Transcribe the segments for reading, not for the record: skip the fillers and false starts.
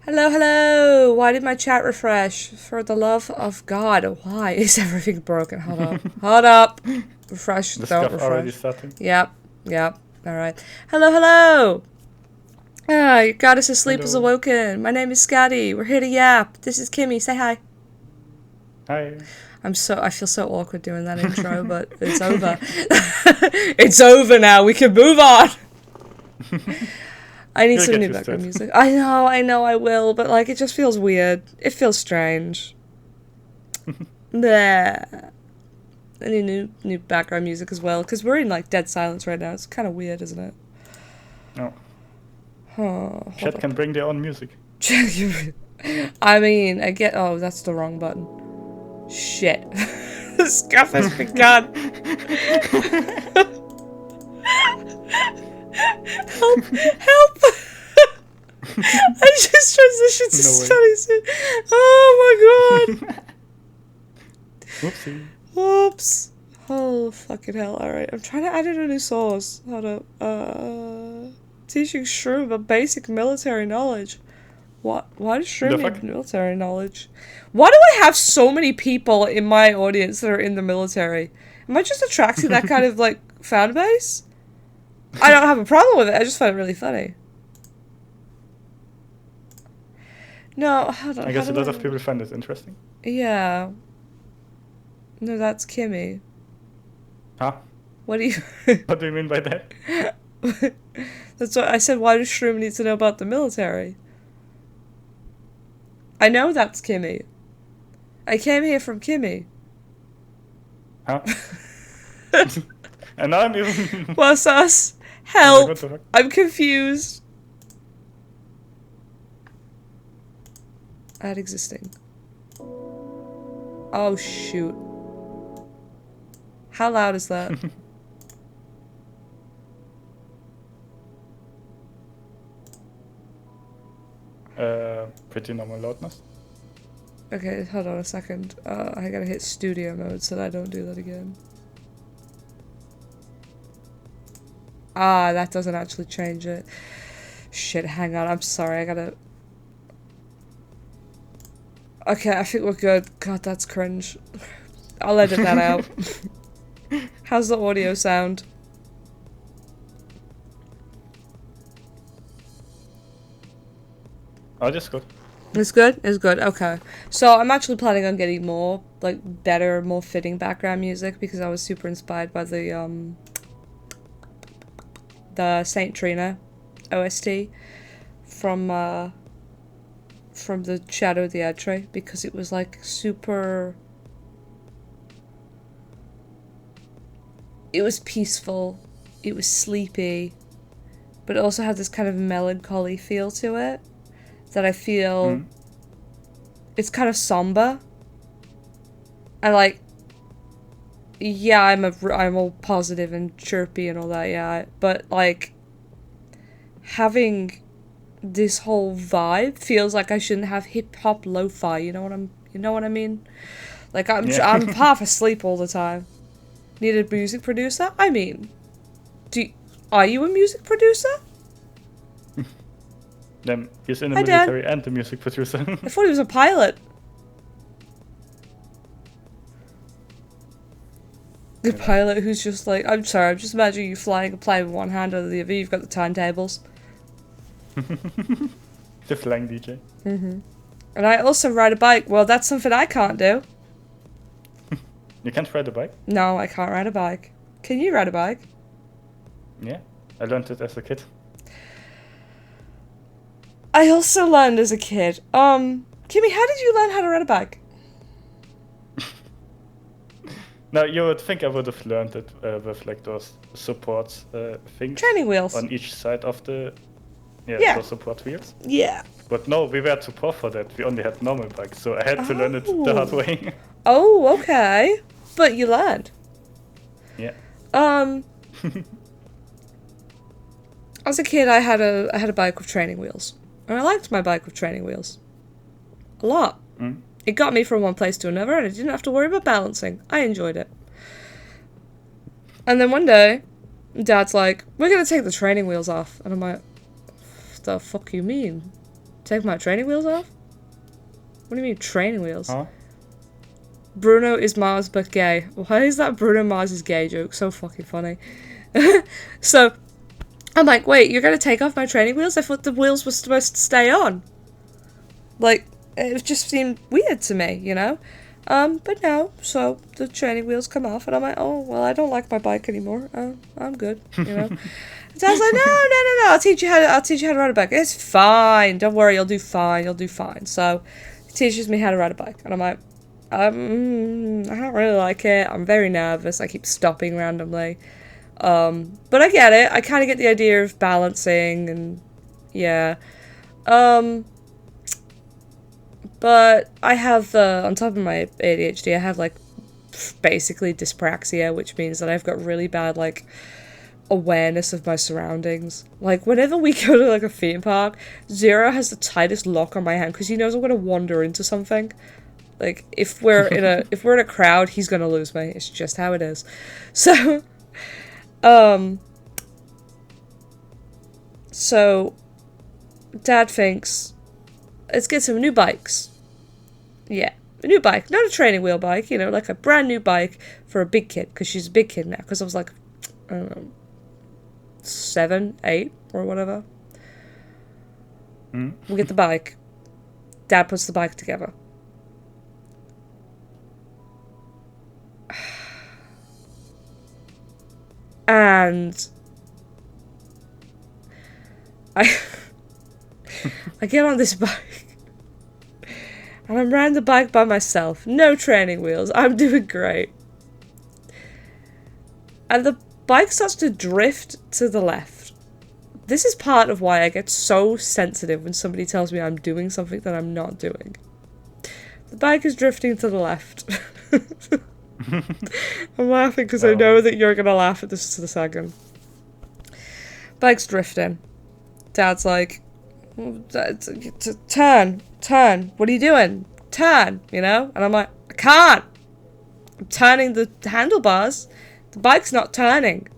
Hello, hello! Why did my chat refresh? For the love of God, why is everything broken? Hold up. Hold up! Refresh, The don't scuff already refresh. starting. Yep, yep, alright. Hello, hello! Ah, your goddess of sleep is Hello. awoken. My name is Skadi. We're here to yap. This is Kimmy. Say hi. Hi. I feel so awkward doing that intro, but it's over. It's over now. We can move on. I need You'll some get new used to background it. music. I know, I will, but like it just feels weird. It feels strange. Bleh. I need new background music as well, because we're in like dead silence right now. It's kind of weird, isn't it? No. Huh, hold Chat up. can bring their own music. I mean, I get. Oh, that's the wrong button. Shit. The scuff has begun. Help! Help! I just transitioned to No way. studies. Oh my god! Whoopsie. Whoops. Oh, fucking hell. Alright, I'm trying to add in a new source. Hold up. Teaching Shroom about basic military knowledge. What? Why does Shroom The need fuck? military knowledge? Why do I have so many people in my audience that are in the military? Am I just attracting that kind of, like, fan base? I don't have a problem with it. I just find it really funny. No, hold on. I How guess a do lot of people find this interesting. Yeah. No, that's Kimmy. Huh? What do you... What do you mean by that? That's what I said. Why does Shroom need to know about the military? I know that's Kimmy. I came here from Kimmy. Huh? And now I'm even... What's us? I'm like, Help! what the fuck? I'm confused. Add existing. Oh, shoot. How loud is that? Pretty normal loudness. Okay, hold on a second. I gotta hit studio mode so that I don't do that again. Ah, that doesn't actually change it. Shit, hang on. I'm sorry. I gotta... Okay, I think we're good. God, that's cringe. I'll edit that out. How's the audio sound? Oh, that's good. It's good? It's good, okay. So I'm actually planning on getting more, like, better, more fitting background music because I was super inspired by the Saint Trina OST from the Shadow of the Erdtree because it was, like, super... It was peaceful, it was sleepy, but it also had this kind of melancholy feel to it that I feel it's kind of somber. And like, yeah, I'm all positive and chirpy and all that, yeah, but like having this whole vibe feels like I shouldn't have hip hop lo-fi, you know what I mean? Like I'm half asleep all the time. Need a music producer? I mean, are you a music producer? Then he's in the Hi, Dan. military and the music producer. I thought he was a pilot. The pilot who's just like, I'm sorry, I'm just imagining you flying a plane with one hand over the other. You've got the turntables. The flying DJ. And I also ride a bike. Well, that's something I can't do. You can't ride a bike? No, I can't ride a bike. Can you ride a bike? Yeah. I learned it as a kid. I also learned as a kid. Kimmy, how did you learn how to ride a bike? Now, you would think I would have learned it with like those support things Training wheels. on each side of the Yeah. those support wheels. Yeah. But no, we were too poor for that. We only had normal bikes, so I had to learn it the hard way. Oh, okay. But you learned. Yeah. As a kid, I had a bike with training wheels, and I liked my bike with training wheels a lot. It got me from one place to another, and I didn't have to worry about balancing. I enjoyed it. And then one day, Dad's like, "We're gonna take the training wheels off," and I'm like, "What the fuck you mean?" Take my training wheels off? What do you mean, training wheels? Huh? Bruno is Mars but gay. Why is that Bruno Mars is gay joke so fucking funny? So, I'm like, wait, you're gonna take off my training wheels? I thought the wheels were supposed to stay on. Like, it just seemed weird to me, you know? But no, so the training wheels come off, and I'm like, oh, well, I don't like my bike anymore. I'm good, you know? And Dad's like, no, I'll teach you how to ride a bike. It's fine, don't worry, you'll do fine. So, he teaches me how to ride a bike, and I'm like, I don't really like it. I'm very nervous. I keep stopping randomly. But I get it. I kind of get the idea of balancing, and yeah. But I have, on top of my ADHD, I have, like, basically dyspraxia, which means that I've got really bad, like, awareness of my surroundings. Like, whenever we go to, like, a theme park, Zero has the tightest lock on my hand, because he knows I'm going to wander into something. Like, if we're in a crowd, he's going to lose me. It's just how it is. So, so, Dad thinks, let's get some new bikes. Yeah, a new bike. Not a training wheel bike, you know, like a brand new bike for a big kid, because she's a big kid now, because I was like, I don't know, 7, 8, or whatever. We get the bike. Dad puts the bike together. And I get on this bike, and I'm riding the bike by myself. No training wheels. I'm doing great. And the bike starts to drift to the left. This is part of why I get so sensitive when somebody tells me I'm doing something that I'm not doing. The bike is drifting to the left. I'm laughing because I know that you're going to laugh at this in a second. Bike's drifting. Dad's like, turn, what are you doing? Turn, you know? And I'm like, I can't. I'm turning the handlebars. The bike's not turning.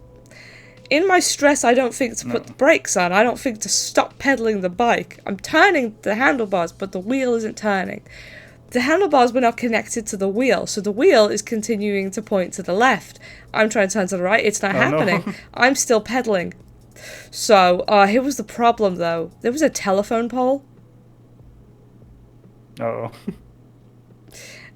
In my stress, I don't think to put the brakes on. I don't think to stop pedaling the bike. I'm turning the handlebars, but the wheel isn't turning. The handlebars were not connected to the wheel, so the wheel is continuing to point to the left. I'm trying to turn to the right. It's not happening. No. I'm still pedaling. So, here was the problem, though. There was a telephone pole. Oh.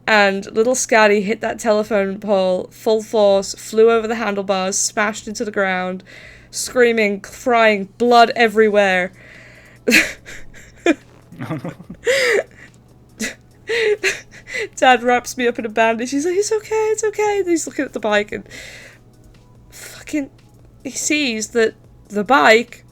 And little Skadi hit that telephone pole full force, flew over the handlebars, smashed into the ground, screaming, crying, blood everywhere. Oh, no. Dad wraps me up in a bandage. He's like, it's okay. And he's looking at the bike, and he sees that the bike,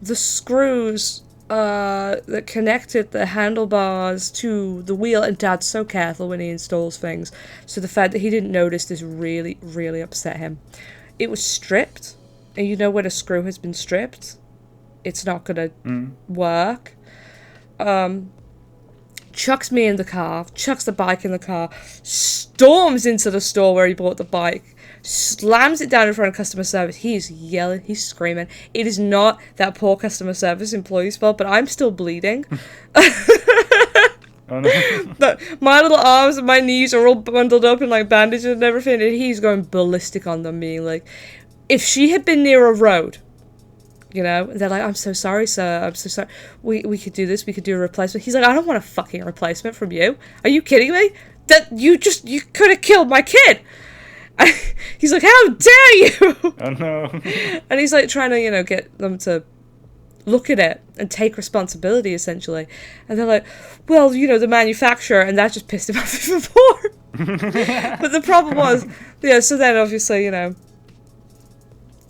the screws that connected the handlebars to the wheel, and Dad's so careful when he installs things, so the fact that he didn't notice this really, really upset him. It was stripped, and you know when a screw has been stripped, it's not gonna work. Chucks me in the car, chucks the bike in the car, storms into the store where he bought the bike, slams it down in front of customer service. He's yelling, he's screaming. It is not that poor customer service employee's fault, but I'm still bleeding. Oh, no. But my little arms and my knees are all bundled up in like bandages and everything, and he's going ballistic on them, being like, if she had been near a road, you know, they're like, I'm so sorry, sir. I'm so sorry. We could do this. We could do a replacement. He's like, I don't want a fucking replacement from you. Are you kidding me? That you could have killed my kid. He's like, how dare you? Oh, no. And he's like trying to, you know, get them to look at it and take responsibility, essentially. And they're like, well, you know, the manufacturer, and that just pissed him off even more. But the problem was, yeah, so then obviously, you know,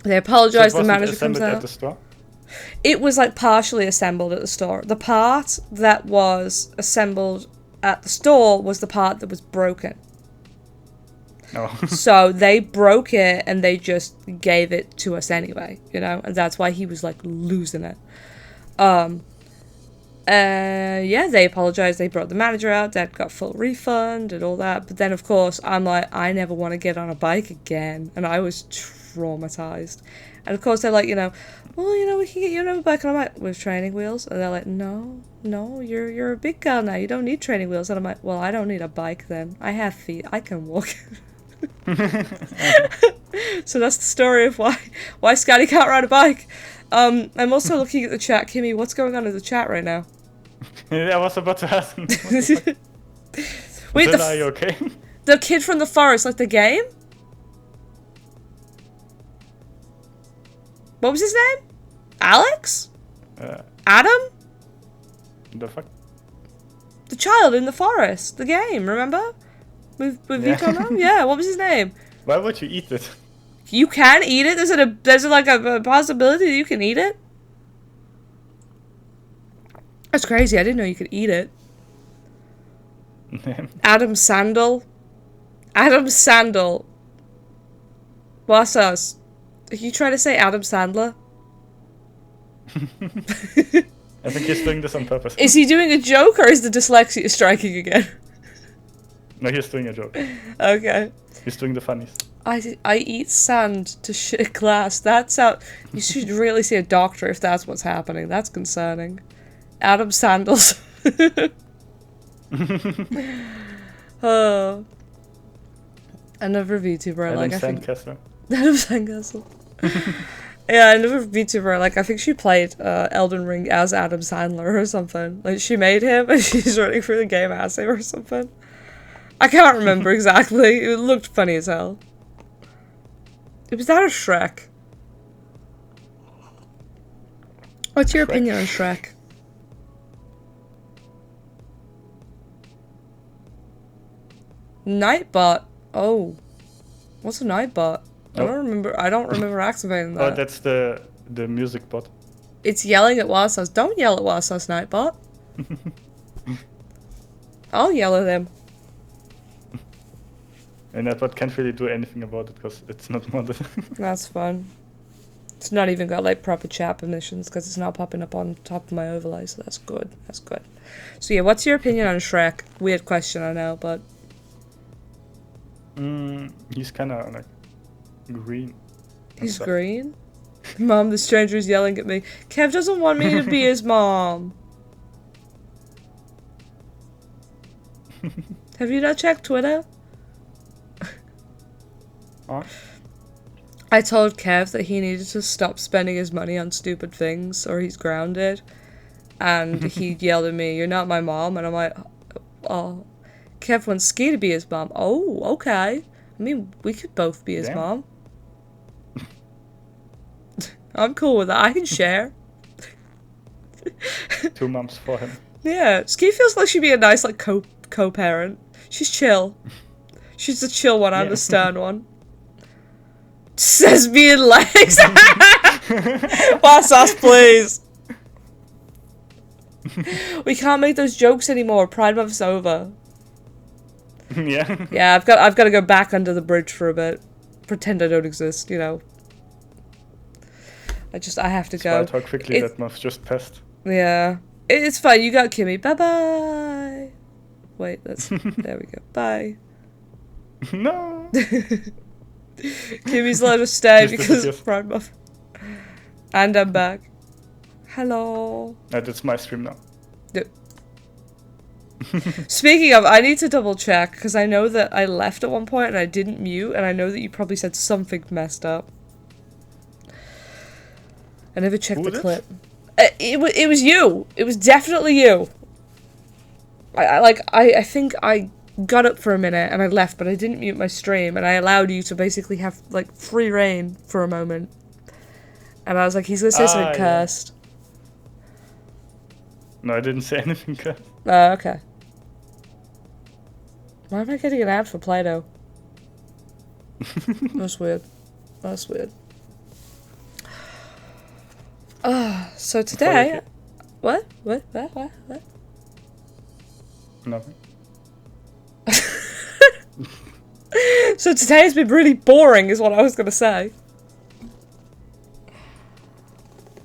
they apologise, the manager comes out. At the store? It was like partially assembled at the store. The part that was assembled at the store was the part that was broken. Oh. So they broke it and they just gave it to us anyway, you know, and that's why he was like losing it. Yeah, they apologized. They brought the manager out. Dad got full refund and all that. But then, of course, I'm like, I never want to get on a bike again, and I was traumatized. And of course, they're like, you know, well, you know, we can get you another bike. And I'm like, with training wheels? And they're like, no, you're a big girl now. You don't need training wheels. And I'm like, well, I don't need a bike then. I have feet. I can walk. So that's the story of why Skadi can't ride a bike. I'm also looking at the chat. Kimmy, what's going on in the chat right now? I was about to ask. Wait, are you okay? The kid from the forest, like the game? What was his name? Alex? Adam? The fuck? The child in the forest. The game, remember? With Vito now? Yeah, what was his name? Why would you eat it? You can eat it? There's like a possibility that you can eat it? That's crazy, I didn't know you could eat it. Adam Sandel. Adam Sandel. What's us? Are you trying to say Adam Sandler? I think he's doing this on purpose. Is he doing a joke or is the dyslexia striking again? No, he's doing a joke. Okay. He's doing the funnies. I eat sand to shit glass. That's out. You should really see a doctor if that's what's happening. That's concerning. Adam Sandals. Oh. Another VTuber Adam like I think. Sandcastle. Adam Sandcastle. Yeah, another VTuber like I think she played Elden Ring as Adam Sandler or something. Like she made him and she's running through the game as him or something. I can't remember exactly. It looked funny as hell. Was that a Shrek? What's your opinion on Shrek? Nightbot. Oh. What's a Nightbot? I don't remember activating that. Oh, that's the music bot. It's yelling at Wasa's. Don't yell at Wasa's, Nightbot. I'll yell at him. And that bot can't really do anything about it because it's not modded. That's fun. It's not even got like proper chat permissions because it's not popping up on top of my overlay, so that's good. That's good. So yeah, what's your opinion on Shrek? Weird question, I know, but... He's kind of like green. He's green? Mom, the stranger is yelling at me. Kev doesn't want me to be his mom. Have you not checked Twitter? I told Kev that he needed to stop spending his money on stupid things or he's grounded. And he yelled at me, "You're not my mom." And I'm like, oh. Kev wants Ski to be his mom. Oh, okay. I mean, we could both be his mom. I'm cool with that. I can share. 2 moms for him. Yeah, Ski feels like she'd be a nice like co-parent. She's chill. She's the chill one, I'm the stern one. Says me in legs. Pass us, please. We can't make those jokes anymore. Pride Month's over. Yeah. Yeah, I've got to go back under the bridge for a bit. Pretend I don't exist, you know. I have to go. Despite how quickly that month just passed. Yeah. It's fine, you got Kimmy. Bye-bye. Wait, there we go. Bye. No. Kimmy's let us stay because of Pride Month. And I'm back. Hello. That's my stream now. Yep. Speaking of, I need to double check because I know that I left at one point and I didn't mute, and I know that you probably said something messed up. I never checked the clip. It was you. It was definitely you. I think I got up for a minute and I left, but I didn't mute my stream, and I allowed you to basically have like free reign for a moment. And I was like, he's gonna say something cursed. No, I didn't say anything cursed. Oh, okay. Why am I getting an ad for Play-Doh? That's weird. That's weird. So today... What? Nothing. So today has been really boring, is what I was going to say.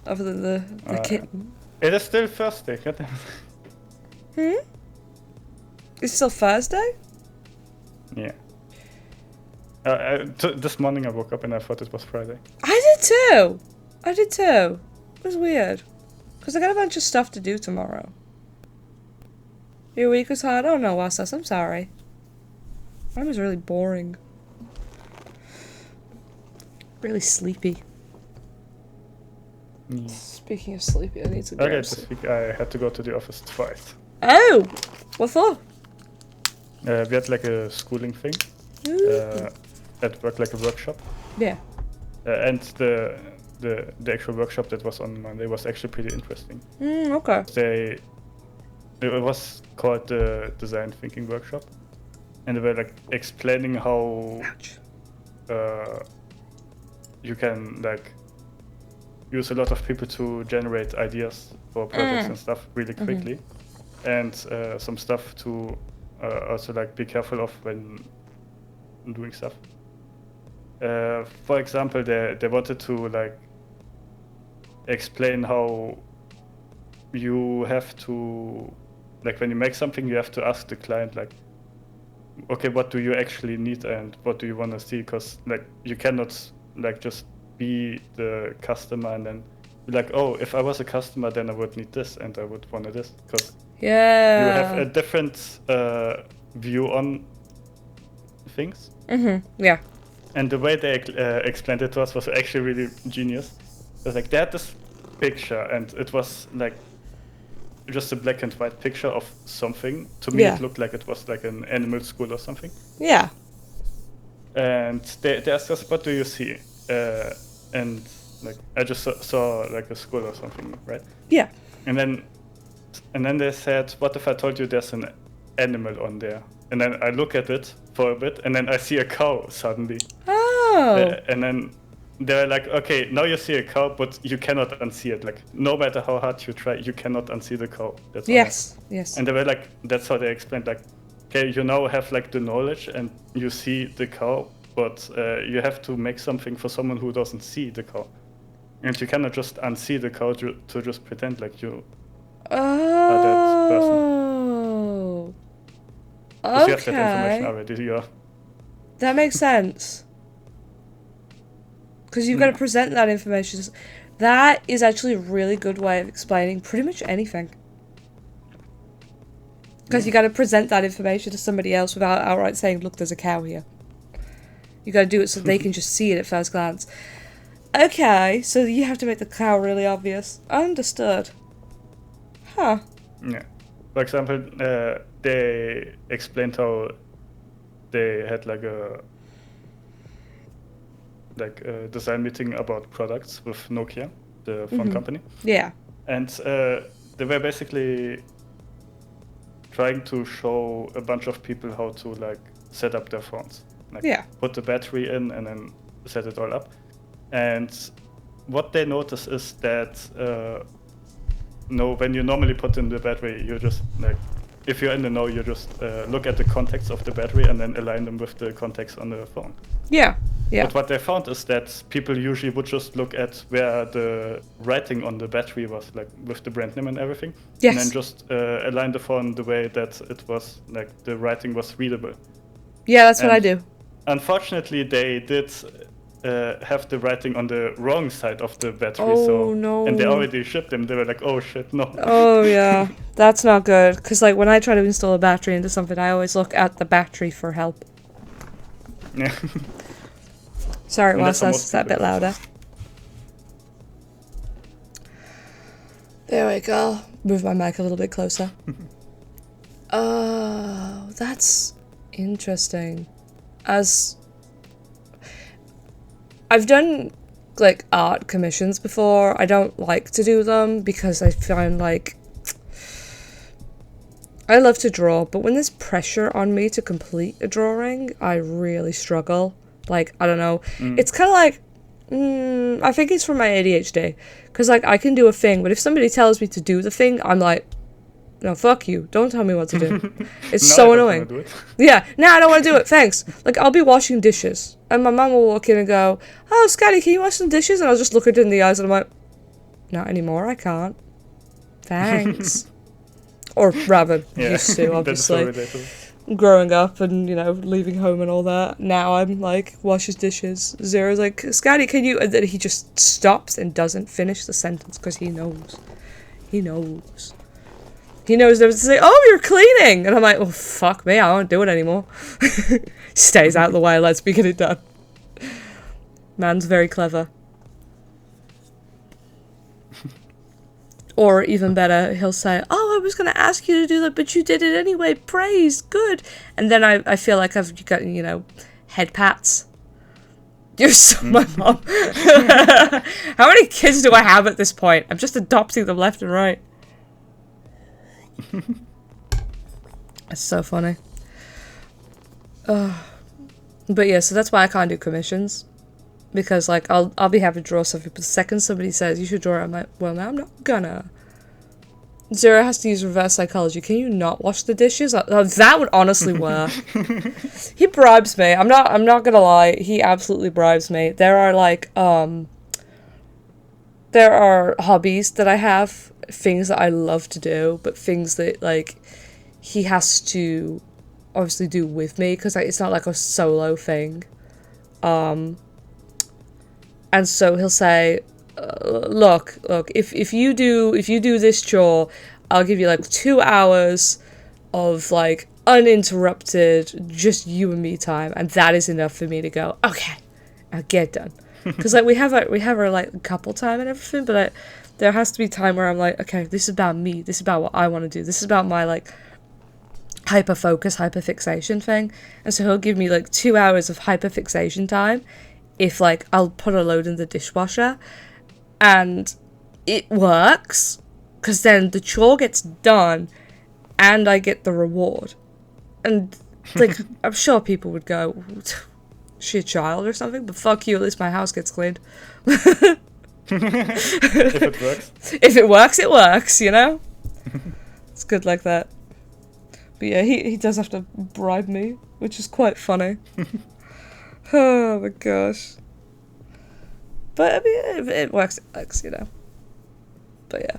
Other than the kitten. It is still Thursday, goddamn. It's still Thursday? Yeah. This morning I woke up and I thought it was Friday. I did too! It was weird. Because I got a bunch of stuff to do tomorrow. Your week was hard? Oh no, Wassas, I'm sorry. Mine was really boring. Really sleepy. Speaking of sleepy, I need to go. Okay, this week I had to go to the office twice. Oh! What for? We had like a schooling thing. At work, like a workshop. Yeah. And the actual workshop that was on Monday was actually pretty interesting. Okay. It was called the Design Thinking Workshop. And they were like explaining how you can like use a lot of people to generate ideas for projects and stuff really quickly. And some stuff to also like be careful of when doing stuff. For example, they wanted to like explain how you have to, like when you make something, you have to ask the client like, okay, what do you actually need and what do you want to see? Because like you cannot like just be the customer and then be like, oh, if I was a customer, then I would need this and I would want this. Because you have a different view on things. Yeah. And the way they explained it to us was actually really genius. It was like they had this picture and it was like just a black and white picture of something. To me, it looked like it was like an animal school or something. Yeah. And they asked us, what do you see? And like I just saw like a school or something, right? Yeah. And then they said, what if I told you there's an animal on there? And then I look at it for a bit, and then I see a cow suddenly. Oh. And then they're like, okay, now you see a cow, but you cannot unsee it. Like, no matter how hard you try, you cannot unsee the cow. That's yes. And they were like, that's how they explained, like, okay, you now have like the knowledge and you see the cow, but you have to make something for someone who doesn't see the cow. And you cannot just unsee the cow to just pretend like you are that person. Okay. You have that information already, yeah. That makes sense. Because you've got to present that information. That is actually a really good way of explaining pretty much anything. Because you got to present that information to somebody else without outright saying, look, there's a cow here. You got to do it so they can just see it at first glance. Okay, so you have to make the cow really obvious. Understood. Huh. Yeah. For example, they explained how they had like a design meeting about products with Nokia, the phone company. Yeah. And they were basically trying to show a bunch of people how to like set up their phones. Like put the battery in and then set it all up. And what they notice is that when you normally put in the battery, you just like, if you're in the know, you just look at the contacts of the battery and then align them with the contacts on the phone. Yeah. Yeah. But what they found is that people usually would just look at where the writing on the battery was, like with the brand name and everything. Yes. And then just align the phone the way that it was, like the writing was readable. Yeah, that's what I do. Unfortunately, they did have the writing on the wrong side of the battery. Oh, no. And they already shipped them. They were like, oh shit, no. Oh, yeah. That's not good. Because like when I try to install a battery into something, I always look at the battery for help. Yeah. Sorry, was that a bit louder? There we go. Move my mic a little bit closer. Oh, that's interesting. As I've done like art commissions before, I don't like to do them because I find like I love to draw, but when there's pressure on me to complete a drawing, I really struggle. Like, I don't know. It's kind of like, I think it's from my ADHD. Because, like, I can do a thing, but if somebody tells me to do the thing, I'm like, no, fuck you. Don't tell me what to do. It's so annoying. Do it. Yeah, no, I don't want to do it. Thanks. Like, I'll be washing dishes. And my mum will walk in and go, oh, Skadi, can you wash some dishes? And I'll just look her in the eyes and I'm like, not anymore, I can't. Thanks. Or rather, used to, obviously. growing up and, you know, leaving home and all that. Now I'm like, washes dishes. Zero's like, Skadi, can you... And then he just stops and doesn't finish the sentence because he knows. He knows. He knows never to say, oh, you're cleaning! And I'm like, oh, fuck me, I won't do it anymore. Stays out of the way, let's be get it done. Man's very clever. Or even better, he'll say, oh, I was going to ask you to do that, but you did it anyway. Praise, good. And then I feel like I've got, you know, head pats. You're so my mom. How many kids do I have at this point? I'm just adopting them left and right. It's so funny. But yeah, so that's why I can't do commissions. Because, like, I'll be happy to draw something, but the second somebody says, you should draw it, I'm like, well, no, I'm not gonna. Zero has to use reverse psychology. Can you not wash the dishes? That would honestly work. He bribes me. I'm not gonna lie. He absolutely bribes me. There are, like, there are hobbies that I have, things that I love to do, but things that, like, he has to obviously do with me, because it's not, like, a solo thing. And so he'll say, look, if you do this chore, I'll give you like 2 hours of like uninterrupted, just you and me time, and that is enough for me to go, okay, I'll get done. Because like we have our like couple time and everything, but there has to be time where I'm like, okay, this is about me, this is about what I want to do, this is about my like hyper focus, hyper fixation thing. And so he'll give me like 2 hours of hyper fixation time. If, like, I'll put a load in the dishwasher, and it works, because then the chore gets done, and I get the reward. And, like, I'm sure people would go, is she a child or something? But fuck you, at least my house gets cleaned. If it works. If it works, it works, you know? It's good like that. But yeah, he does have to bribe me, which is quite funny. Oh my gosh. But I mean, it works, you know. But yeah.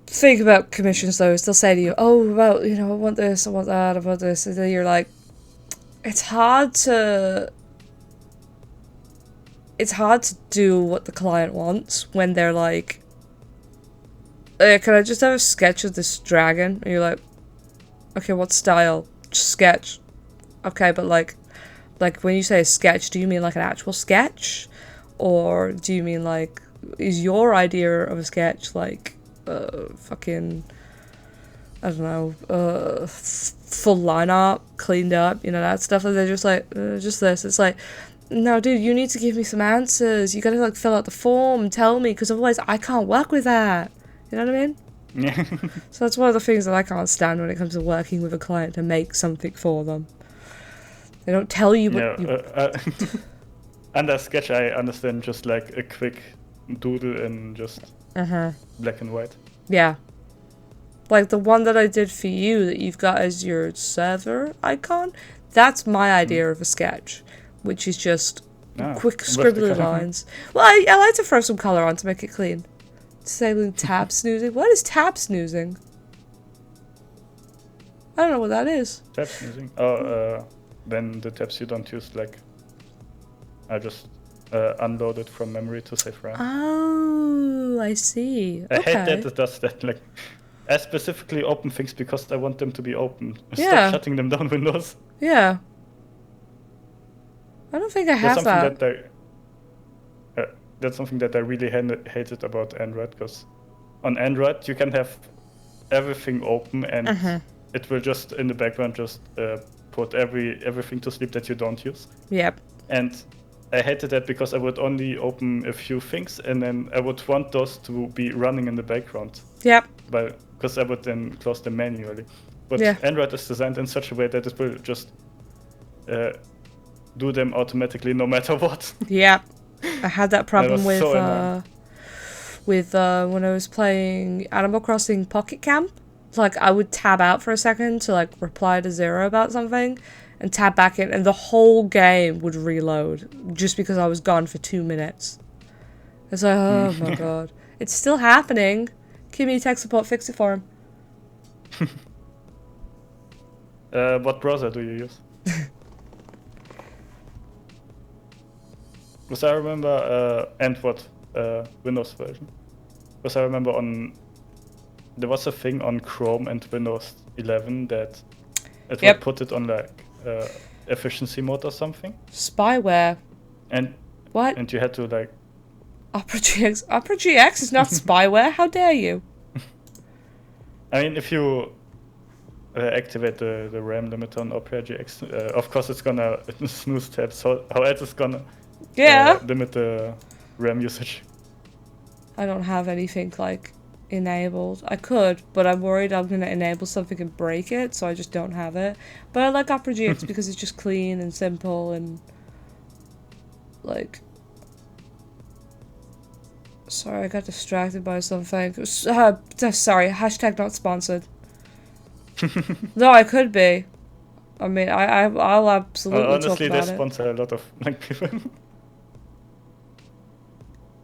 Think about commissions though, is they'll say to you, oh, well, you know, I want this, I want that, I want this. And then you're like, it's hard to do what the client wants when they're like, can I just have a sketch of this dragon? And you're like, okay, what style? Just sketch. Okay, but like when you say a sketch, do you mean like an actual sketch? Or do you mean like, is your idea of a sketch like fucking, I don't know, full line art, cleaned up, you know, that stuff? And they're just like, just this. It's like, no, dude, you need to give me some answers. You gotta like fill out the form, tell me, because otherwise I can't work with that. You know what I mean? Yeah. So that's one of the things that I can't stand when it comes to working with a client to make something for them. They don't tell you what under sketch, I understand just like a quick doodle in just black and white. Yeah. Like the one that I did for you that you've got as your server icon, that's my idea of a sketch, which is just quick scribbly lines. Well, I like to throw some colour on to make it clean. Disabling tab snoozing. What is tab snoozing? I don't know what that is. Tab snoozing? Oh, then the tabs you don't use, like, I just unload it from memory to save RAM. Oh, I see. I hate that it does that. Like, I specifically open things because I want them to be open. Yeah. Stop shutting them down windows. Yeah. I don't think I have that. That's something that I really hated about Android, because on Android you can have everything open and it will just in the background just put everything to sleep that you don't use. Yep. And I hated that because I would only open a few things and then I would want those to be running in the background. Yep. Because I would then close them manually. But yeah. Android is designed in such a way that it will just do them automatically no matter what. Yeah. I had that problem with so when I was playing Animal Crossing Pocket Camp. Like, I would tab out for a second to, like, reply to Zero about something, and tab back in, and the whole game would reload, just because I was gone for 2 minutes. It's like, oh my god. It's still happening. Give me tech support, fix it for him. What browser do you use? Because I remember, and what Windows version? Because I remember there was a thing on Chrome and Windows 11 that it would put it on like efficiency mode or something. Spyware. And what? And you had to like. Opera GX is not spyware. How dare you? I mean, if you activate the RAM limiter on Opera GX, of course it's gonna snooze tabs. So how else is gonna limit the RAM usage? I don't have anything like enabled. I could, but I'm worried I'm gonna enable something and break it, so I just don't have it. But I like Opera GX because it's just clean and simple and like. Sorry, I got distracted by something. Sorry, hashtag not sponsored. No, I could be. I mean, I'll absolutely honestly, talk about it. Honestly, they sponsor a lot of like people.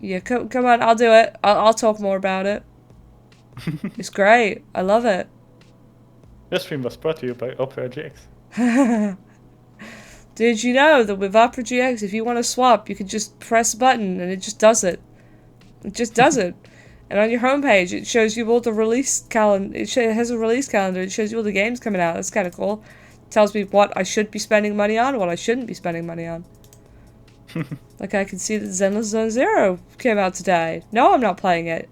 Yeah, come on, I'll do it. I'll talk more about it. It's great. I love it. This stream was brought to you by Opera GX. Did you know that with Opera GX, if you want to swap, you can just press a button and it just does it. It just does it. And on your homepage, it shows you all the release calendar. It has a release calendar. It shows you all the games coming out. That's kind of cool. It tells me what I should be spending money on, what I shouldn't be spending money on. Like I can see that Zenless Zone Zero came out today. No, I'm not playing it.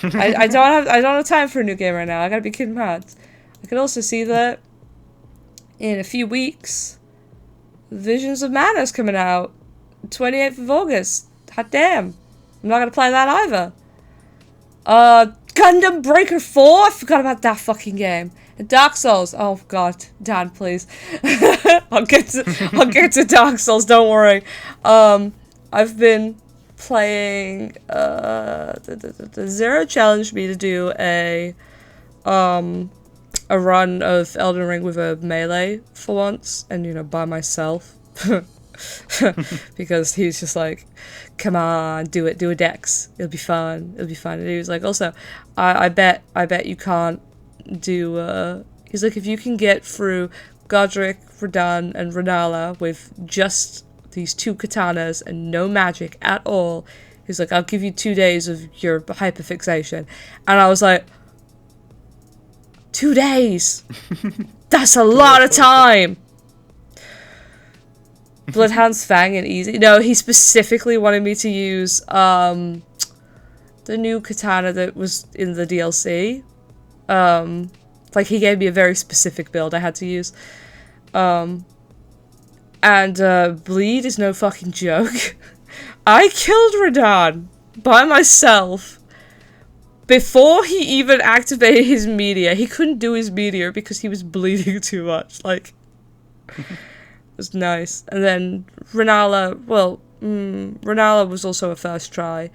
I don't have time for a new game right now. I gotta be kidding mad. I can also see that in a few weeks, Visions of Mana is coming out, 28th of August. Hot damn. I'm not gonna play that either. Gundam Breaker 4? I forgot about that fucking game. And Dark Souls. Oh god, Dan, please. I'll get to Dark Souls, don't worry. I've been playing the Zero challenged me to do a run of Elden Ring with a melee for once, and you know, by myself. Because he's just like, come on, do a dex, it'll be fun. And he was like, also, I bet you can't do he's like, if you can get through Godric, Radahn, and Renala with just these 2 katanas and no magic at all, he's like, I'll give you 2 days of your hyperfixation. And I was like, 2 days? That's a lot of time! Bloodhound's Fang and Easy. No, he specifically wanted me to use the new katana that was in the DLC. Like, he gave me a very specific build I had to use. And Bleed is no fucking joke. I killed Radahn by myself before he even activated his meteor. He couldn't do his meteor because he was bleeding too much. Like... It was nice. And then Renala, Renala was also a first try,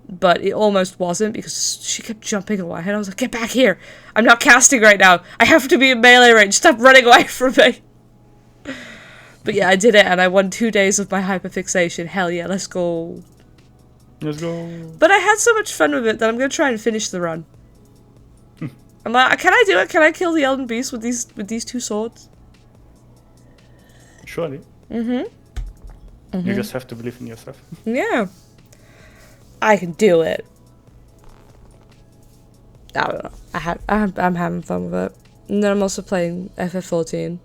but it almost wasn't because she kept jumping away, and I was like, get back here! I'm not casting right now! I have to be in melee range! Stop running away from me! But yeah, I did it, and I won 2 days of my hyperfixation. Hell yeah, let's go! Let's go! But I had so much fun with it that I'm gonna try and finish the run. I'm like, can I do it? Can I kill the Elden Beast with these 2 swords? Surely. You just have to believe in yourself. Yeah. I can do it. I don't know. I'm having fun with it. And then I'm also playing FF14.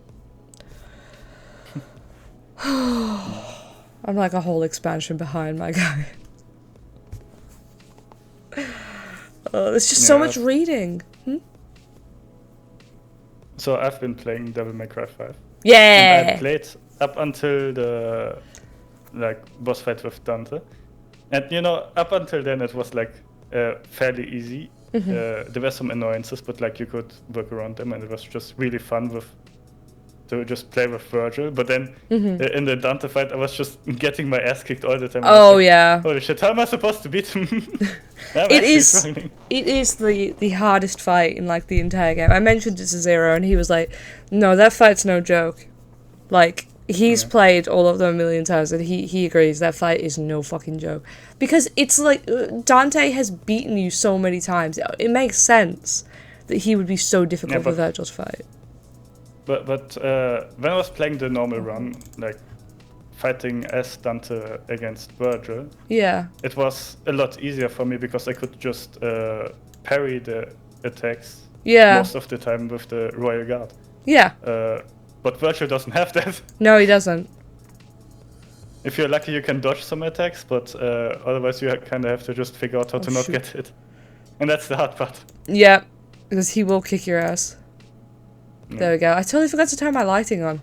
I'm like a whole expansion behind my guy. There's just so much reading. So I've been playing Devil May Cry 5. Yeah! And I played up until the boss fight with Dante. And you know, up until then it was like fairly easy. There were some annoyances, but like you could work around them, and it was just really fun to just play with Virgil. But then in the Dante fight, I was just getting my ass kicked all the time. Oh yeah. Holy shit! How am I supposed to beat him? It is the hardest fight in like the entire game. I mentioned it to Zero, and he was like, "No, that fight's no joke." Like he's played all of them a million times, and he agrees that fight is no fucking joke. Because it's like Dante has beaten you so many times. It makes sense that he would be so difficult for Virgil to fight. But when I was playing the normal run, like fighting as Dante against Virgil, Yeah. it was a lot easier for me because I could just parry the attacks most of the time with the Royal Guard. Yeah. But Virgil doesn't have that. No, he doesn't. If you're lucky, you can dodge some attacks, but otherwise you kind of have to just figure out how to not get hit. And that's the hard part. Yeah, because he will kick your ass. Yeah. There we go. I totally forgot to turn my lighting on.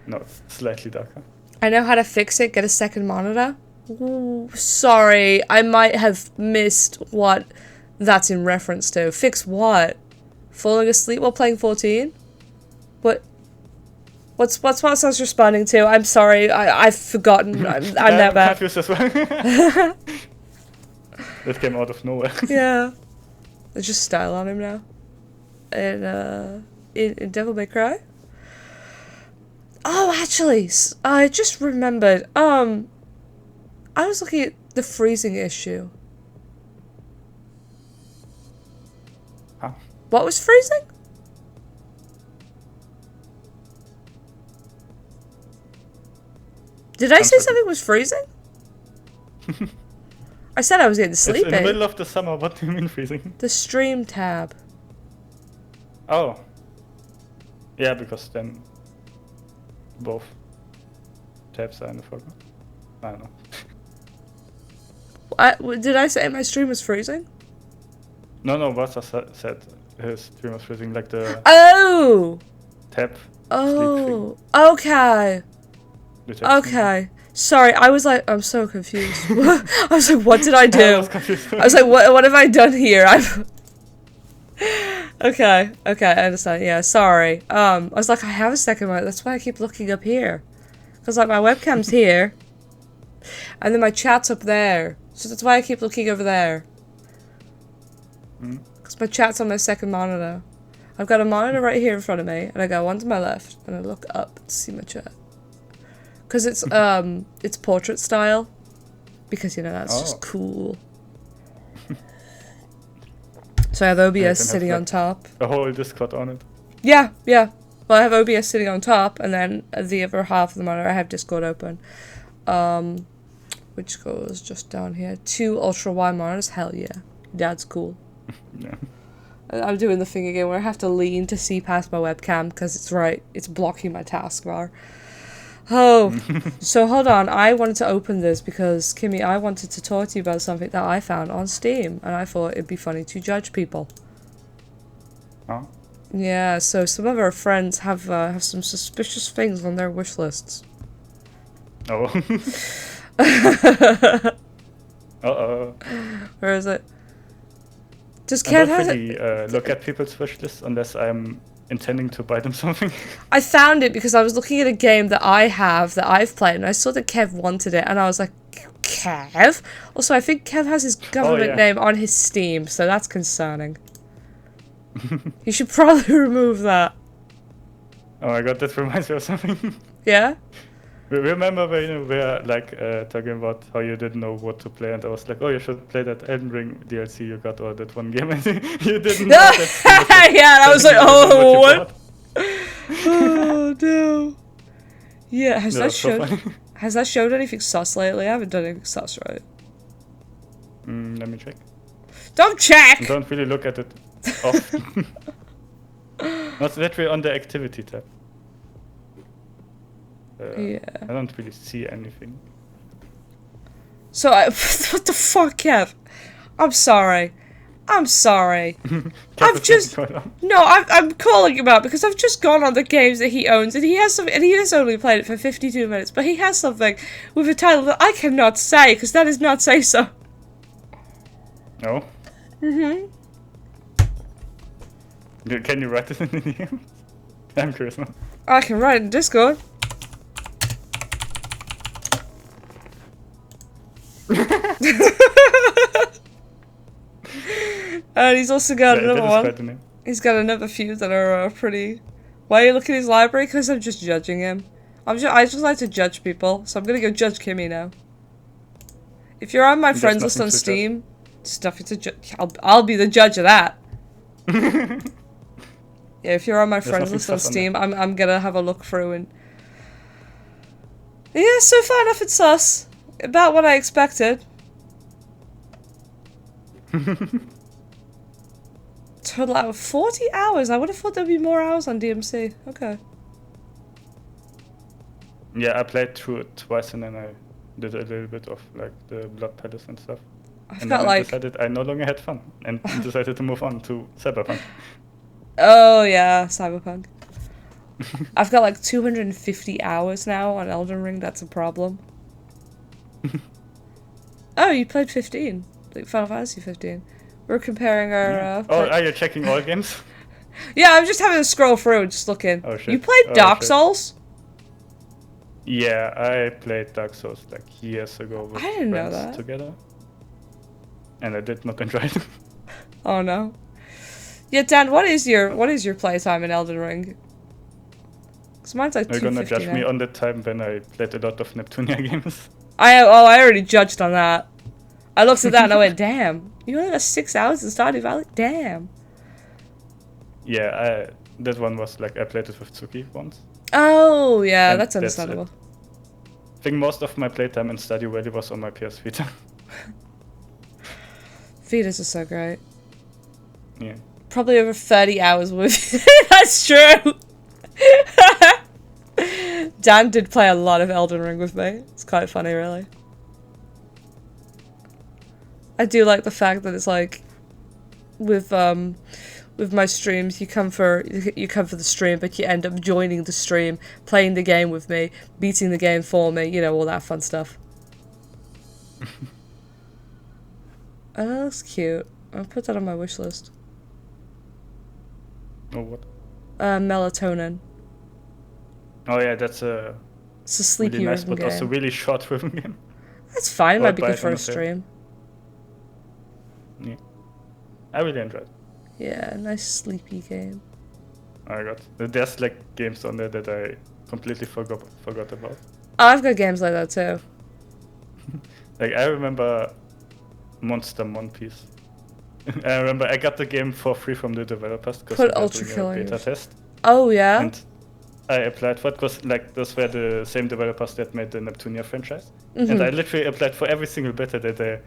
No, slightly darker. I know how to fix it. Get a second monitor. Ooh, sorry, I might have missed what that's in reference to. Fix what? Falling asleep while playing 14? What's I was responding to? I'm sorry, I've forgotten. I'm that bad. Confused as well. That came out of nowhere. Yeah. There's just style on him now. And in Devil May Cry. Oh, actually, I just remembered. I was looking at the freezing issue. Huh? What was freezing? Did I say something was freezing? I said I was getting sleepy. It's in the middle of the summer. What do you mean freezing? The stream tab. Oh. Yeah, because then both tabs are in the foreground. I don't know. Did I say my stream was freezing? No, Wasa said his stream was freezing, like the tab. Oh, okay. Okay. Sorry, I was like, I'm so confused. I was like, what did I do? I was confused. I was like, what have I done here? Okay, I understand. Yeah, sorry. I was like, I have a second one. That's why I keep looking up here. Because, like, my webcam's here. And then my chat's up there. So that's why I keep looking over there. Because my chat's on my second monitor. I've got a monitor right here in front of me. And I got one to my left. And I look up to see my chat. Because it's portrait style. Because, you know, that's just cool. So I have OBS sitting on top. A whole Discord on it. Yeah. Well, I have OBS sitting on top, and then the other half of the monitor I have Discord open. Which goes just down here. 2 ultra-wide monitors, hell yeah. Dad's cool. Yeah. I'm doing the thing again where I have to lean to see past my webcam, because it's blocking my taskbar. Oh, so hold on. I wanted to open this because, Kimmy, I wanted to talk to you about something that I found on Steam, and I thought it'd be funny to judge people. Oh? Yeah, so some of our friends have some suspicious things on their wish lists. Oh. Uh-oh. Where is it? Does I Ken don't really look at people's wish lists unless I'm intending to buy them something. I found it because I was looking at a game that I've played, and I saw that Kev wanted it, and I was like, Kev? Also, I think Kev has his government name on his Steam, so that's concerning. You should probably remove that. Oh my god, that reminds me of something. Yeah? Remember when you were like talking about how you didn't know what to play, and I was like, oh, you should play that Elden Ring DLC you got, or that one game, and you didn't know that. Yeah, and I was like, oh, what? Oh, no. Yeah, has that showed anything sus lately? I haven't done anything sus, right? Let me check. Don't check! And don't really look at it often. Not that we're on the activity tab. Yeah. I don't really see anything. So, what the fuck, Kev? I'm sorry. I'm I'm calling him out because I've just gone on the games that he owns, and he has only played it for 52 minutes, but he has something with a title that I cannot say, because that is not say so. No? Mm-hmm. Can you write it in the DM? I'm curious now. I can write it in Discord. And he's also got another one. He's got another few that are pretty... Why are you looking at his library? Because I'm just judging him. I just like to judge people, so I'm gonna go judge Kimmy now. If you're on my friends list on Steam, there's nothing to judge. I'll be the judge of that. Yeah, if you're on my friends nothing list on sus on Steam, I'm gonna have a look through and... Yeah, so far enough it's sus. About what I expected. Total hour 40 hours. I would have thought there'd be more hours on DMC. Okay. Yeah, I played through it twice and then I did a little bit of like the Blood Palace and stuff. I've got then I like... decided I no longer had fun and decided to move on to Cyberpunk. Oh yeah, Cyberpunk. I've got like 250 hours now on Elden Ring. That's a problem. Oh, you played 15. Like Final Fantasy 15. We're comparing our... Oh, are you checking all games? Yeah, I'm just having to scroll through, just looking. Oh shit. You played Dark Souls? Yeah, I played Dark Souls like years ago with I didn't know friends that. together. And I did not enjoy it. Oh no. Yeah, Dan, what is your playtime in Elden Ring? Cause mine's like 250 You're gonna judge now. me on the time when I played a lot of Neptunia games. I already judged on that. I looked at that and I went, damn. You only got 6 hours in Stardew Valley? Damn. Yeah, that one was like I played it with Tsuki once. Oh, yeah, And that's that's understandable. I think most of my playtime in Stardew Valley was on my PS Vita. Vitas are so great. Yeah. Probably over 30 hours with That's true. Dan did play a lot of Elden Ring with me. It's quite funny, really. I do like the fact that it's like with my streams, you come for the stream, but you end up joining the stream, playing the game with me, beating the game for me, you know, all that fun stuff. Oh, that looks cute. I'll put that on my wish list. Oh, what? Melatonin. Oh yeah, that's a It's a sleepy really nice, rhythm but game. also really short rhythm game. That's fine. Oh, Might be buy good it for on a a sale. stream. Yeah. I really enjoyed it. Yeah, nice sleepy game. Oh my god. There's like games on there that I completely forgot about. Oh, I've got games like that too. Like I remember Monster One Piece. I remember I got the game for free from the developers because Put they were Ultra doing Kill a on beta yours. test. Oh yeah. And I applied for it because like those were the same developers that made the Neptunia franchise. And I literally applied for every single beta that they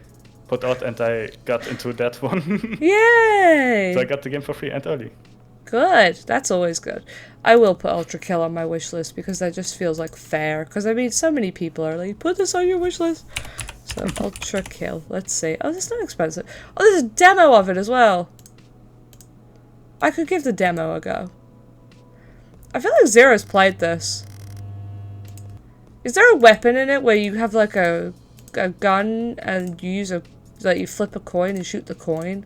put out and I got into that one. Yay! So I got the game for free and early. Good. That's always good. I will put Ultra Kill on my wish list because that just feels like fair. Because I mean, so many people are like, put this on your wish list. So Ultra Kill. Let's see. Oh, this is not expensive. Oh, there's a demo of it as well. I could give the demo a go. I feel like Zero's played this. Is there a weapon in it where you have like a gun and you use you flip a coin and shoot the coin?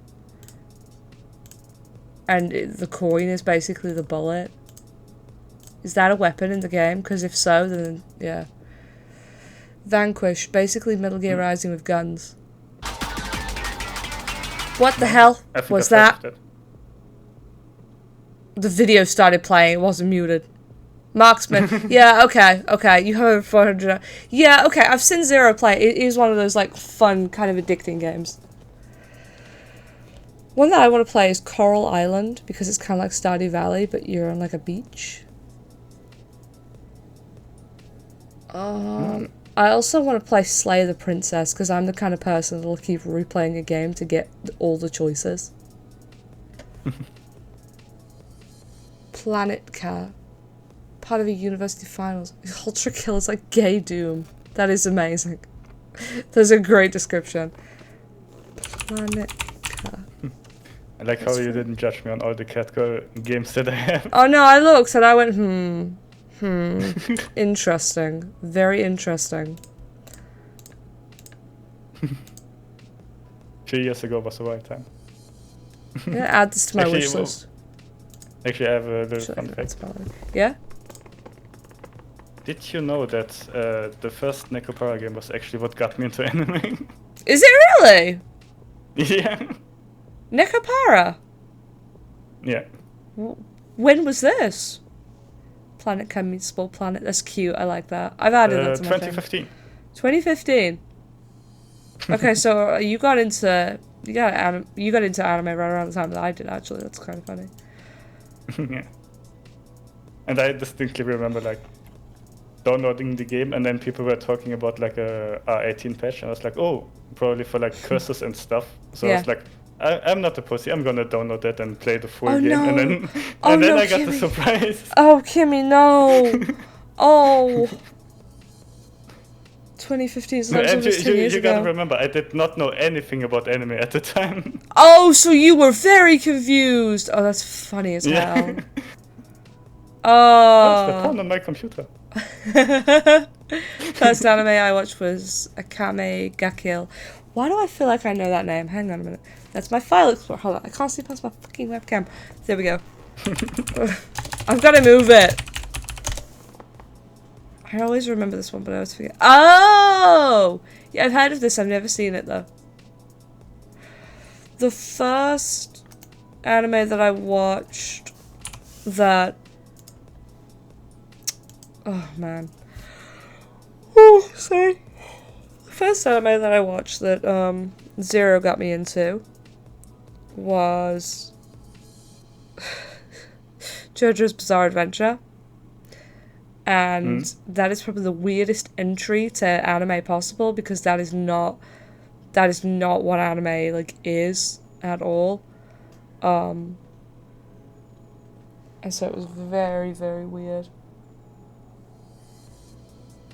And the coin is basically the bullet. Is that a weapon in the game? Because if so, then yeah. Vanquish, basically Metal Gear Rising with guns. What the hell was that? The video started playing, it wasn't muted. Marksman. Yeah, okay. You have over 400. Yeah, okay, I've seen Zero play. It is one of those like fun, kind of addicting games. One that I want to play is Coral Island, because it's kind of like Stardew Valley, but you're on like a beach. I also want to play Slay the Princess, because I'm the kind of person that'll keep replaying a game to get all the choices. Planet Car. Part of a university finals. Ultra Kill is like gay Doom. That is amazing. There's a great description. Planet Car. I like how you didn't judge me on all the Catgirl games that I have. Oh no, I looked and I went, Interesting. Very interesting. 3 years ago was the right time. I'm gonna add this to my Actually, wish list. Actually, I have a little fun fact. Yeah? Did you know that the first Necropara game was actually what got me into anime? Is it really? Yeah. Necropara? Yeah. When was this? Planet Can meet Small Planet. That's cute. I like that. I've added that to my 2015. 2015. Okay, so you got into anime right around the time that I did. Actually, that's kind of funny. Yeah. And I distinctly remember like downloading the game, and then people were talking about like a R18 patch, and I was like, oh, probably for like curses and stuff. So I Yeah. was like, I'm not a pussy. I'm gonna download that and play the full Oh game, and no. then Oh and then no, I got the Kimmy. surprise. Oh, Kimmy, no. Oh. 2015 sounds And almost 10 years you gotta ago. remember, I did not know anything about anime at the time. Oh, so you were very confused. Oh, that's funny as hell. What's the Oh. porn on my computer? First anime I watched was Akame ga Kill. Why do I feel like I know that name? Hang on a minute. That's my file explorer. Hold on. I can't see past my fucking webcam. There we go. I've got to move it. I always remember this one, but I always forget. Oh! Yeah, I've heard of this. I've never seen it, though. The first anime that I watched that... Oh, man. Oh, sorry. The first anime that I watched that Zero got me into was JoJo's Bizarre Adventure. And that is probably the weirdest entry to anime possible, because that is not what anime like is at all. And so it was very, very weird.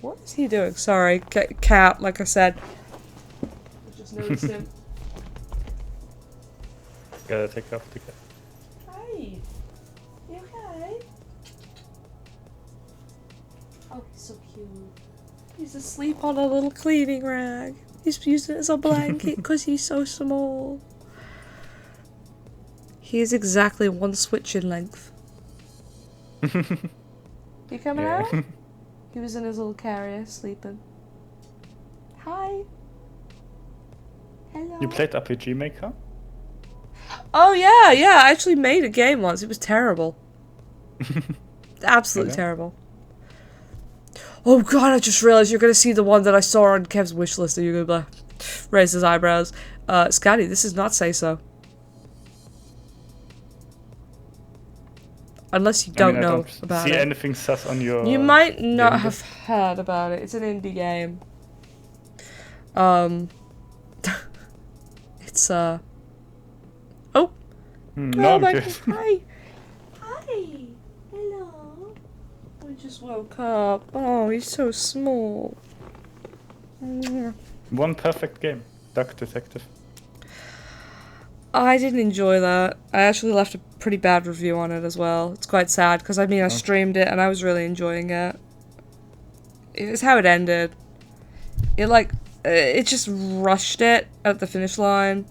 What is he doing? Sorry, cat, like I said. I just noticed him. Gotta take off the cat. Hi. You okay? Oh, he's so cute. He's asleep on a little cleaning rag. He's using it as a blanket because he's so small. He is exactly one switch in length. You coming out? He was in his little carrier, sleeping. Hi. Hello. You played RPG Maker? Oh yeah, I actually made a game once. It was terrible. Absolutely terrible. Oh god, I just realized you're gonna see the one that I saw on Kev's wish list and you're gonna raise his eyebrows. Skadi, this is not say so. Unless you don't know about it. See anything sus on your... You might not have heard about it. It's an indie game. It's Oh. No, oh my I'm god. Hi. Hi. Hello. We just woke up. Oh, he's so small. One perfect game. Duck Detective. I didn't enjoy that. I actually left a pretty bad review on it as well. It's quite sad, because I mean I streamed it and I was really enjoying it. It's how it ended. It just rushed it at the finish line.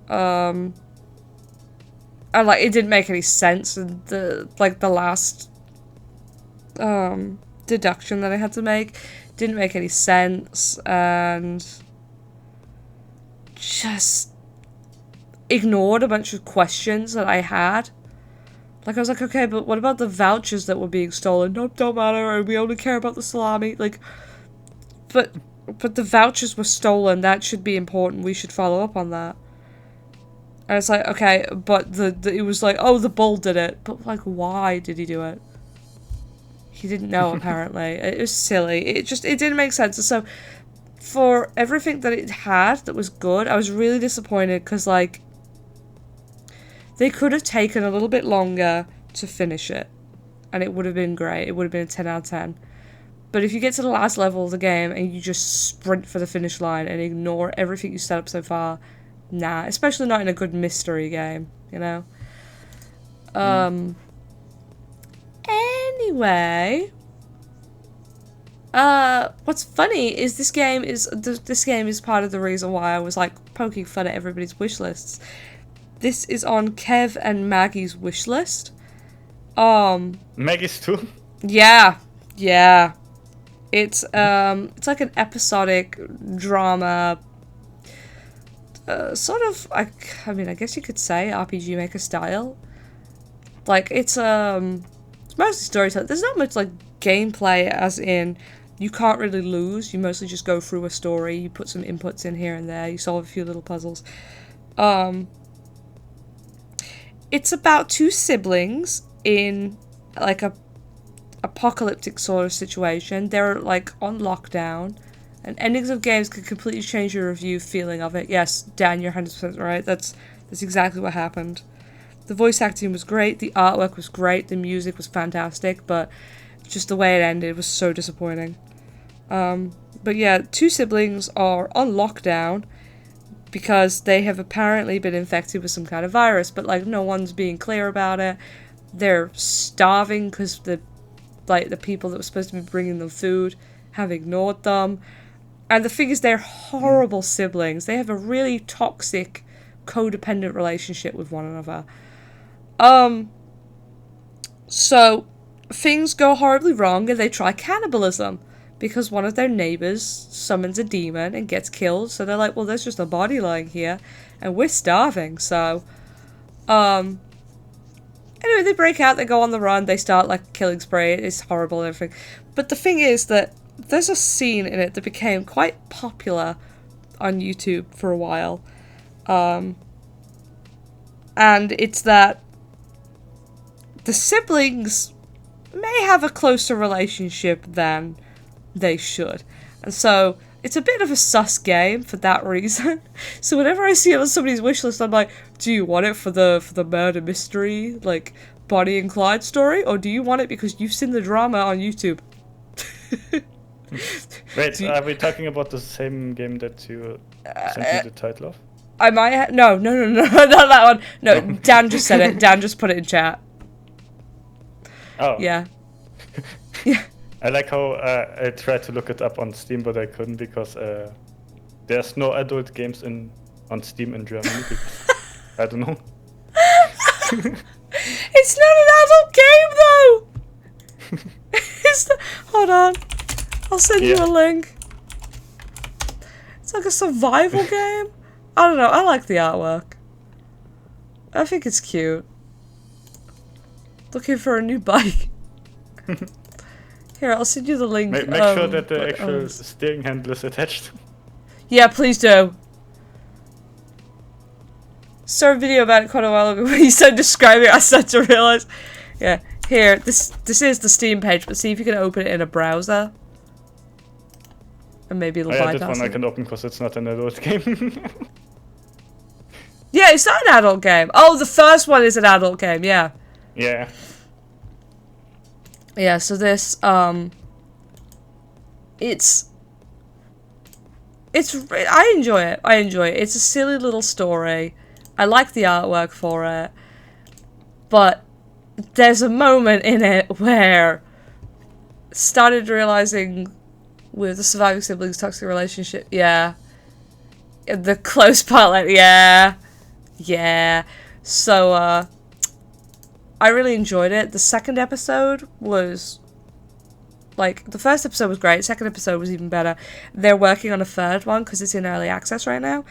And like it didn't make any sense. The last deduction that I had to make didn't make any sense, and just ignored a bunch of questions that I had. Like I was like, okay, but what about the vouchers that were being stolen? Nope, don't matter, and we only care about the salami. Like, but the vouchers were stolen. That should be important. We should follow up on that. And it's like, okay, but it was like, oh, the bull did it. But like, why did he do it? He didn't know, apparently. It was silly. It didn't make sense. And so, for everything that it had that was good, I was really disappointed, because like, they could have taken a little bit longer to finish it, and it would have been great. It would have been a 10 out of 10. But if you get to the last level of the game and you just sprint for the finish line and ignore everything you set up so far, nah. Especially not in a good mystery game, you know? Anyway, what's funny is this game is part of the reason why I was like poking fun at everybody's wish lists. This is on Kev and Maggie's wish list. Maggie's too? Yeah. It's like an episodic drama, sort of, I mean, I guess you could say RPG Maker style. Like, it's mostly storytelling. There's not much, like, gameplay, as in, you can't really lose. You mostly just go through a story, you put some inputs in here and there, you solve a few little puzzles. It's about two siblings in like a apocalyptic sort of situation. They're like on lockdown, and endings of games can completely change your review feeling of it. Yes, Dan, you're 100% right. That's exactly what happened. The voice acting was great, the artwork was great, the music was fantastic, but just the way it ended was so disappointing. But yeah, two siblings are on lockdown because they have apparently been infected with some kind of virus, but like no one's being clear about it. They're starving because the people that were supposed to be bringing them food have ignored them. And the thing is, they're horrible siblings. They have a really toxic, codependent relationship with one another. So things go horribly wrong and they try cannibalism because one of their neighbors summons a demon and gets killed. So they're like, well, there's just a body lying here and we're starving. So, anyway, they break out, they go on the run, they start like killing spree. It's horrible and everything. But the thing is that there's a scene in it that became quite popular on YouTube for a while. And it's that the siblings may have a closer relationship than they should. And so it's a bit of a sus game for that reason. So whenever I see it on somebody's wishlist, I'm like, do you want it for the murder mystery, like Bonnie and Clyde story, or do you want it because you've seen the drama on YouTube? Wait, are we talking about the same game that you sent me the title of? I might have... No, not that one. No, Dan just said it. Dan just put it in chat. Oh. Yeah. Yeah. I like how I tried to look it up on Steam, but I couldn't because there's no adult games on Steam in Germany. Because, I don't know. It's not an adult game, though! Hold on. I'll send you a link. It's like a survival game. I don't know. I like the artwork. I think it's cute. Looking for a new bike. Here, I'll send you the link. Make sure that the actual steering handle is attached. Yeah, please do. Saw a video about it quite a while ago when you started describing it. I started to realise. Yeah, here, this is the Steam page, but see if you can open it in a browser. And maybe it'll bypass this one I can open because it's not an adult game. Yeah, it's not an adult game. Oh, the first one is an adult game, yeah. Yeah. Yeah, so this, it's I enjoy it. It's a silly little story. I like the artwork for it. But there's a moment in it where started realizing with the surviving siblings toxic relationship, yeah. The close part, like, yeah. So, I really enjoyed it. The second episode was, like, the first episode was great. Second episode was even better. They're working on a third one because it's in early access right now.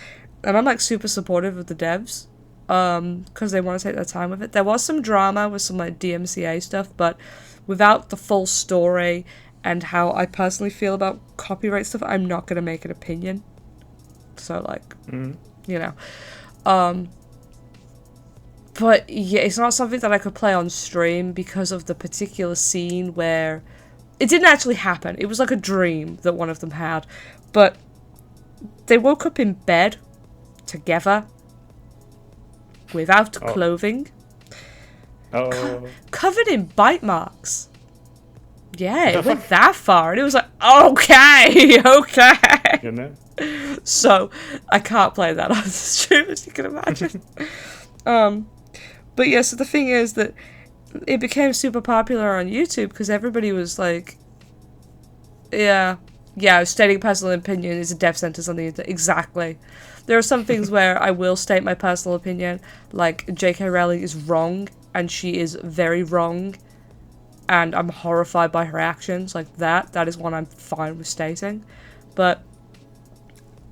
And I'm, like, super supportive of the devs because they want to take their time with it. There was some drama with some, like, DMCA stuff, but without the full story and how I personally feel about copyright stuff, I'm not going to make an opinion. So, like, you know. But yeah, it's not something that I could play on stream because of the particular scene where it didn't actually happen. It was like a dream that one of them had. But they woke up in bed together without clothing. Covered in bite marks. Yeah, it went that far. And it was like, okay. You know? So, I can't play that on the stream, as you can imagine. But yeah, so the thing is that it became super popular on YouTube because everybody was like, yeah, stating personal opinion is a death sentence on the internet. Exactly. There are some things where I will state my personal opinion, like J.K. Rowling is wrong, and she is very wrong, and I'm horrified by her actions, like that. That is one I'm fine with stating. But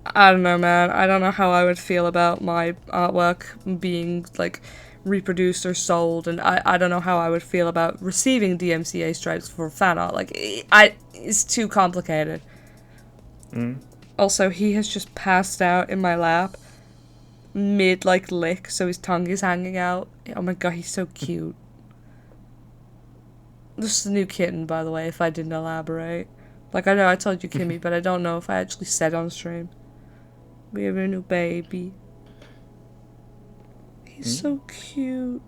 I don't know, man. I don't know how I would feel about my artwork being, like, reproduced or sold, and I don't know how I would feel about receiving DMCA strikes for fan art. Like, it's too complicated. Also, he has just passed out in my lap, mid, like, lick, so his tongue is hanging out. Oh my god, he's so cute. This is the new kitten, by the way, if I didn't elaborate. Like, I know I told you Kimmy, but I don't know if I actually said on stream. We have a new baby. He's so cute.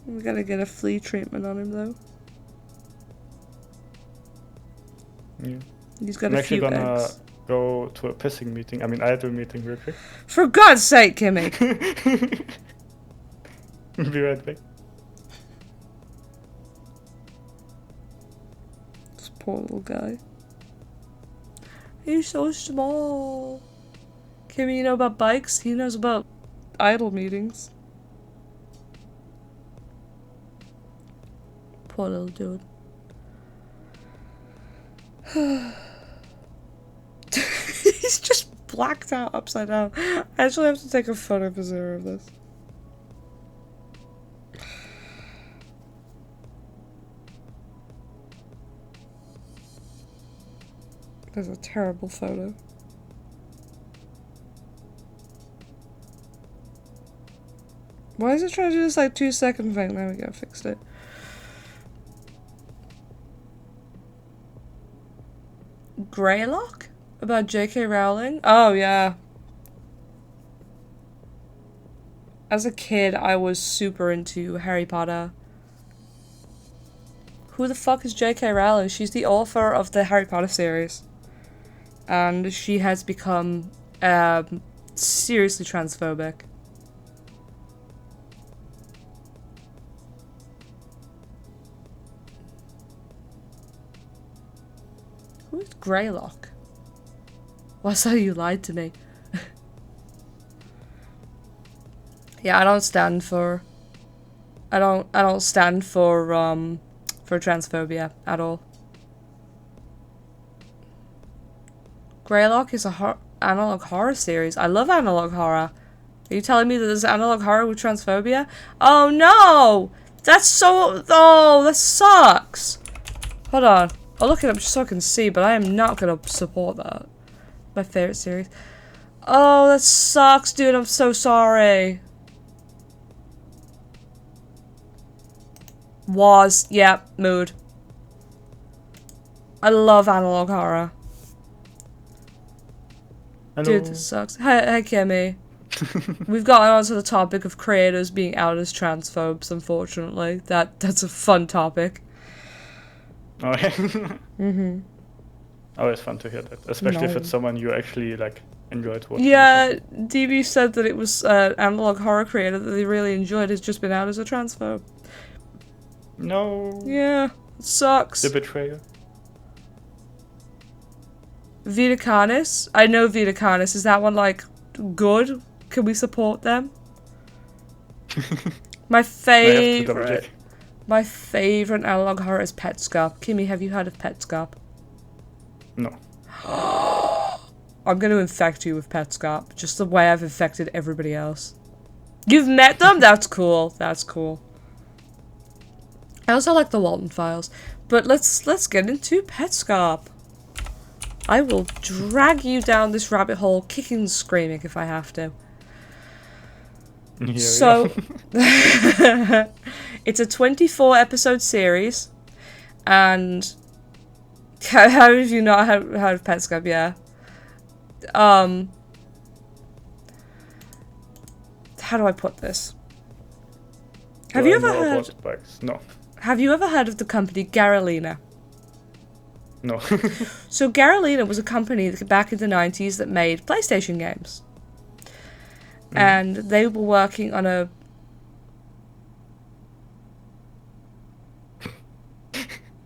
We gotta get a flea treatment on him, though. Yeah. He's got I'm a actually few gonna eggs. go to a pissing meeting. I mean, I have a meeting real quick. For God's sake, Kimmy! Be right back. This poor little guy. He's so small. Kimmy, you know about bikes? He knows about idle meetings. Poor little dude. He's just blacked out upside down. I actually have to take a photo for Zero of this. There's a terrible photo. Why is it trying to do this like 2-second thing? There we go, fixed it. Greylock? About J.K. Rowling? Oh, yeah. As a kid, I was super into Harry Potter. Who the fuck is J.K. Rowling? She's the author of the Harry Potter series. And she has become seriously transphobic. Who is Greylock? What's that you lied to me? Yeah, I don't stand for transphobia at all. Greylock is a analog horror series. I love analog horror. Are you telling me that there's analog horror with transphobia? Oh no! That's so... Oh, that sucks! Hold on. I'll look it up just so I can see, but I am not gonna support that. My favorite series. Oh, that sucks, dude. I'm so sorry. Yep, mood. I love analog horror. Hello. Dude, this sucks. Hey, Kimmy. We've gotten onto the topic of creators being out as transphobes, unfortunately. That's a fun topic. Oh, yeah. Always fun to hear that, especially if it's someone you actually, like, enjoyed watching. Yeah, DB said that it was analog horror creator that they really enjoyed has just been out as a transphobe. No. Yeah, it sucks. The betrayer. Vita Canis? I know Vita Canis. Is that one, like, good? Can we support them? My favorite analog horror is Petscop. Kimmy, have you heard of Petscop? No. I'm gonna infect you with Petscop, just the way I've infected everybody else. You've met them? That's cool. That's cool. I also like the Walton Files. But let's get into Petscop. I will drag you down this rabbit hole, kicking and screaming if I have to. So, it's a 24 episode series, and how have you not heard of Petscop? Yeah. How do I put this? Have you ever heard? No. Have you ever heard of the company Garalina? No. So Garalina was a company that back in the 90s that made PlayStation games. And they were working on a...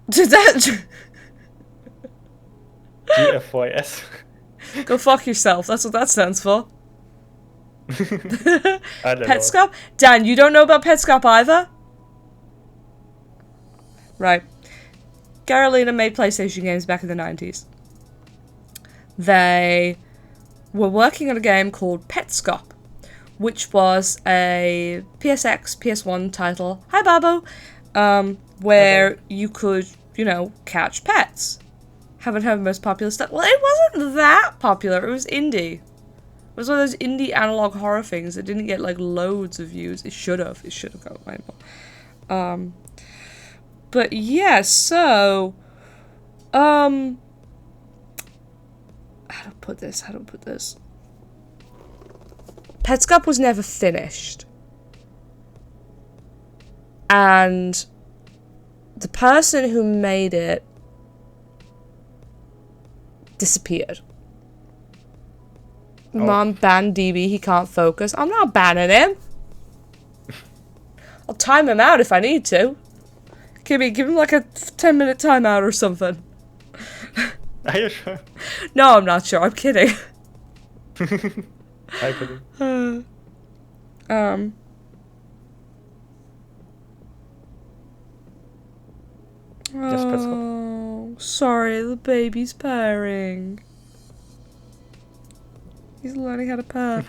Did that... GFYS. Go fuck yourself, that's what that stands for. Petscop? Dan, you don't know about Petscop either? Right. Garalina made PlayStation games back in the 90s. They were working on a game called Petscop, which was a PSX, PS1 title, where you could, catch pets. Haven't heard most popular stuff. Well, it wasn't that popular. It was indie. It was one of those indie analog horror things that didn't get like loads of views. It should have. It should have got way more. But yeah, so how do I put this? Petscop was never finished. And the person who made it disappeared. Mom banned DB, he can't focus. I'm not banning him. I'll time him out if I need to. Give him like a 10-minute timeout or something. Are you sure? No, I'm not sure. I'm kidding. Hi, Cody. Yes, Oh, sorry, the baby's purring. He's learning how to purr.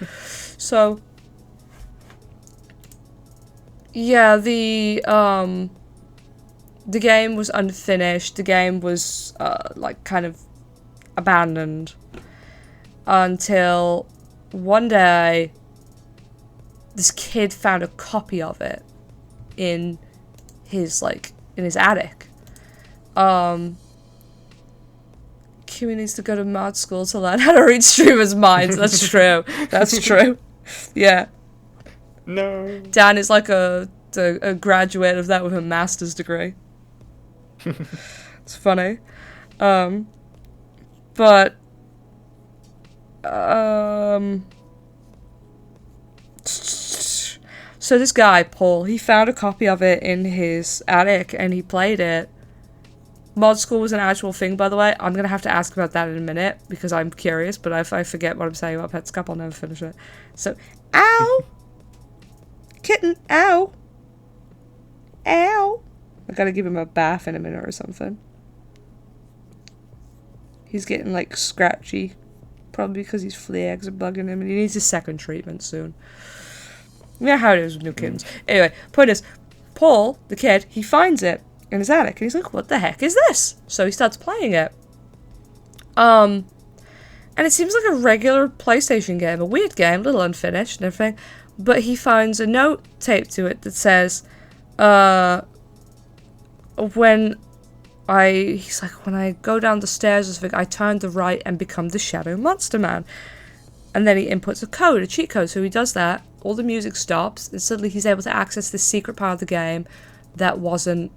So, yeah, the game was unfinished. The game was like kind of abandoned until one day this kid found a copy of it in his attic. Kiwi needs to go to mod school to learn how to read streamers' minds. That's true. That's true. Yeah. No. Dan is like a graduate of that with a master's degree. It's funny. But so this guy, Paul, he found a copy of it in his attic and he played it. Mod school was an actual thing, by the way. I'm going to have to ask about that in a minute because I'm curious, but if I forget what I'm saying about Petscop, I'll never finish it. So, ow! Kitten, ow! Ow! I gotta give him a bath in a minute or something. He's getting, like, scratchy. Probably because his flags are bugging him and he needs a second treatment soon. You know how it is with new kittens. Anyway, point is, Paul, the kid, he finds it in his attic and he's like, what the heck is this? So he starts playing it. And it seems like a regular PlayStation game, a weird game, a little unfinished and everything. But he finds a note taped to it that says, when I go down the stairs or something, I turn to the right and become the Shadow Monster Man. And then he inputs a code, a cheat code. So he does that, all the music stops, and suddenly he's able to access this secret part of the game that wasn't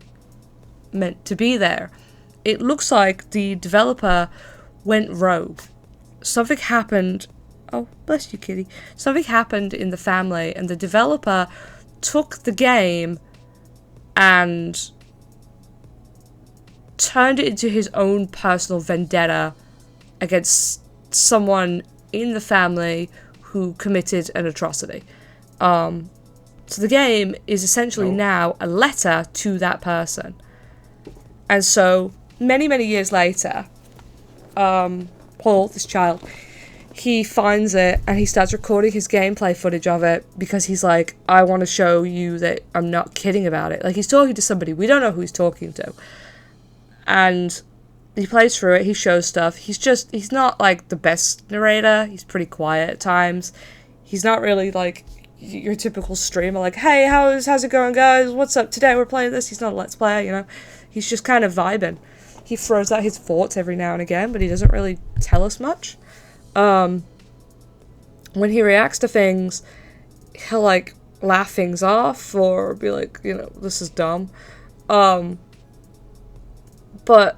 meant to be there. It looks like the developer went rogue. Something happened. Oh, bless you, kitty. Something happened in the family, and the developer took the game and turned it into his own personal vendetta against someone in the family who committed an atrocity. So the game is essentially now a letter to that person. And so, many, many years later, Paul, this child, he finds it and he starts recording his gameplay footage of it because he's like, I want to show you that I'm not kidding about it. Like, he's talking to somebody. We don't know who he's talking to. And he plays through it. He shows stuff. He's not, like, the best narrator. He's pretty quiet at times. He's not really, like, your typical streamer. Like, hey, how's it going, guys? What's up? Today we're playing this. He's not a Let's Player, you know. He's just kind of vibing. He throws out his thoughts every now and again, but he doesn't really tell us much. When he reacts to things, he'll, like, laugh things off or be like, you know, this is dumb. But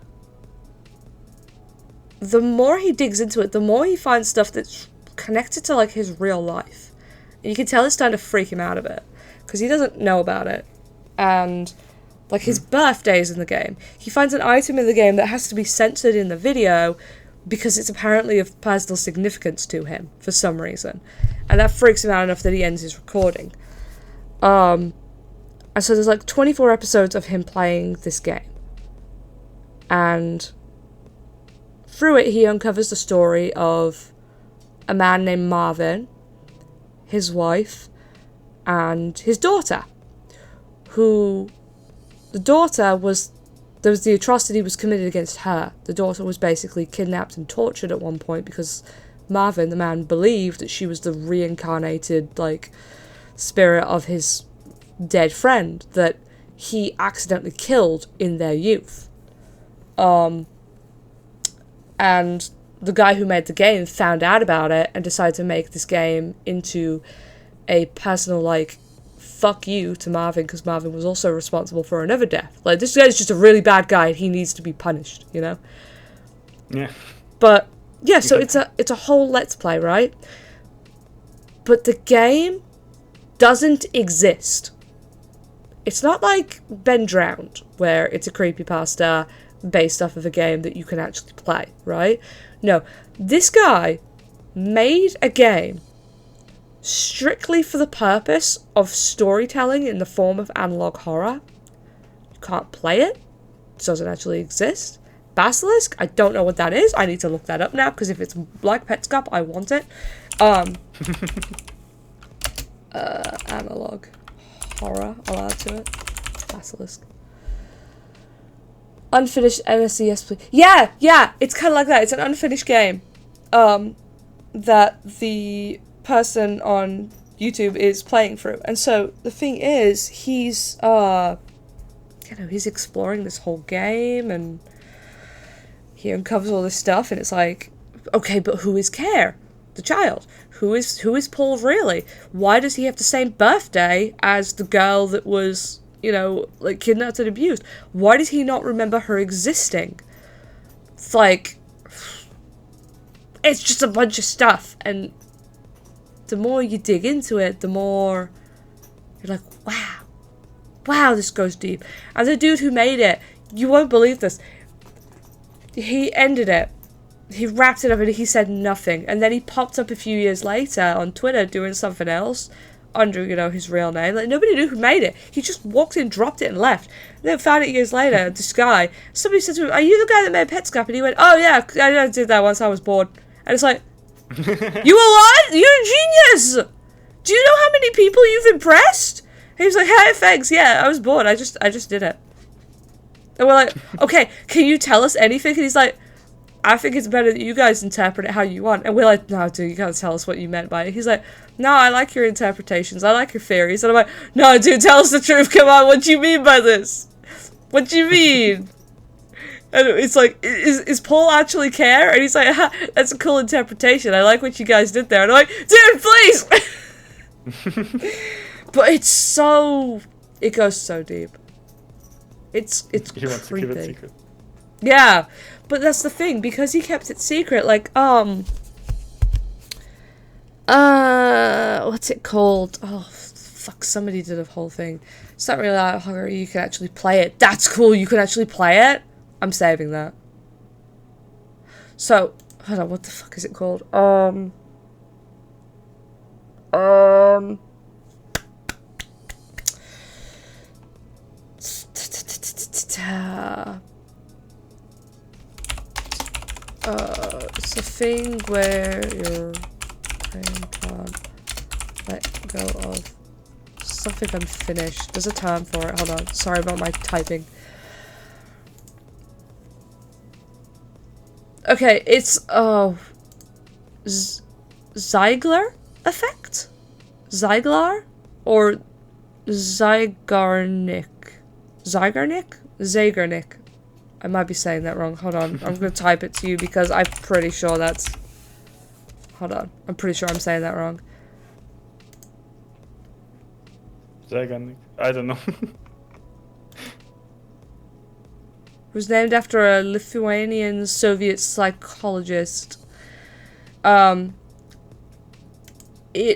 the more he digs into it, the more he finds stuff that's connected to, like, his real life. And you can tell it's starting to freak him out a bit, because he doesn't know about it. And, like, his birthday's in the game. He finds an item in the game that has to be censored in the video because it's apparently of personal significance to him for some reason. And that freaks him out enough that he ends his recording. And so there's like 24 episodes of him playing this game. And through it, he uncovers the story of a man named Marvin, his wife, and his daughter. The daughter was the atrocity was committed against her. The daughter was basically kidnapped and tortured at one point because Marvin, the man, believed that she was the reincarnated, like, spirit of his dead friend that he accidentally killed in their youth. And the guy who made the game found out about it and decided to make this game into a personal, like, fuck you to Marvin, because Marvin was also responsible for another death. Like, this guy's just a really bad guy and he needs to be punished, you know? Yeah. But, yeah, so it's a whole Let's Play, right? But the game doesn't exist. It's not like Ben Drowned, where it's a creepypasta based off of a game that you can actually play, right? No, this guy made a game strictly for the purpose of storytelling in the form of analog horror. You can't play it. It doesn't actually exist. Basilisk, I don't know what that is. I need to look that up now, because if it's like Petscop, I want it. Analog horror, I'll add to it. Basilisk. Unfinished NSCS, please. Yeah, it's kind of like that. It's an unfinished game. That the person on YouTube is playing through. And so the thing is, he's he's exploring this whole game and he uncovers all this stuff, and it's like, okay, but who is Care? The child. Who is Paul really? Why does he have the same birthday as the girl that was, like, kidnapped and abused? Why does he not remember her existing? It's like, it's just a bunch of stuff, and the more you dig into it, the more you're like, wow, this goes deep. And the dude who made it, you won't believe this, he ended it. He wrapped it up and he said nothing. And then he popped up a few years later on Twitter doing something else under, his real name. Like, nobody knew who made it. He just walked in, dropped it, and left. And then found it years later, this guy. Somebody said to him, "Are you the guy that made Petscop?" And he went, "Oh yeah, I did that once, I was bored." And it's like, you were what? You're a genius! Do you know how many people you've impressed? And he was like, "Hey, thanks, yeah, I was bored, I just did it." And we're like, "Okay, can you tell us anything?" And he's like, "I think it's better that you guys interpret it how you want." And we're like, "No, dude, you gotta tell us what you meant by it." He's like, "No, I like your interpretations, I like your theories." And I'm like, "No, dude, tell us the truth, come on, what do you mean by this? What do you mean?" And it's like, is Paul actually Care? And he's like, "That's a cool interpretation, I like what you guys did there." And I'm like, "Dude, please!" But it goes so deep. It's He wants to creepy. keep it secret. Yeah, but that's the thing, because he kept it secret, like, what's it called? Oh, fuck, somebody did a whole thing. It's not really that horror, you can actually play it. That's cool, you can actually play it? I'm saving that. So, hold on, what the fuck is it called? It's a thing where your brain can't let go of something unfinished. There's a term for it. Hold on. Sorry about my typing. Okay, it's Ziegler effect? Ziegler? Or Zygarnik? Zagarnik? I might be saying that wrong. Hold on. I'm going to type it to you because I'm pretty sure that's... Hold on. I'm pretty sure I'm saying that wrong. Zagarnik. I don't know. It was named after a Lithuanian Soviet psychologist. It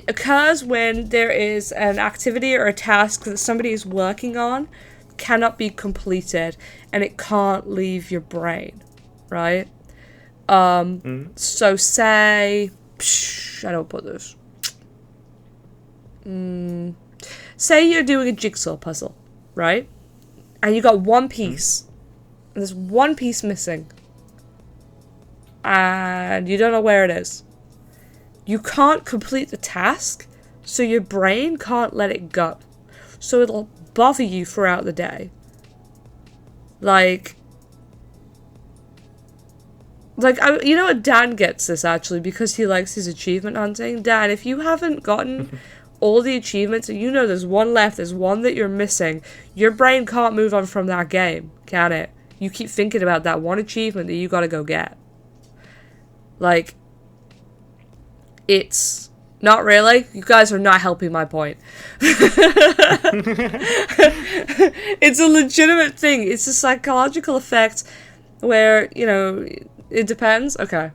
occurs when there is an activity or a task that somebody is working on cannot be completed and it can't leave your brain, right? So say, how do I put this? Say you're doing a jigsaw puzzle, right? And you got one piece. And there's one piece missing. And you don't know where it is. You can't complete the task, so your brain can't let it go. So it'll bother you throughout the day. Like, Like, you know what, Dan gets this, actually, because he likes his achievement hunting. Dan, if you haven't gotten all the achievements, and you know there's one left, there's one that you're missing, your brain can't move on from that game, can it? You keep thinking about that one achievement that you gotta go get. Like, it's... Not really. You guys are not helping my point. It's a legitimate thing. It's a psychological effect where, you know, it depends. Okay.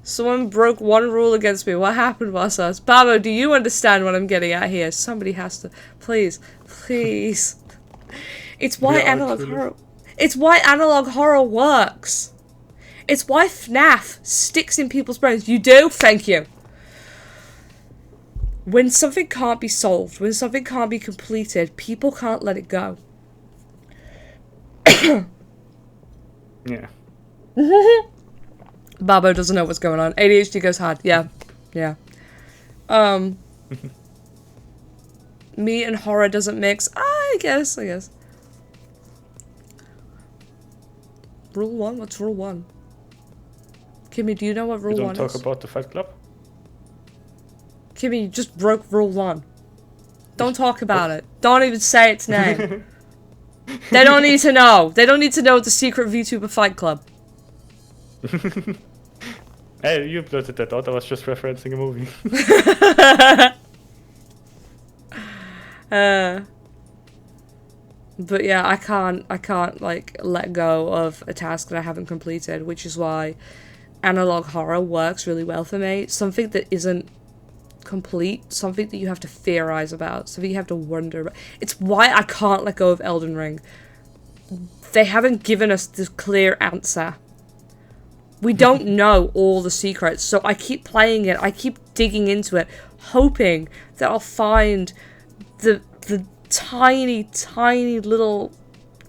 Someone broke one rule against me. What happened was us? Babo, do you understand what I'm getting at here? Somebody has to. Please. Please. It's why analog horror... It's why analog horror works. It's why FNAF sticks in people's brains. You do? Thank you. When something can't be solved, when something can't be completed, people can't let it go. Yeah. Babo doesn't know what's going on. ADHD goes hard. Yeah. Yeah. Me and horror doesn't mix. I guess. Rule 1? What's rule 1? Kimmy, do you know what rule 1 is? Don't talk about the Fight Club? Kimmy, you just broke rule 1. Don't talk about it. Don't even say its name. They don't need to know. They don't need to know the secret VTuber Fight Club. Hey, you blurted that out. I was just referencing a movie. But yeah, I can't like let go of a task that I haven't completed, which is why analog horror works really well for me. Something that isn't complete, something that you have to theorize about, something you have to wonder about. It's why I can't let go of Elden Ring. They haven't given us the clear answer. We don't know all the secrets, so I keep playing it, I keep digging into it, hoping that I'll find the tiny little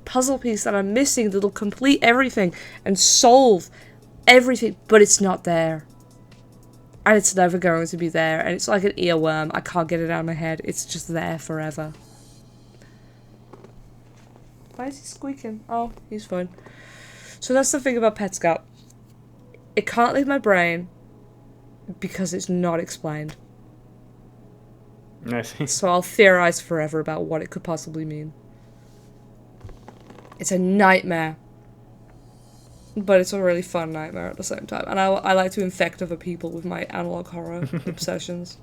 puzzle piece that I'm missing that'll complete everything and solve everything, but it's not there. And it's never going to be there, and it's like an earworm. I can't get it out of my head. It's just there forever. Why is he squeaking? Oh, he's fine. So that's the thing about Pet Scout. It can't leave my brain because it's not explained. I see. So I'll theorize forever about what it could possibly mean. It's a nightmare. But it's a really fun nightmare at the same time. And I like to infect other people with my analog horror obsessions.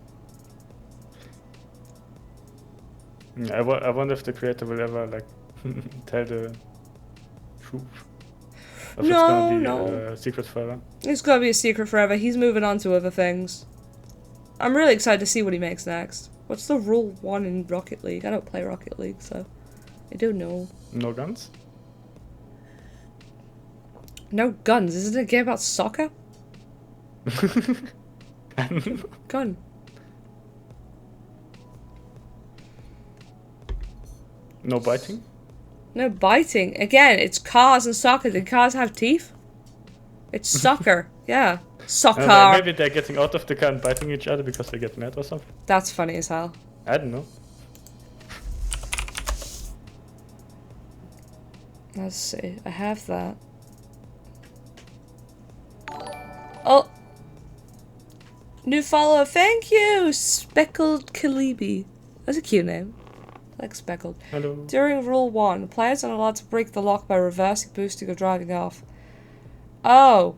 I wonder if the creator will ever, like, tell the truth. Or if it's gonna be a secret forever. It's gonna be a secret forever. He's moving on to other things. I'm really excited to see what he makes next. What's the rule 1 in Rocket League? I don't play Rocket League, so I don't know. No guns? No guns. Isn't it a game about soccer? Gun. No biting? No biting. Again, it's cars and soccer. Did cars have teeth? It's soccer. Yeah. Soccer. Maybe they're getting out of the car and biting each other because they get mad or something. That's funny as hell. I don't know. Let's see. I have that. Oh! New follower, thank you! Speckled Kalibi. That's a cute name. I like Speckled. Hello. During Rule 1, players are allowed to break the lock by reversing, boosting, or driving off. Oh.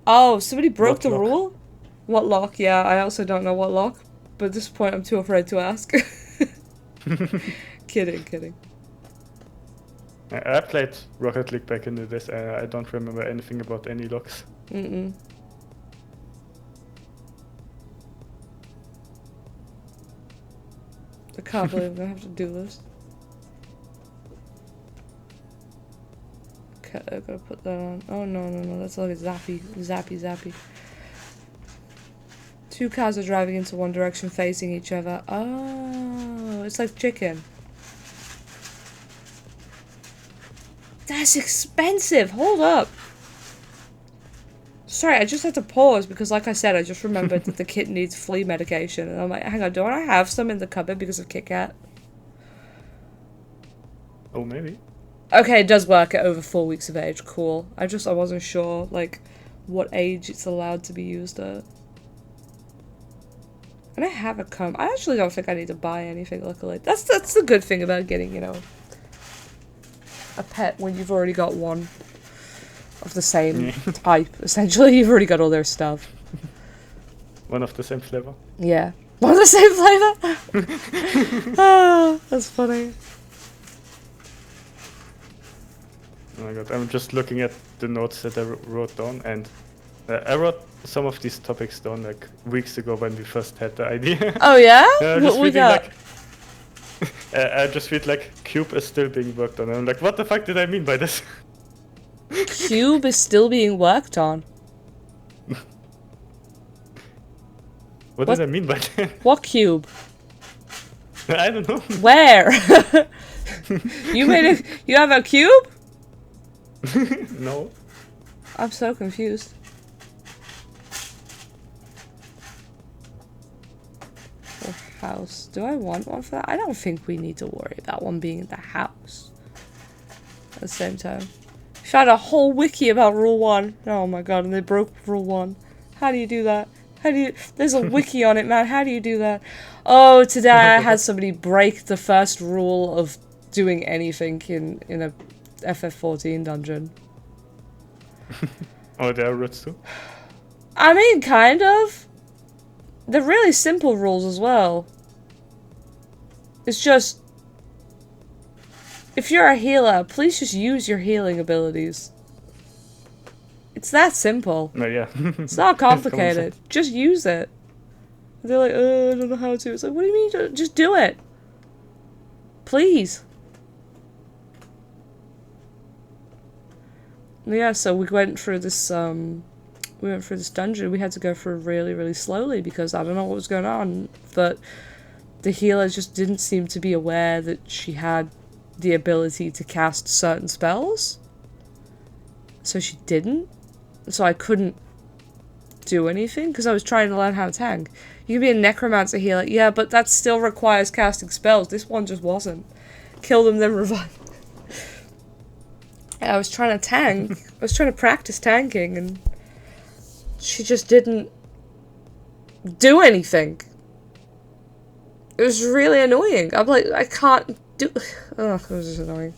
Oh, somebody broke the rule? What lock? Yeah, I also don't know what lock. But at this point, I'm too afraid to ask. Kidding. I played Rocket League back in the days. I don't remember anything about any locks. Mm-mm. I can't believe I'm gonna have to do this. Okay, I've gotta put that on. Oh no, that's like a zappy. Two cars are driving into one direction facing each other. Oh, it's like chicken. That's expensive! Hold up! Sorry, I just had to pause because, like I said, I just remembered that the kitten needs flea medication. And I'm like, hang on, don't I have some in the cupboard because of Kit Kat? Oh, maybe. Okay, it does work at over 4 weeks of age. Cool. I wasn't sure, like, what age it's allowed to be used at. And I have a comb. I actually don't think I need to buy anything, luckily. That's the good thing about getting, you know, a pet when you've already got one of the same type. Essentially, you've already got all their stuff. One of the same flavor. Yeah. One of the same flavor? Oh, that's funny. Oh my god, I'm just looking at the notes that I wrote down, and I wrote some of these topics down like weeks ago when we first had the idea. Oh yeah? What we got? Like, I just read like Cube is still being worked on, and I'm like, what the fuck did I mean by this? Cube is still being worked on. What did I mean by that? What cube? I don't know. Where? You have a cube? No. I'm so confused. House. Do I want one for that? I don't think we need to worry about one being in the house. At the same time. We found a whole wiki about Rule 1. Oh my god, and they broke Rule 1. How do you do that? There's a wiki on it, man. How do you do that? Oh, today I had somebody break the first rule of doing anything in a FF14 dungeon. Oh, there are roots too? I mean, kind of. They're really simple rules as well. It's just, if you're a healer, please just use your healing abilities. It's that simple. No, yeah. It's not complicated. Just use it. They're like, I don't know how to. It's like, what do you mean? Just do it. Please. Yeah, so we went through this dungeon. We had to go through really, really slowly because I don't know what was going on. But the healer just didn't seem to be aware that she had the ability to cast certain spells. So she didn't. So I couldn't do anything because I was trying to learn how to tank. You can be a necromancer healer. Yeah, but that still requires casting spells. This one just wasn't. Kill them, then revive. I was trying to tank. I was trying to practice tanking, and she just didn't do anything. It was really annoying. I'm like, I can't do... Ugh, it was just annoying.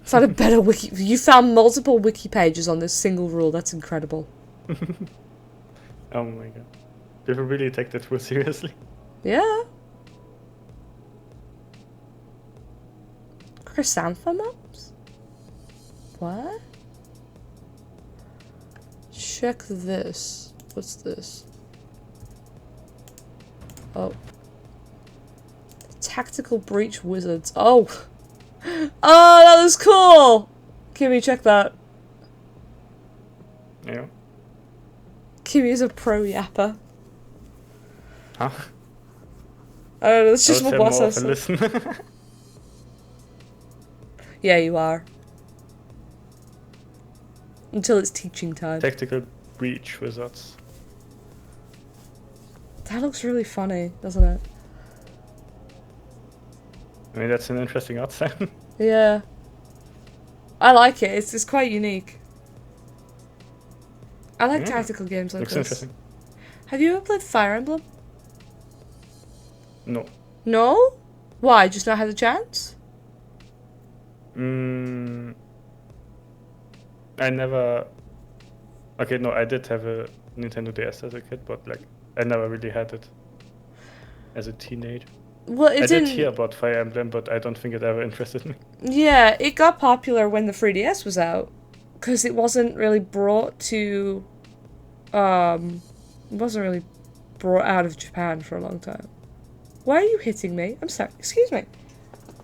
Found a better wiki. You found multiple wiki pages on this single rule. That's incredible. Oh my god. People really take that rule seriously. Yeah. Chrysanthemums? What? Check this. What's this? Oh. Tactical breach wizards. Oh. Oh, that was cool! Kimmy, check that. Yeah. Kimmy is a pro yapper. Huh? I don't know, it's just my boss has to. Listen. Yeah, you are. Until it's teaching time. Tactical breach wizards. That looks really funny, doesn't it? I mean, that's an interesting art style. Yeah. I like it. It's quite unique. I like tactical games like Looks this. Interesting. Have you ever played Fire Emblem? No. No? Why? Just not had a chance? I never... Okay, no, I did have a Nintendo DS as a kid, but like, I never really had it as a teenager. Well, I did hear about Fire Emblem, but I don't think it ever interested me. Yeah, it got popular when the 3DS was out. Because it wasn't really brought to... It wasn't really brought out of Japan for a long time. Why are you hitting me? I'm sorry. Excuse me.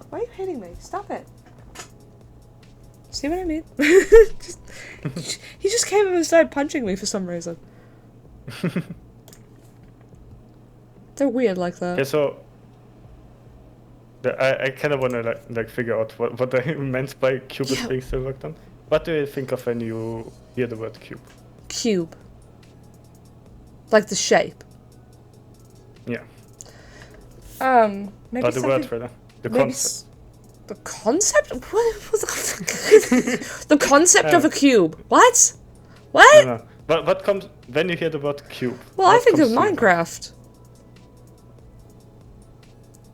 Why are you hitting me? Stop it. See what I mean? He just came over and started punching me for some reason. They're weird like that. Yeah, so... I kind of want to like figure out what I meant by cube is being still worked on. What do you think of when you hear the word cube? Cube. Like the shape. Yeah. Maybe But the word for that. The concept. The concept? The concept of a cube. What? What? No. What comes when you hear the word cube? Well, I think of comes to your mind? Minecraft.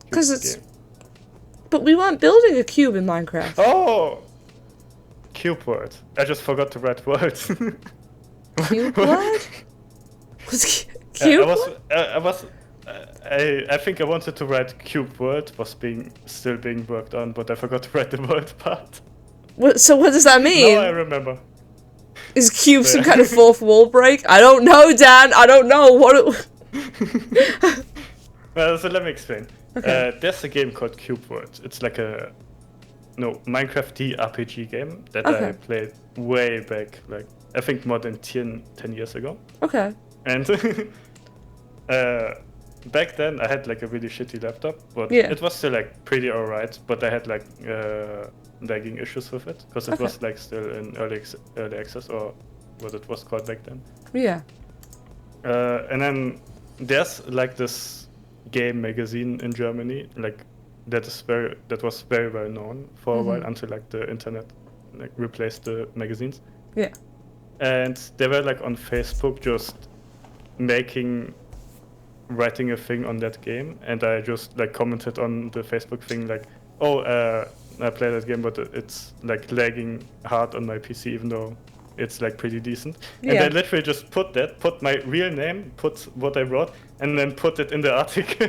Because it's... But we weren't building a cube in Minecraft. Oh! Cube word. I just forgot to write words. Cube word? Cube? I think I wanted to write cube word, was still being worked on, but I forgot to write the word part. So what does that mean? Now I remember. Is cube some kind of fourth wall break? I don't know, Dan. I don't know what. Well, so let me explain. Okay. There's a game called Cube World. It's like a Minecraft RPG game that I played way back, like I think more than 10 years ago. Okay. And back then I had like a really shitty laptop, but it was still like pretty alright. But I had like lagging issues with it because it was like still in early access, or what it was called back then. Yeah. And then there's like this game magazine in Germany, like that was very well known for a while until like the internet like replaced the magazines. Yeah. And they were like on Facebook just writing a thing on that game, and I just like commented on the Facebook thing like, oh, I play that game, but it's like lagging hard on my PC, even though it's like pretty decent. And I literally just put my real name, put what I wrote, and then put it in the article.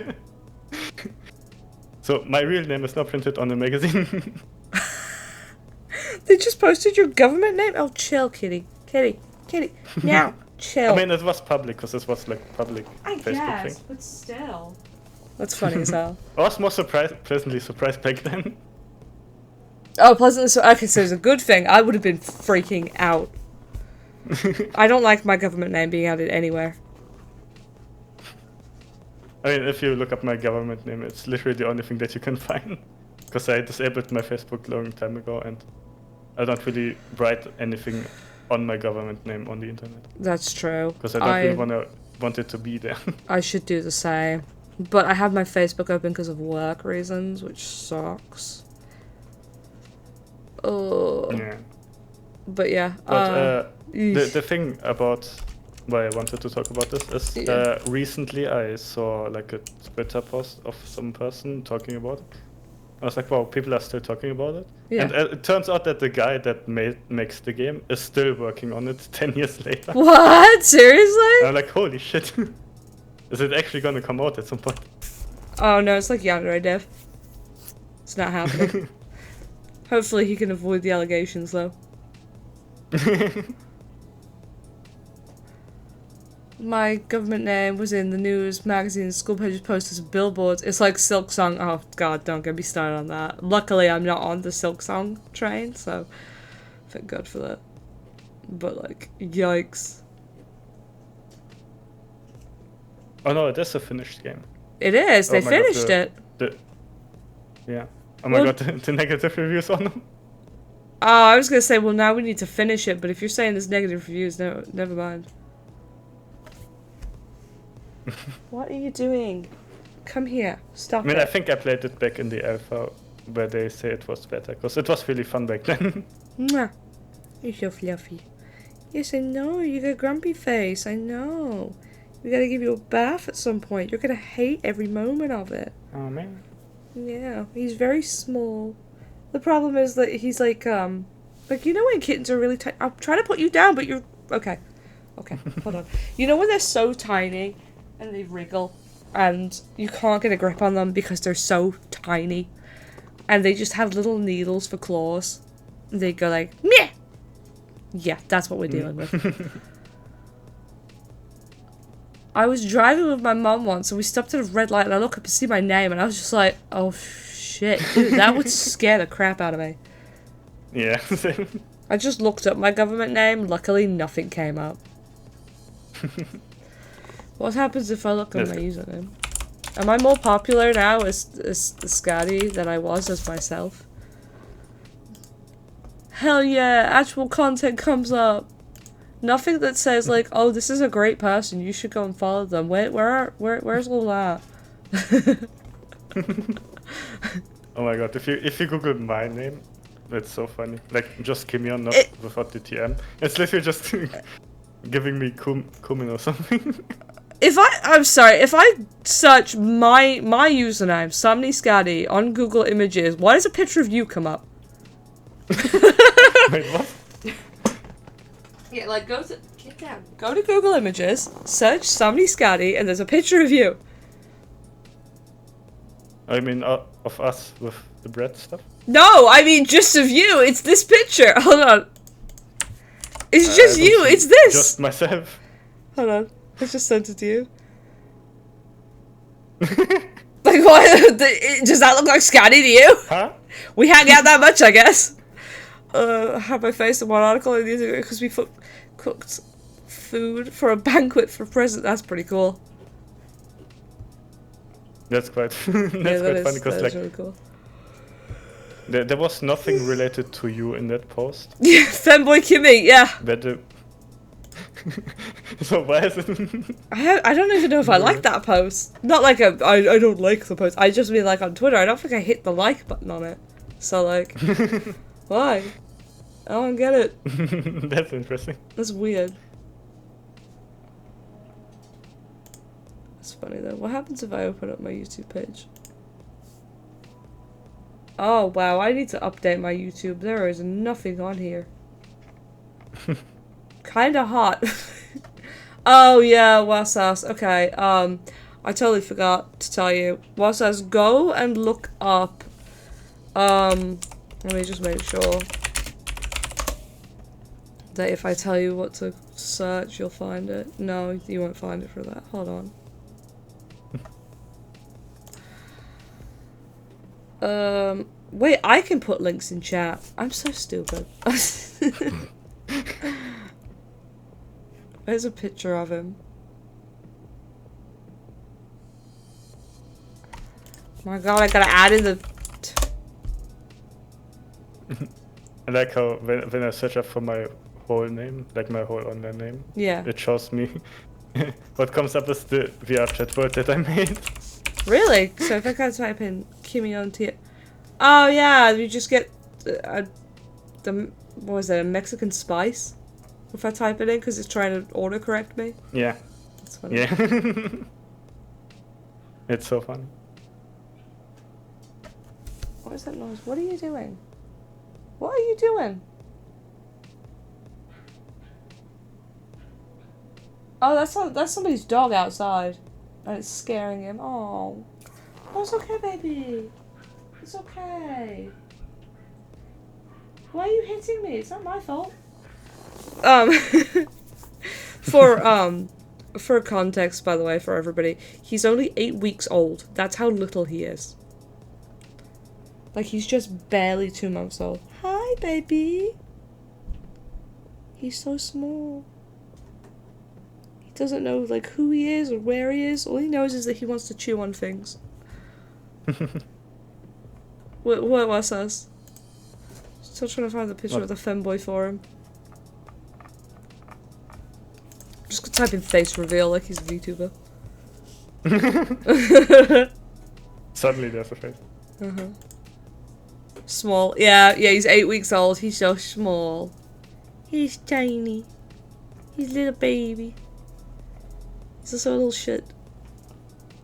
So my real name is now printed on the magazine. They just posted your government name? Oh, chill, kitty. Kitty. Now, chill. I mean, it was public because this was like public Facebook thing. But still. That's funny as hell. I was more pleasantly surprised back then. Oh, pleasantly surprised. Okay, so it's a good thing. I would have been freaking out. I don't like my government name being added anywhere. I mean, if you look up my government name, it's literally the only thing that you can find. Because I disabled my Facebook a long time ago, and I don't really write anything on my government name on the internet. That's true. Because I don't really want it to be there. I should do the same. But I have my Facebook open because of work reasons, which sucks. Oh. Yeah. But yeah. But the thing about why I wanted to talk about this is recently I saw like a Twitter post of some person talking about it. I was like, wow, people are still talking about it. Yeah. And it turns out that the guy that makes the game is still working on it 10 years later. What? Seriously? And I'm like, holy shit. Is it actually going to come out at some point? Oh no, it's like Yandere Dev. It's not happening. Hopefully he can avoid the allegations though. My government name was in the news, magazines, school pages, posters, billboards. It's like Silk Song. Oh god, don't get me started on that. Luckily, I'm not on the Silk Song train, so thank God for that. But like, yikes. Oh no, it is a finished game. It is. They finished it. Yeah. Oh my god, the negative reviews on them. Oh, I was gonna say, well, now we need to finish it. But if you're saying there's negative reviews, no, never mind. What are you doing? Come here. Stop it. I think I played it back in the alpha where they say it was better, because it was really fun back then. Mwah. You're so fluffy. Yes, I know. You got a grumpy face. I know. We gotta give you a bath at some point. You're gonna hate every moment of it. Oh, man. Yeah, he's very small. The problem is that he's like you know when kittens are really tiny. I'm trying to put you down, but you're... Okay, hold on. You know when they're so tiny and they wriggle and you can't get a grip on them because they're so tiny and they just have little needles for claws? And they go like, meh! Yeah, that's what we're dealing with. I was driving with my mum once and we stopped at a red light and I look up and see my name and I was just like, oh shit, dude, that would scare the crap out of me. Yeah. I just looked up my government name, luckily nothing came up. What happens if I look up my username? Am I more popular now as Skadi than I was as myself? Hell yeah, actual content comes up. Nothing that says like, oh, this is a great person, you should go and follow them. Where's all that? Oh my god, if you Google my name, it's so funny. Like, just Kimion, not without the TM. It's literally just giving me cumin or something. I'm sorry, if I search my username, somniskadi, on Google Images, why does a picture of you come up? Wait, what? Yeah, like, get down. Go to Google Images, search somniskadi, and there's a picture of you. I mean, of us with the bread stuff? No, I mean just of you. It's this picture. Hold on. It's just you. It's this. Just myself. Hold on. I just sent it to you. Like, what? Does that look like Skadi to you? Huh? We hang out that much, I guess. I had my face in one article in the because we cooked food for a banquet for present. That's pretty cool. That's quite quite funny because like really cool. there was nothing related to you in that post. Yeah, femboy Kimmy, yeah. But so why is it? I don't even know if I like that post. Not like I don't like the post. I just mean like on Twitter. I don't think I hit the like button on it. So like, why? I don't get it. That's interesting. That's weird. That's funny though. What happens if I open up my YouTube page? Oh wow, I need to update my YouTube. There is nothing on here. Kinda hot. Oh yeah, Wasas. Okay, I totally forgot to tell you. Wasas, go and look up, let me just make sure that if I tell you what to search, you'll find it. No, you won't find it for that. Hold on. Wait, I can put links in chat. I'm so stupid. There's a picture of him. My god, I gotta add in the... I like how when I search up for my whole name, like my whole online name, Yeah. it shows me what comes up is the VR chat word that I made. Really? So if I can type in Kimmy on T... Oh yeah, you just get what was it, a Mexican spice? If I type it in because it's trying to autocorrect me. Yeah. That's funny. Yeah. It's so fun. What is that noise? What are you doing? What are you doing? Oh, that's somebody's dog outside. And it's scaring him. Oh. Oh, it's okay, baby. It's okay. Why are you hitting me? It's not my fault. For context, by the way, for everybody, he's only 8 weeks old. That's how little he is. Like, he's just barely 2 months old. Hi, baby. He's so small. He doesn't know, like, who he is or where he is. All he knows is that he wants to chew on things. What was us? Still trying to find the picture of the femboy for him. I'm just gonna type in face reveal like he's a VTuber. Suddenly there's a face. Small. Yeah, he's 8 weeks old. He's so small. He's tiny. He's a little baby. He's just a little shit.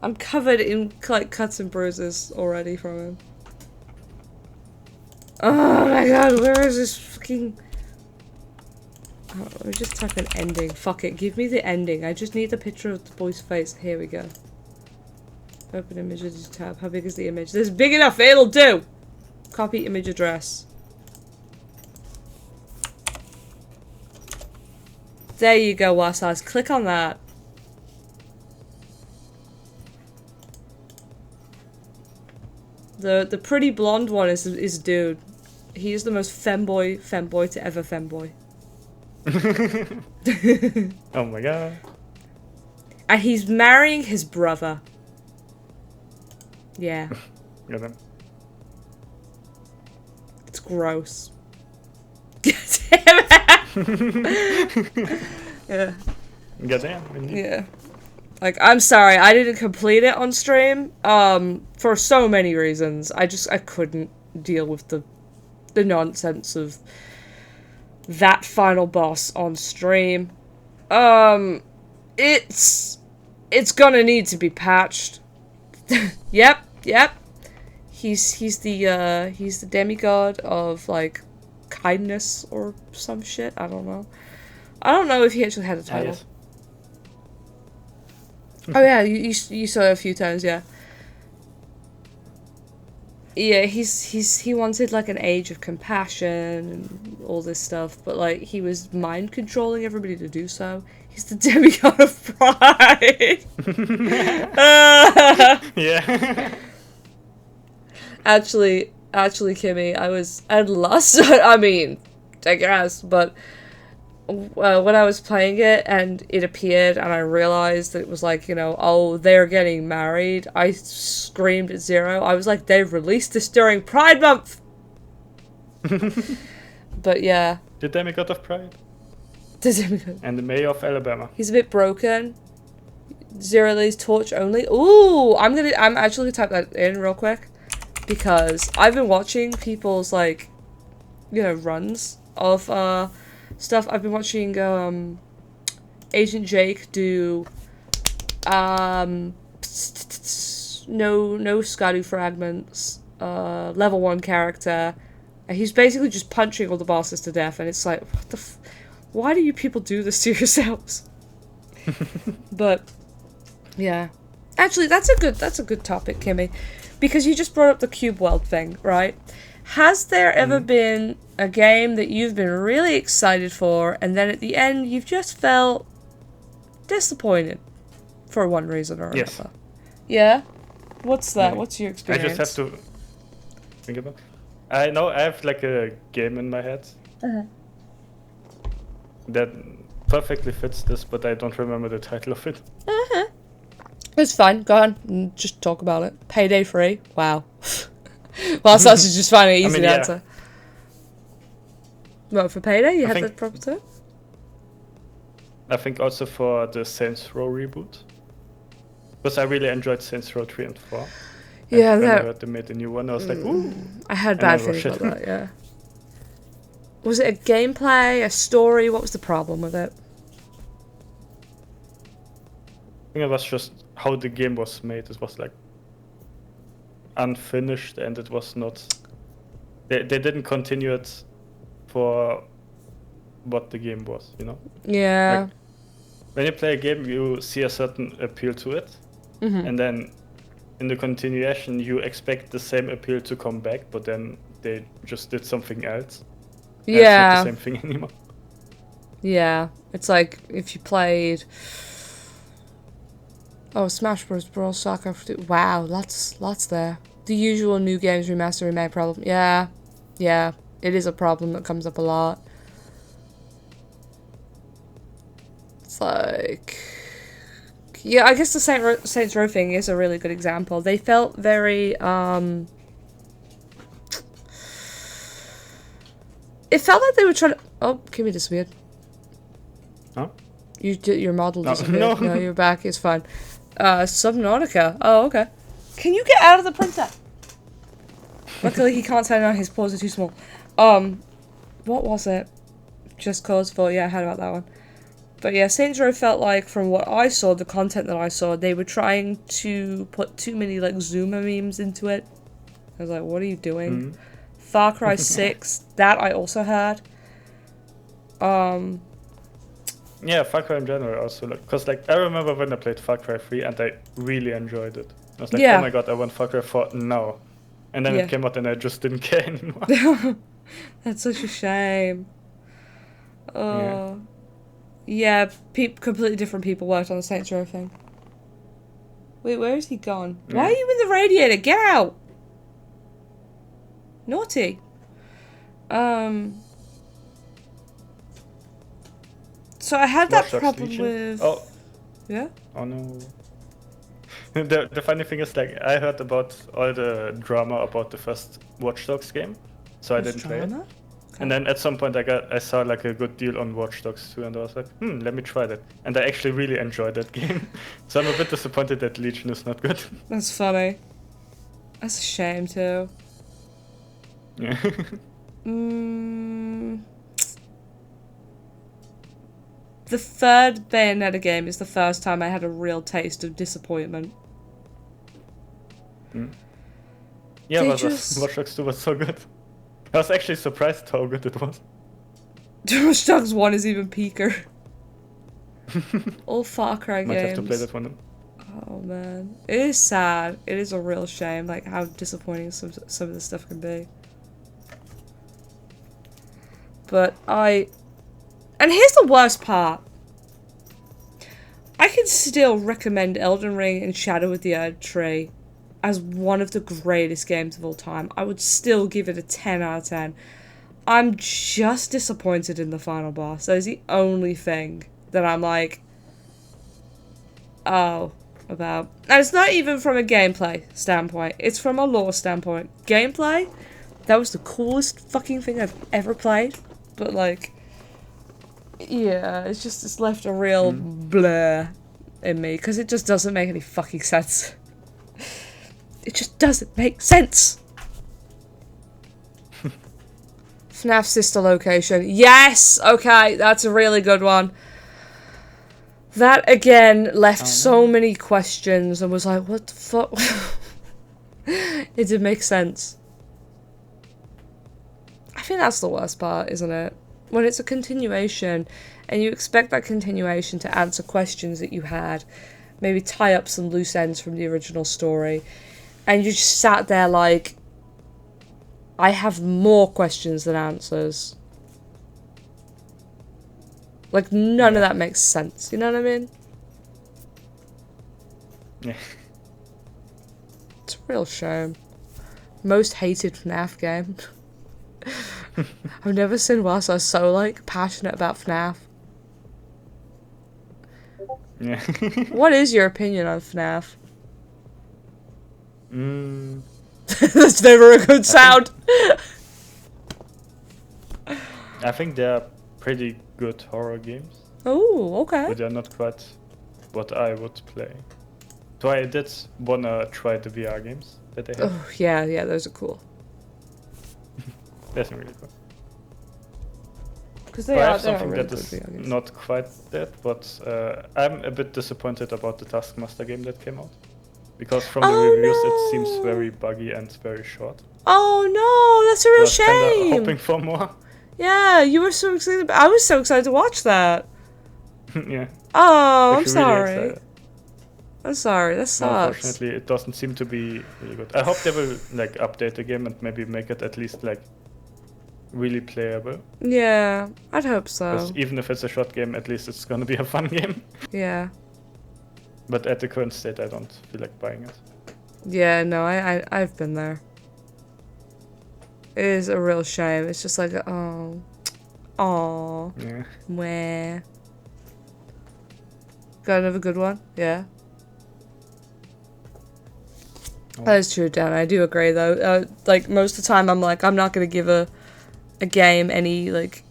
I'm covered in like cuts and bruises already from him. Oh my god, where is this fucking... Oh, let me just type in ending. Fuck it, give me the ending. I just need the picture of the boy's face. Here we go. Open images tab. How big is the image? This is big enough, it'll do! Copy image address. There you go, Wasas. Click on that. The pretty blonde one is dude. He is the most femboy to ever femboy. Oh my god. And he's marrying his brother. Yeah. Got him. It's gross. Yeah. Goddamn, indeed. Yeah. Like, I'm sorry, I didn't complete it on stream, for so many reasons. I couldn't deal with the nonsense of that final boss on stream. It's gonna need to be patched. Yep. He's the demigod of, like, kindness or some shit. I don't know. I don't know if he actually had a title. Yes. Oh yeah, you saw it a few times, yeah. Yeah, he wanted, like, an age of compassion and all this stuff, but, like, he was mind controlling everybody to do so. He's the demigod of pride. Yeah. Actually, Kimmy, I'd lost. I mean, I guess, but when I was playing it and it appeared and I realized that it was like, you know, oh, they're getting married, I screamed at Zero. I was like, they've released this during Pride Month! But yeah. The demigod of pride. The demigod. And the mayor of Alabama. He's a bit broken. Zero lays torch only. Ooh, I'm actually gonna type that in real quick. Because I've been watching people's, like, you know, runs of, stuff. I've been watching, Agent Jake do, no Skadi fragments, level 1 character, and he's basically just punching all the bosses to death, and it's like, what the why do you people do this to yourselves? But, yeah. Actually, that's a good topic, Kimmy. Because you just brought up the cube world thing, right? Has there ever been a game that you've been really excited for, and then at the end you've just felt disappointed for one reason or another? Yeah? What's that? Yeah. What's your experience? I just have to think about. I know I have like a game in my head that perfectly fits this, but I don't remember the title of it. It's fine. Go on. Just talk about it. Payday 3. Wow. Well, so that's just finding an easy answer. What, for Payday? You had the proper term? I think also for the Saints Row reboot. Because I really enjoyed Saints Row 3 and 4. Yeah, and when I heard they made a new one, I was like, ooh. I had bad feelings about that, yeah. Was it a gameplay, a story? What was the problem with it? I think it was just how the game was made. It was like unfinished, and it was not. They didn't continue it for what the game was, you know? Yeah. Like, when you play a game, you see a certain appeal to it, and then in the continuation, you expect the same appeal to come back, but then they just did something else. Yeah. It's not the same thing anymore. Yeah. It's like if you played. Oh, Smash Bros. Brawl Soccer. Wow, lots there. The usual new games remaster remake problem. Yeah. It is a problem that comes up a lot. It's like... Yeah, I guess the Saints Row thing is a really good example. They felt very, It felt like they were trying to... Oh, Kimmy disappeared. Huh? Your model disappeared. No. No, you're back. It's fine. Subnautica. Oh, okay. Can you get out of the printer? Luckily, he can't turn on. His paws are too small. What was it? Just Cause 4. Yeah, I heard about that one. But yeah, Saints Row felt like, from what I saw, the content that I saw, they were trying to put too many, like, Zoomer memes into it. I was like, what are you doing? Far Cry 6. That I also heard. Yeah, Far Cry in general also, because like I remember when I played Far Cry 3 and I really enjoyed it. I was like, oh my god, I want Far Cry 4 now. And then it came out and I just didn't care anymore. That's such a shame. Yeah, completely different people worked on the Saints Row thing. Wait, where is he gone? Why are you in the radiator? Get out! Naughty. So I had that problem with... Oh. Yeah? Oh no. The funny thing is, like, I heard about all the drama about the first Watch Dogs game, so I didn't play it. Okay. And then at some point I saw like a good deal on Watch Dogs 2, and I was like, let me try that. And I actually really enjoyed that game. So I'm a bit disappointed that Legion is not good. That's funny. That's a shame too. Yeah. The third Bayonetta game is the first time I had a real taste of disappointment. Yeah, but Watch Dogs 2 was so good. I was actually surprised how good it was. Watch Dogs 1 is even peaker. All Far Cry games. Might have to play that one. Oh man, it is sad. It is a real shame, like how disappointing some of the stuff can be. But and here's the worst part. I can still recommend Elden Ring and Shadow of the Erdtree as one of the greatest games of all time. I would still give it a 10 out of 10. I'm just disappointed in the final boss. That is the only thing that I'm like, oh, about. And it's not even from a gameplay standpoint. It's from a lore standpoint. Gameplay, that was the coolest fucking thing I've ever played. But like, yeah, it's left a real blur in me. Because it just doesn't make any fucking sense. It just doesn't make sense. FNAF sister location. Yes! Okay, that's a really good one. That, again, left so many questions and was like, what the fuck? It did make sense. I think that's the worst part, isn't it? When it's a continuation and you expect that continuation to answer questions that you had, maybe tie up some loose ends from the original story, and you just sat there like, I have more questions than answers. Like, none of that makes sense, you know what I mean? Yeah. It's a real shame. Most hated FNAF game. I've never seen one so like, passionate about FNAF. Yeah. What is your opinion on FNAF? That's never a good sound. I think they're pretty good horror games. Oh, okay. But they're not quite what I would play. So I did wanna try the VR games that they have. Oh, yeah, those are cool. That's really cool. Because I have something really that is not quite that, but I'm a bit disappointed about the Taskmaster game that came out. Because from the reviews it seems very buggy and very short. Oh no, that's a real shame! I was kinda hoping for more. Yeah, you were so excited. I was so excited to watch that. Yeah. Oh, I'm Really sorry. excited. I'm sorry, that sucks. No, unfortunately, it doesn't seem to be really good. I hope they will like update the game and maybe make it at least like really playable. Yeah, I'd hope so. Because even if it's a short game, at least it's gonna be a fun game. Yeah. But at the current state, I don't feel like buying it. Yeah, no, I've been there. It is a real shame. It's just like, oh, Yeah. meh. Got another good one? Yeah. Oh. That is true, Dan. I do agree, though. Like, most of the time, I'm like, I'm not going to give a game any, like,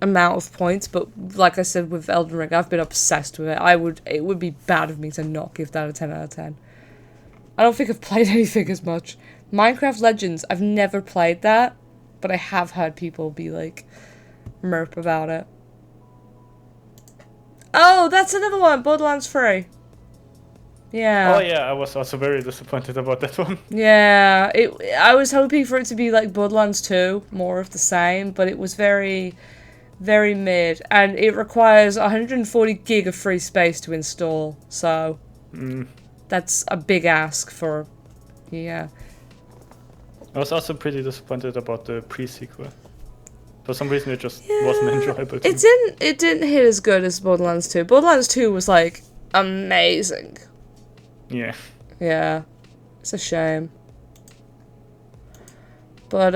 amount of points. But, like I said, with Elden Ring, I've been obsessed with it. It would be bad of me to not give that a 10 out of 10. I don't think I've played anything as much. Minecraft Legends, I've never played that. But I have heard people be, like, merp about it. Oh, that's another one. Borderlands 3. Yeah. Oh yeah, I was also very disappointed about that one. Yeah, I was hoping for it to be like Borderlands 2, more of the same, but it was very, very mid, and it requires 140 gig of free space to install, so that's a big ask for, yeah. I was also pretty disappointed about the pre-sequel. For some reason, it just wasn't enjoyable. It didn't hit as good as Borderlands 2. Borderlands 2 was like amazing. Yeah. Yeah. It's a shame. But,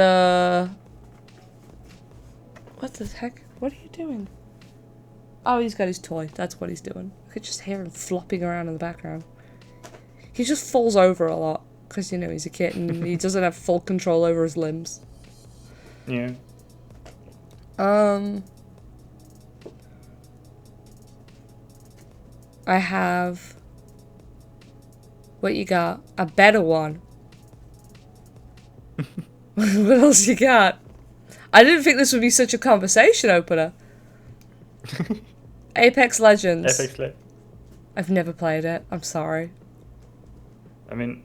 what the heck? What are you doing? Oh, he's got his toy. That's what he's doing. I could just hear him flopping around in the background. He just falls over a lot. Because, you know, he's a kitten and he doesn't have full control over his limbs. Yeah. I have... What you got? A better one. What else you got? I didn't think this would be such a conversation opener. Apex Legends. Apex Legends. I've never played it. I'm sorry. I mean,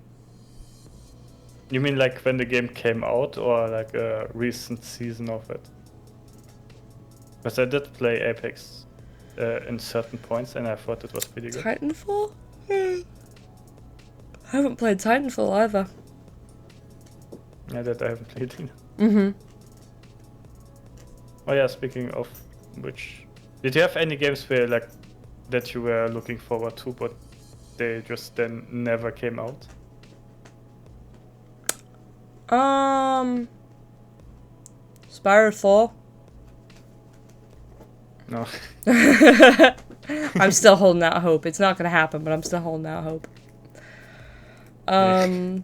you mean like when the game came out, or like a recent season of it? Because I did play Apex in certain points, and I thought it was pretty good. Titanfall? I haven't played Titanfall either. Yeah, that I haven't played either. Mm-hmm. Oh yeah, speaking of which, did you have any games where like that you were looking forward to, but they just then never came out? Spyro 4. No. I'm still holding out hope. It's not gonna happen, but I'm still holding out hope. I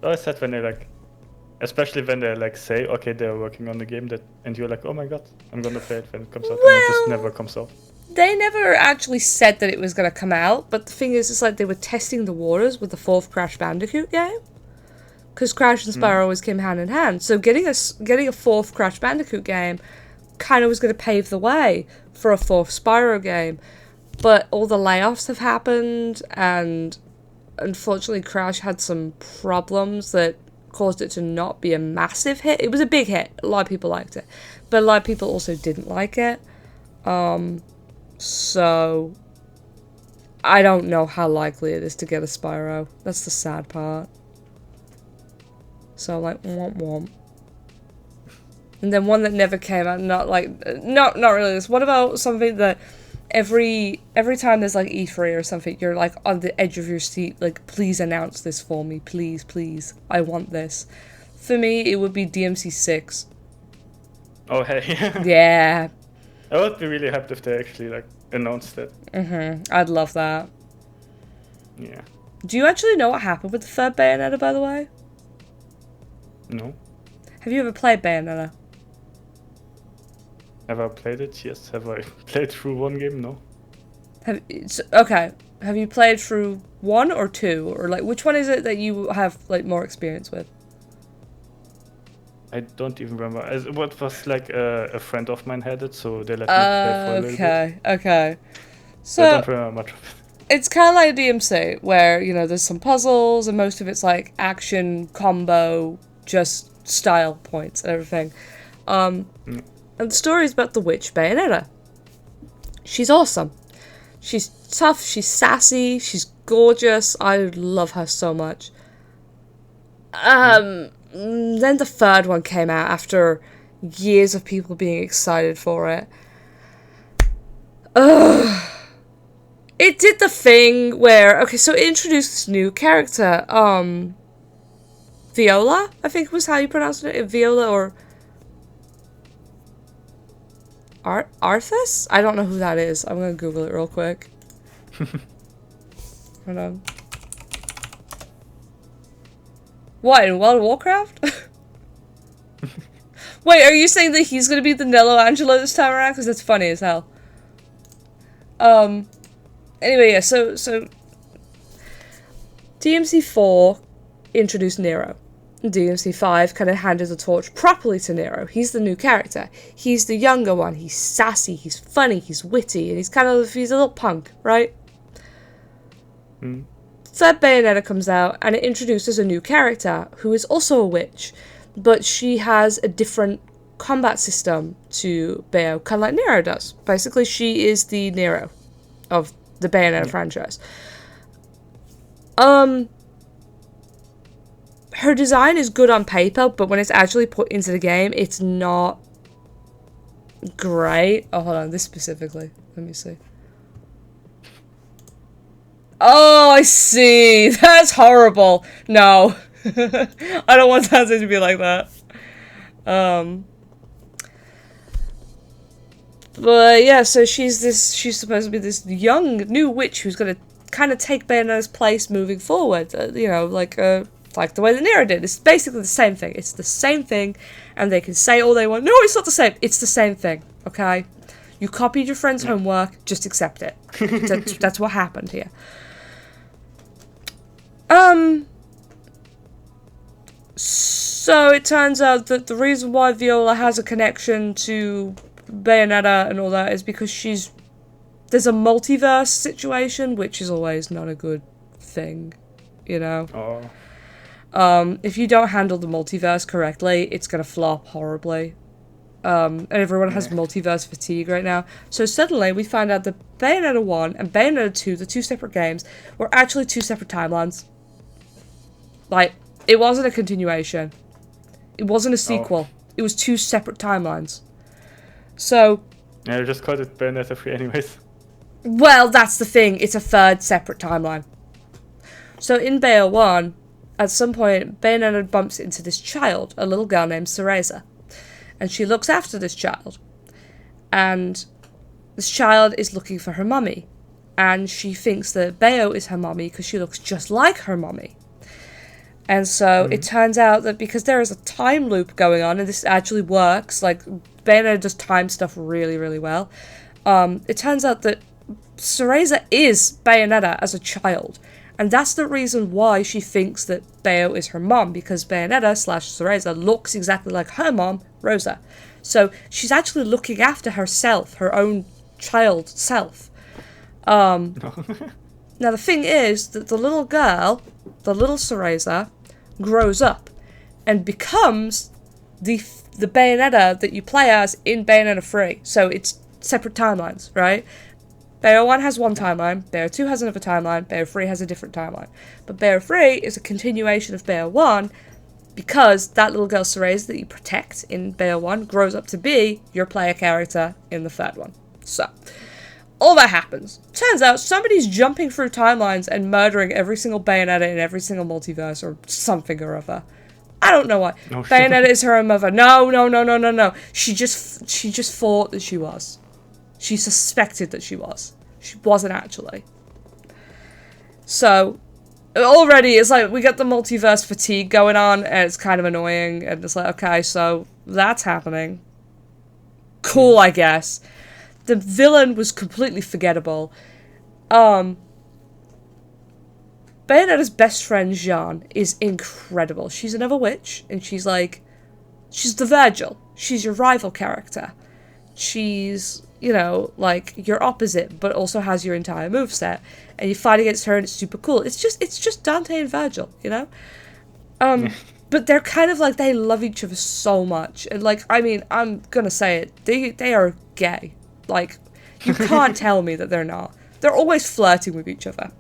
always said when they like, especially when they like say, okay, they're working on the game, that, and you're like, oh my god, I'm gonna play it when it comes out, and it just never comes out. They never actually said that it was gonna come out, but the thing is, it's like they were testing the waters with the fourth Crash Bandicoot game. Because Crash and Spyro always came hand in hand. So getting a fourth Crash Bandicoot game kind of was going to pave the way for a fourth Spyro game. But all the layoffs have happened, and unfortunately Crash had some problems that caused it to not be a massive hit. It was a big hit. A lot of people liked it. But a lot of people also didn't like it. So I don't know how likely it is to get a Spyro. That's the sad part. So like womp womp. And then one that never came out, not really this. What about something that every time there's like E3 or something, you're like on the edge of your seat, like, please announce this for me, please, please. I want this. For me, it would be DMC6. Oh hey. Yeah. I would be really happy if they actually like announced it. I'd love that. Yeah. Do you actually know what happened with the third Bayonetta, by the way? No. Have you ever played Bayonetta? Have I played it? Yes. Have I played through one game? No. Okay. Have you played through 1 or 2? Or like, which one is it that you have like more experience with? I don't even remember. What was like a friend of mine had it, so they let me play for a little bit. Okay. So I don't remember much of it. It's kind of like DMC, where, you know, there's some puzzles, and most of it's like action, combo, just style points and everything. And the story is about the witch Bayonetta. She's awesome. She's tough, she's sassy, she's gorgeous. I love her so much. Then the third one came out after years of people being excited for it. It did the thing where, okay, so it introduced this new character, Viola, I think was how you pronounced it, Viola or Arthas? I don't know who that is. I'm gonna Google it real quick. Hold on. What, in World of Warcraft? Wait, are you saying that he's gonna be the Nello Angelo this time around? Because that's funny as hell. Anyway, yeah, so DMC4 introduced Nero. DMC5 kind of handed the torch properly to Nero. He's the new character. He's the younger one. He's sassy, he's funny, he's witty, and he's a little punk, right? Third Bayonetta comes out, and it introduces a new character, who is also a witch, but she has a different combat system to Bayo, kind of like Nero does. Basically, she is the Nero of the Bayonetta franchise. Her design is good on paper, but when it's actually put into the game, it's not great. Oh, hold on, this specifically. Let me see. Oh, I see. That's horrible. No. I don't want Sansa to be like that. But yeah, so she's supposed to be this young new witch who's gonna kind of take Bayonetta's place moving forward. You know, like like the way the Nero did. It's basically the same thing. It's the same thing, and they can say all they want. No, it's not the same. It's the same thing, okay? You copied your friend's homework, just accept it. That's what happened here. So it turns out that the reason why Viola has a connection to Bayonetta and all that is because there's a multiverse situation, which is always not a good thing, you know? Oh. If you don't handle the multiverse correctly, it's gonna flop horribly. And everyone has multiverse fatigue right now. So suddenly we find out that Bayonetta 1 and Bayonetta 2, the two separate games, were actually two separate timelines. Like, it wasn't a continuation. It wasn't a sequel. It was two separate timelines. So... Yeah, I just called it Bayonetta 3 anyways. Well, that's the thing. It's a third separate timeline. So in Bayo 1, at some point, Bayonetta bumps into this child, a little girl named Cereza. And she looks after this child. And this child is looking for her mummy. And she thinks that Bayo is her mummy because she looks just like her mummy. And so it turns out that because there is a time loop going on, and this actually works, like, Bayonetta does time stuff really, really well. It turns out that Cereza is Bayonetta as a child. And that's the reason why she thinks that Bayo is her mom, because Bayonetta / Cereza looks exactly like her mom, Rosa. So she's actually looking after herself, her own child self. Now the thing is that the little girl, the little Cereza, grows up and becomes the Bayonetta that you play as in Bayonetta 3. So it's separate timelines, right? Bayo 1 has one timeline, Bayo 2 has another timeline, Bayo 3 has a different timeline. But Bayo 3 is a continuation of Bayo 1 because that little girl Cereza that you protect in Bayo 1 grows up to be your player character in the third one. So, all that happens. Turns out somebody's jumping through timelines and murdering every single Bayonetta in every single multiverse or something or other. I don't know why. Oh, Bayonetta is her own mother. No. She just thought that she was. She suspected that she was. She wasn't actually. So, already it's like we got the multiverse fatigue going on and it's kind of annoying and it's like, okay, so that's happening. Cool, I guess. The villain was completely forgettable. Bayonetta's best friend, Jeanne, is incredible. She's another witch, and she's the Virgil. She's your rival character. She's, you know, like, your opposite, but also has your entire moveset. And you fight against her, and it's super cool. It's just Dante and Virgil, you know? But they're kind of like, they love each other so much. And, like, I mean, I'm gonna say it. They are gay. Like, you can't tell me that they're not. They're always flirting with each other.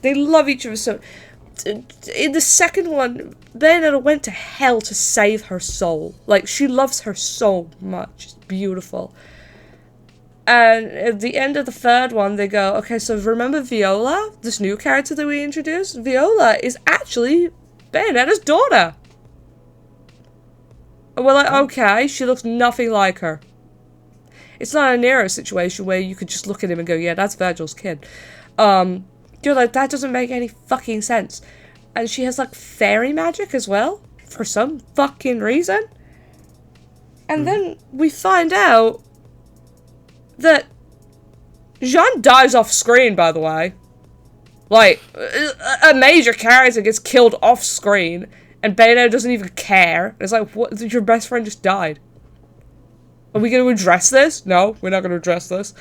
They love each other so... In the second one, Bayonetta went to hell to save her soul. Like, she loves her so much. It's beautiful. And at the end of the third one, they go, okay, so remember Viola? This new character that we introduced? Viola is actually Bayonetta's daughter. And we're like, okay, she looks nothing like her. It's not a Nero situation where you could just look at him and go, yeah, that's Virgil's kid. You're like, that doesn't make any fucking sense. And she has, like, fairy magic as well, for some fucking reason. And then we find out that Jeanne dies off screen, by the way. Like, a major character gets killed off screen, and Bayonetta doesn't even care. It's like, what? Your best friend just died. Are we going to address this? No, we're not going to address this.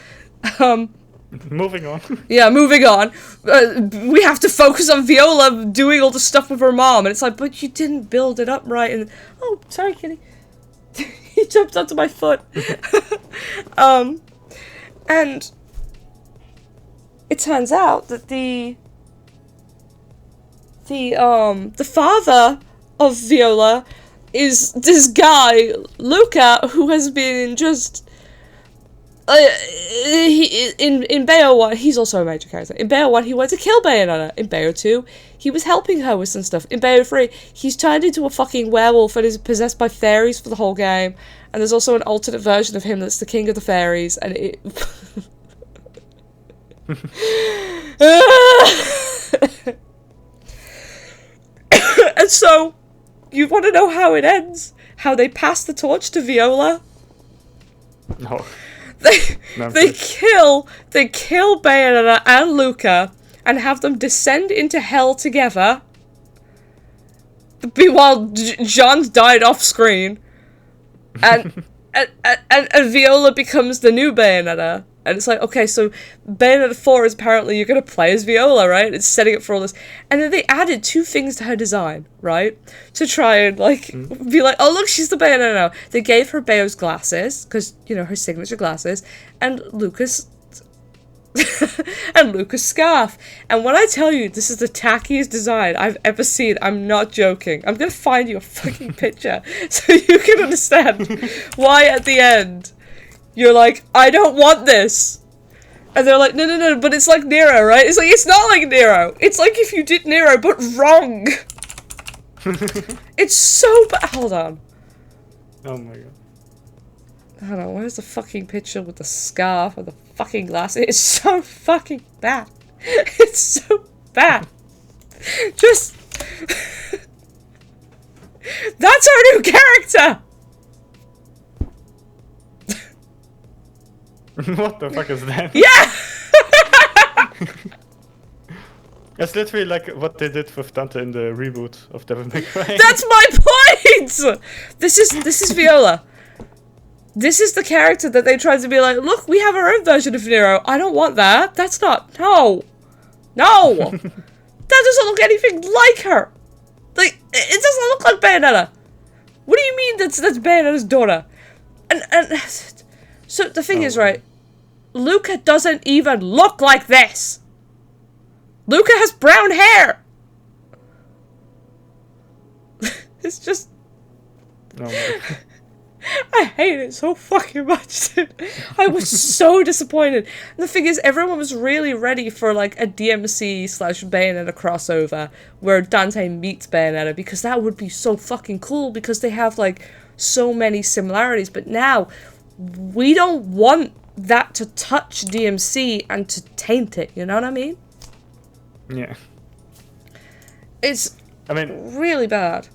Moving on. Yeah, moving on. We have to focus on Viola doing all the stuff with her mom. And it's like, but you didn't build it up right. And oh, sorry, kitty. He jumped onto my foot. And it turns out that the father of Viola is this guy, Luca, who has been just... in Bayo 1, he's also a major character. In Bayo 1, he wanted to kill Bayonetta. In Bayo 2, he was helping her with some stuff. In Bayo 3, he's turned into a fucking werewolf and is possessed by fairies for the whole game. And there's also an alternate version of him that's the king of the fairies. And it... so, you want to know how it ends? How they pass the torch to Viola? No. They kill Bayonetta and Luca and have them descend into hell together. While John's died off screen, and Viola becomes the new Bayonetta. And it's like, okay, so Bayonetta 4 is apparently you're going to play as Viola, right? It's setting up for all this. And then they added 2 things to her design, right? To try and, like, be like, oh, look, she's the Bayonetta now. They gave her Bayo's glasses, because, you know, her signature glasses, and Lucas... and Lucas' scarf. And when I tell you this is the tackiest design I've ever seen, I'm not joking. I'm going to find you a fucking picture so you can understand why at the end... You're like, I don't want this. And they're like, no, but it's like Nero, right? It's like, it's not like Nero. It's like if you did Nero, but wrong. It's so bad. Hold on. Oh my god. Hold on, where's the fucking picture with the scarf and the fucking glasses? It's so fucking bad. It's so bad. Just... That's our new character! What the fuck is that? Yeah! It's literally like what they did with Dante in the reboot of Devil May Cry. That's my point! This is Viola. This is the character that they tried to be like, look, we have our own version of Nero. I don't want that. That's not... No! No! That doesn't look anything like her! Like, it doesn't look like Bayonetta. What do you mean that's Bayonetta's daughter? And so the thing is, right, Luca doesn't even look like this. Luca has brown hair. It's just... Oh my god. I hate it so fucking much, dude. I was so disappointed. And the thing is, everyone was really ready for, like, a DMC/Bayonetta crossover where Dante meets Bayonetta, because that would be so fucking cool, because they have, like, so many similarities. But now, we don't want that to touch DMC and to taint it, you know what I mean? Yeah. It's really bad.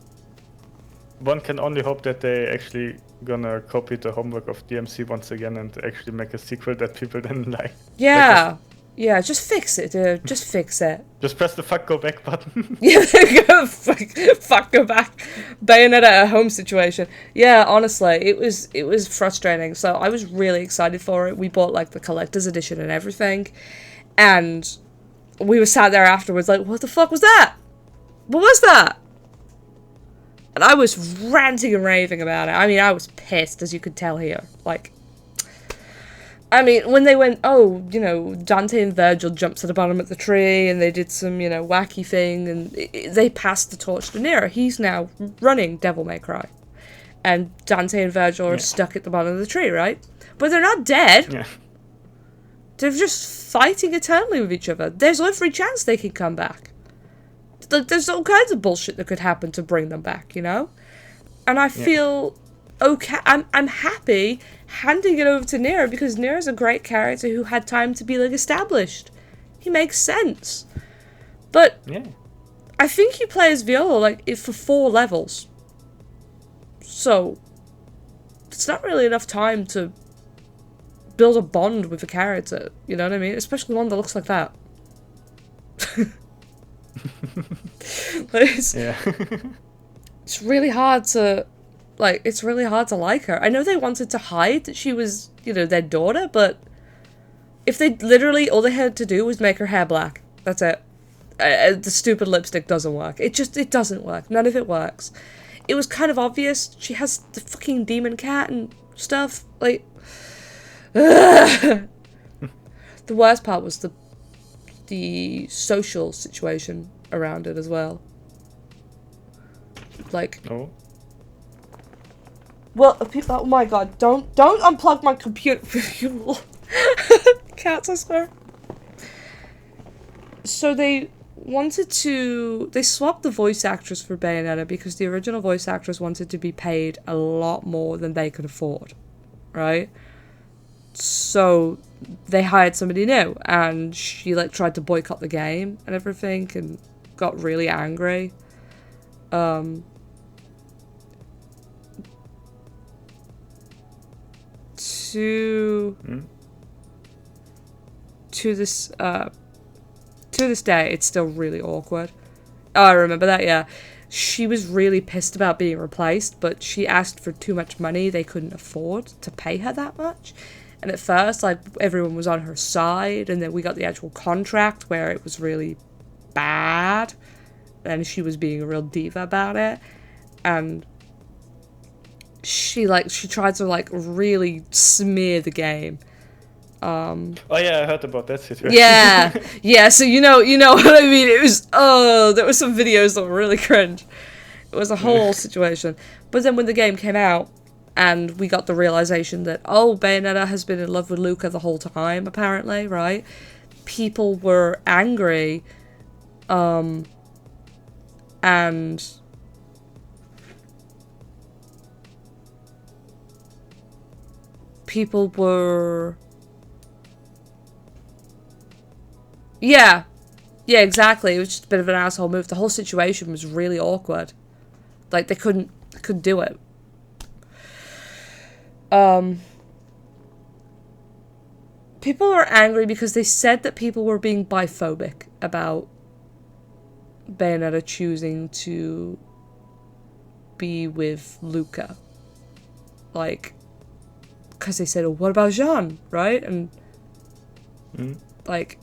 One can only hope that they actually gonna copy the homework of DMC once again and actually make a sequel that people then like. Yeah. Yeah, just fix it, dude. Just fix it. Just press the fuck go back button. Yeah, there you go. Fuck go back. Bayonetta at home situation. Yeah, honestly, it was frustrating. So I was really excited for it. We bought like the collector's edition and everything. And we were sat there afterwards like, what the fuck was that? What was that? And I was ranting and raving about it. I mean, I was pissed, as you could tell here. Like, I mean, when they went, oh, you know, Dante and Virgil jumped to the bottom of the tree, and they did some, you know, wacky thing, and they passed the torch to Nero. He's now running Devil May Cry. And Dante and Virgil are stuck at the bottom of the tree, right? But they're not dead. Yeah. They're just fighting eternally with each other. There's every chance they can come back. There's all kinds of bullshit that could happen to bring them back, you know? And I feel okay. I'm happy handing it over to Nero, because Nero's a great character who had time to be, like, established. He makes sense. But I think you play as Viola, like, for 4 levels. So it's not really enough time to build a bond with a character, you know what I mean? Especially one that looks like that. It's really hard to like her. I know they wanted to hide that she was, you know, their daughter, but if they literally, all they had to do was make her hair black. That's it. The stupid lipstick doesn't work. It doesn't work. None of it works. It was kind of obvious. She has the fucking demon cat and stuff. Like, the worst part was the social situation around it as well. Like, well, people, oh my god, don't unplug my computer. Cats, I swear. So they swapped the voice actress for Bayonetta because the original voice actress wanted to be paid a lot more than they could afford, right? So they hired somebody new, and she, like, tried to boycott the game and everything and got really angry. To this day, it's still really awkward. Oh, I remember that, yeah. She was really pissed about being replaced, but she asked for too much money. They couldn't afford to pay her that much. And at first, like, everyone was on her side, and then we got the actual contract where it was really bad, and she was being a real diva about it. And she tried to, like, really smear the game. Oh yeah, I heard about that situation. Yeah. So you know what I mean. It was there were some videos that were really cringe. It was a whole situation. But then when the game came out, and we got the realization that Bayonetta has been in love with Luca the whole time, apparently, right? People were angry, and people were. Yeah, exactly. It was just a bit of an asshole move. The whole situation was really awkward. Like, they couldn't do it. People were angry because they said that people were being biphobic about Bayonetta choosing to be with Luca. Like, because they said, oh, what about Jean, right? And, like,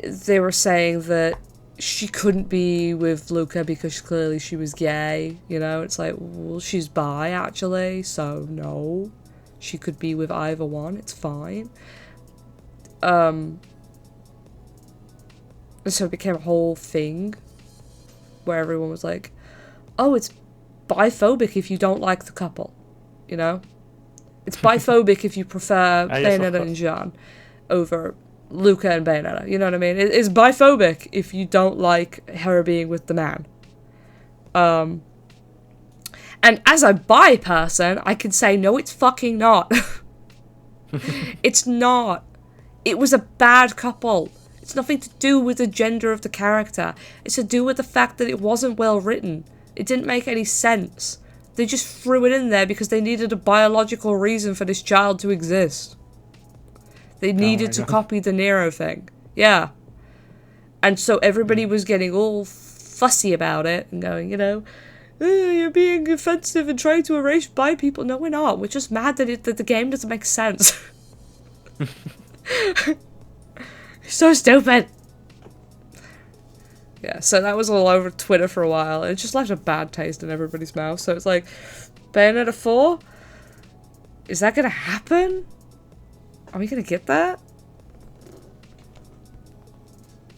they were saying that she couldn't be with Luca because clearly she was gay, you know? It's like, well, she's bi, actually, so no. She could be with either one, it's fine. And so it became a whole thing where everyone was like, oh, it's biphobic if you don't like the couple, you know? It's biphobic if you prefer Bayonetta and Jean over Luca and Bayonetta, you know what I mean? It's biphobic if you don't like her being with the man. And as a bi person, I can say, no, it's fucking not. It's not. It was a bad couple. It's nothing to do with the gender of the character. It's to do with the fact that it wasn't well written. It didn't make any sense. They just threw it in there because they needed a biological reason for this child to exist. They needed to copy the Nero thing. Yeah. And so everybody was getting all fussy about it and going, you know, you're being offensive and trying to erase bi people. No, we're not. We're just mad that the game doesn't make sense. So stupid. Yeah, so that was all over Twitter for a while. And it just left a bad taste in everybody's mouth. So it's like, Bayonetta 4? Is that going to happen? Are we going to get that?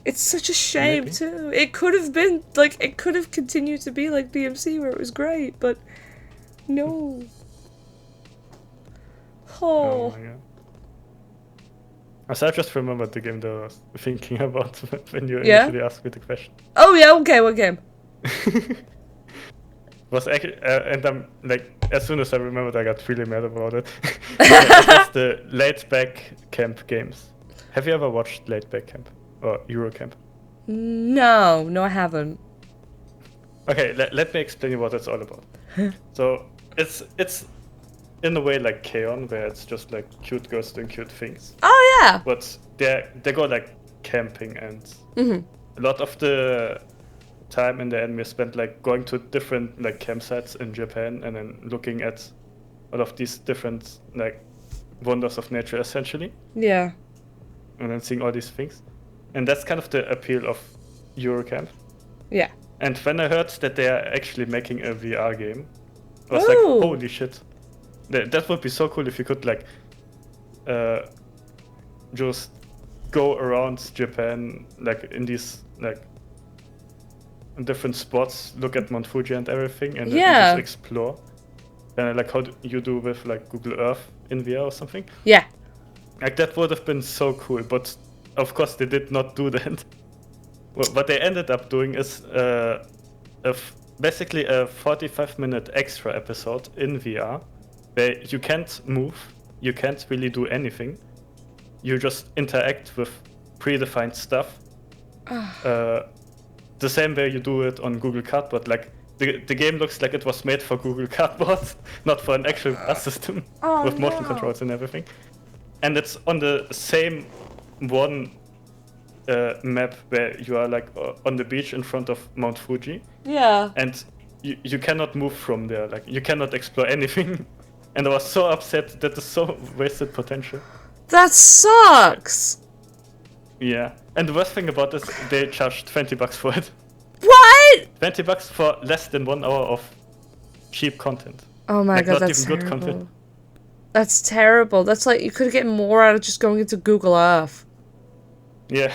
It's such a shame, maybe. Too. It could have been, like, it could have continued to be like DMC where it was great, but no. Oh my God. So I just remembered the game that I was thinking about when you initially asked me the question. Oh yeah, okay, what game? Was actually, and I'm like, as soon as I remembered, I got really mad about it. It was the Laid Back Camp games. Have you ever watched Laid Back Camp or Eurocamp? No, I haven't. Okay, let me explain you what it's all about. So it's in a way like K-On, where it's just like cute girls doing cute things. Oh yeah. But they go like camping, and a lot of the time in the anime spent like going to different like campsites in Japan and then looking at all of these different like wonders of nature essentially. Yeah. And then seeing all these things. And that's kind of the appeal of Eurocamp. Yeah. And when I heard that they are actually making a VR game, I was like, holy shit. That would be so cool if you could like just go around Japan like in these like different spots, look at Mount Fuji and everything, and then just explore. And like how you do with like Google Earth in VR or something. Yeah. Like that would have been so cool, but of course they did not do that. What they ended up doing is basically a 45-minute extra episode in VR where you can't move, you can't really do anything. You just interact with predefined stuff. the same way you do it on Google Cardboard. Like the game looks like it was made for Google Cardboard, not for an actual bus system with motion controls and everything. And it's on the same one map where you are like on the beach in front of Mount Fuji. Yeah. And you cannot move from there. Like you cannot explore anything. And I was so upset. That is so wasted potential. That sucks. Yeah. And the worst thing about this, they charged $20 for it. What? $20 for less than 1 hour of cheap content. Oh my like, god, not that's even terrible. good content. That's terrible. That's like you could get more out of just going into Google Earth. Yeah.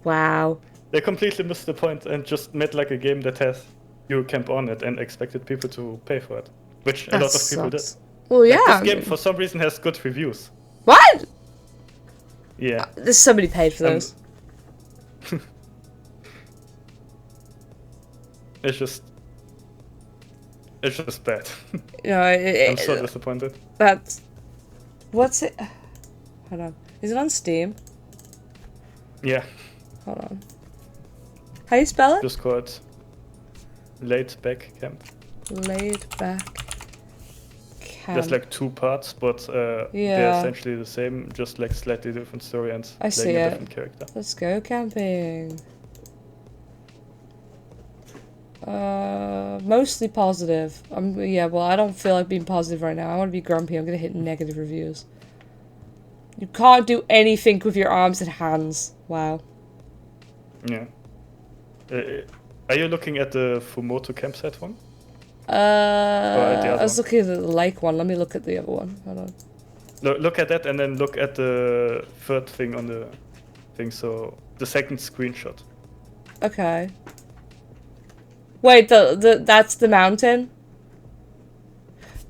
Wow. They completely missed the point and just made like a game that has you camp on it and expected people to pay for it, which a lot of people did. Well, yeah. Like, this game for some reason has good reviews. What? Yeah. There's somebody paid for those. It's just bad. No, I'm so disappointed. That's... What's it? Hold on. Is it on Steam? Yeah. Hold on. How do you spell it? Just called Laid Back Camp. Laid Back Camp. There's like 2 parts, but they're essentially the same, just like slightly different story and playing a different character. Let's go camping. Mostly positive. Well, I don't feel like being positive right now. I want to be grumpy. I'm gonna hit negative reviews. You can't do anything with your arms and hands. Wow. Yeah. Are you looking at the Fumoto campsite one? I was looking at the lake one. Let me look at the other one. Hold on. Look at that and then look at the third thing on the thing. So the second screenshot. Okay. Wait, that's the mountain?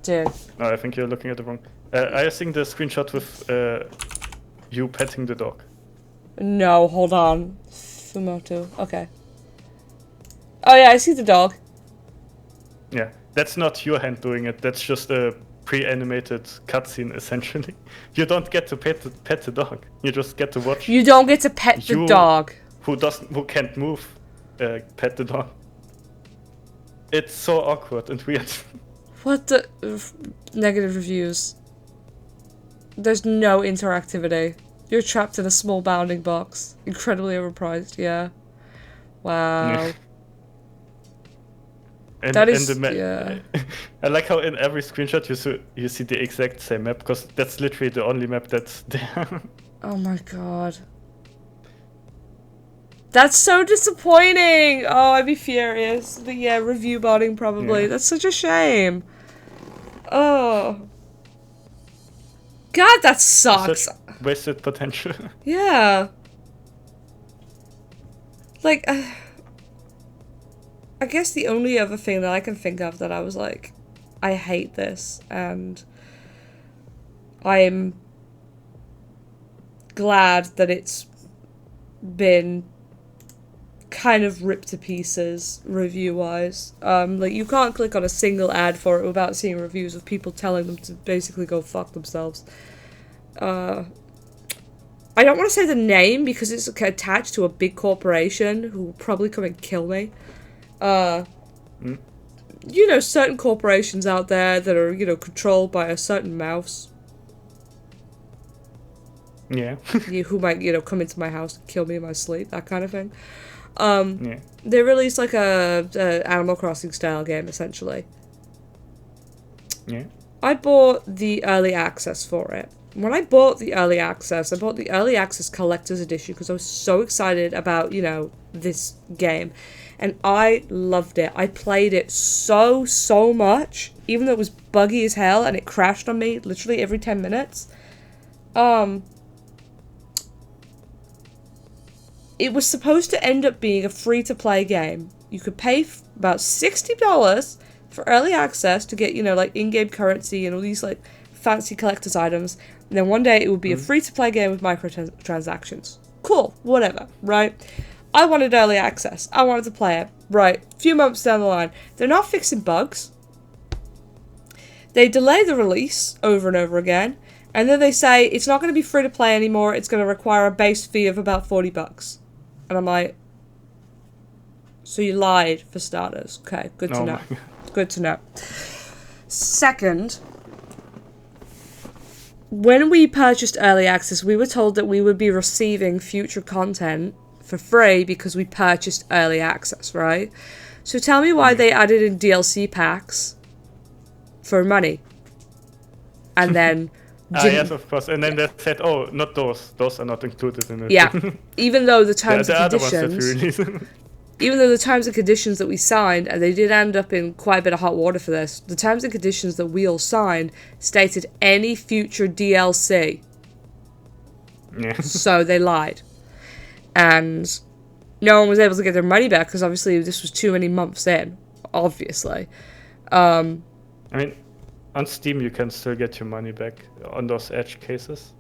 Dude. No, I think you're looking at the wrong. I think the screenshot with you petting the dog. No, hold on. Fumoto. Okay. Oh yeah, I see the dog. Yeah, that's not your hand doing it. That's just a pre-animated cutscene, essentially. You don't get to pet the dog. You just get to watch. You don't get to pet the dog. Who can't move, pet the dog. It's so awkward and weird. What the negative reviews? There's no interactivity. You're trapped in a small bounding box. Incredibly overpriced. Yeah. Wow. And, that is, yeah. I like how in every screenshot you see the exact same map, because that's literally the only map that's there. Oh my god. That's so disappointing! Oh, I'd be furious. But yeah, review botting probably. Yeah. That's such a shame. Oh. God, that sucks. Such wasted potential. Yeah. Like, I guess the only other thing that I can think of that I was like, I hate this, and I'm glad that it's been kind of ripped to pieces review-wise. Like, you can't click on a single ad for it without seeing reviews of people telling them to basically go fuck themselves. I don't want to say the name because it's attached to a big corporation who will probably come and kill me. You know, certain corporations out there that are, you know, controlled by a certain mouse. Yeah. Who might, you know, come into my house and kill me in my sleep, that kind of thing. Yeah. They released like a Animal Crossing style game, essentially. Yeah. I bought the early access for it. When I bought the early access, I bought the early access collector's edition because I was so excited about, you know, this game. And I loved it. I played it so much, even though it was buggy as hell and it crashed on me literally every 10 minutes. It was supposed to end up being a free-to-play game. You could pay about $60 for early access to get, you know, like, in-game currency and all these, like, fancy collector's items. And then one day it would be a free-to-play game with microtransactions. Cool, whatever, right? I wanted early access. I wanted to play it. Right, a few months down the line. They're not fixing bugs. They delay the release over and over again. And then they say, it's not going to be free to play anymore. It's going to require a base fee of about $40. And I'm like, So you lied for starters. Okay, good to know. Good to know. Second, when we purchased early access, we were told that we would be receiving future content for free because we purchased early access, right? So tell me why they added in DLC packs for money. And then... yes, of course. And then they said, oh, not those. Those are not included in it. Yeah. Even though the terms and conditions... other ones that we released. Even though the terms and conditions that we signed, and they did end up in quite a bit of hot water for this, the terms and conditions that we all signed stated any future DLC. Yeah. So they lied. And no one was able to get their money back because obviously this was too many months in. Obviously. I mean, on Steam you can still get your money back on those edge cases.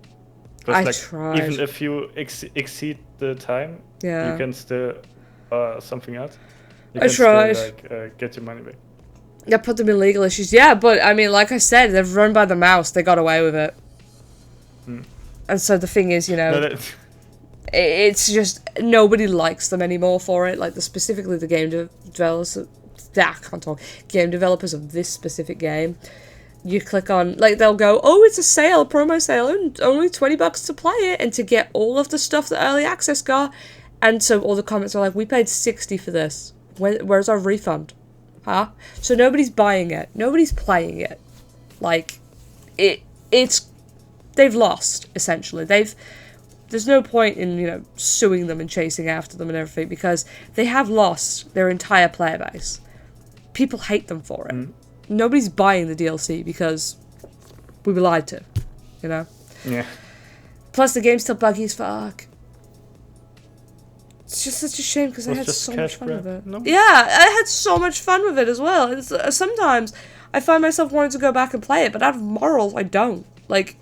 I tried. Even if you exceed the time, yeah. you can still... something else. You I tried. Still, get your money back. Yeah, put them in legal issues. Yeah, but I mean, like I said, they've run by the mouse. They got away with it. And so the thing is, it's just nobody likes them anymore for it. Like specifically the game developers. Game developers of this specific game. You click on, like, they'll go, oh, it's a sale, promo sale, and only $20 to play it, and to get all of the stuff that early access got. And so all the comments are like, we paid $60 for this. Where's our refund? Huh? So nobody's buying it. Nobody's playing it. Like, they've lost, essentially. There's no point in, suing them and chasing after them and everything, because they have lost their entire player base. People hate them for it. Nobody's buying the DLC because we were lied to, Yeah. Plus the game's still buggy as fuck. It's just such a shame because I had so much fun with it. No? Yeah, I had so much fun with it as well. It's, sometimes I find myself wanting to go back and play it, but out of morals, I don't. Like,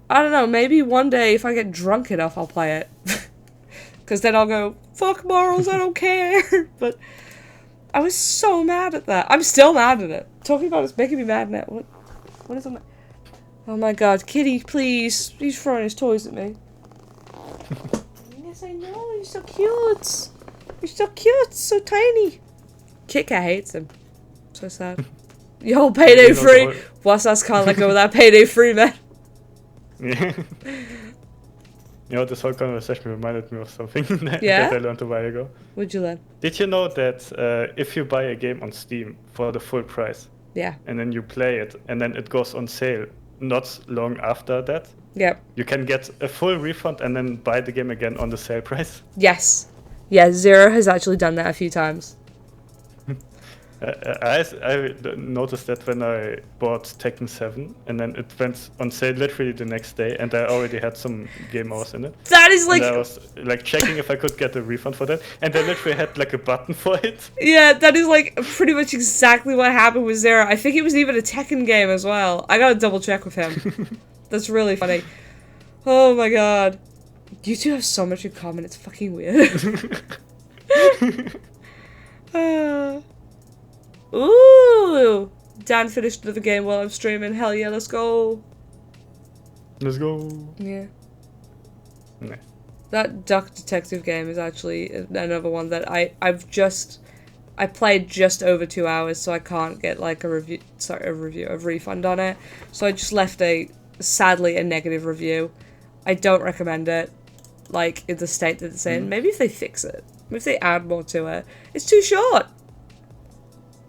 I don't know, maybe one day if I get drunk enough, I'll play it. Because then I'll go, fuck morals, I don't care. But I was so mad at that. I'm still mad at it. Talking about it's making me mad now. What is it? Oh my god, Kitty, please. He's throwing his toys at me. Yes, I know. You're so cute. You're so cute. So tiny. Kit Kat hates him. So sad. Yo, payday free. What's us can't let go of that payday free, man. Yeah. This whole conversation reminded me of something that I learned a while ago. What'd you learn? Did you know that if you buy a game on Steam for the full price, and then you play it, and then it goes on sale not long after that, you can get a full refund and then buy the game again on the sale price? Yes. Yeah, Zero has actually done that a few times. I noticed that when I bought Tekken 7, and then it went on sale literally the next day, and I already had some game hours in it. That is like... And I was like checking if I could get a refund for that, and they literally had like a button for it. Yeah, that is like pretty much exactly what happened with Zero. I think it was even a Tekken game as well. I gotta double check with him. That's really funny. Oh my god. You two have so much in common, it's fucking weird. Ooh! Dan finished another game while I'm streaming. Hell yeah, let's go. Let's go. Yeah. Nah. That Duck Detective game is actually another one that I played just over 2 hours, so I can't get like a refund on it. So I just left sadly a negative review. I don't recommend it, like in the state that it's in. Maybe if they fix it. Maybe if they add more to it. It's too short.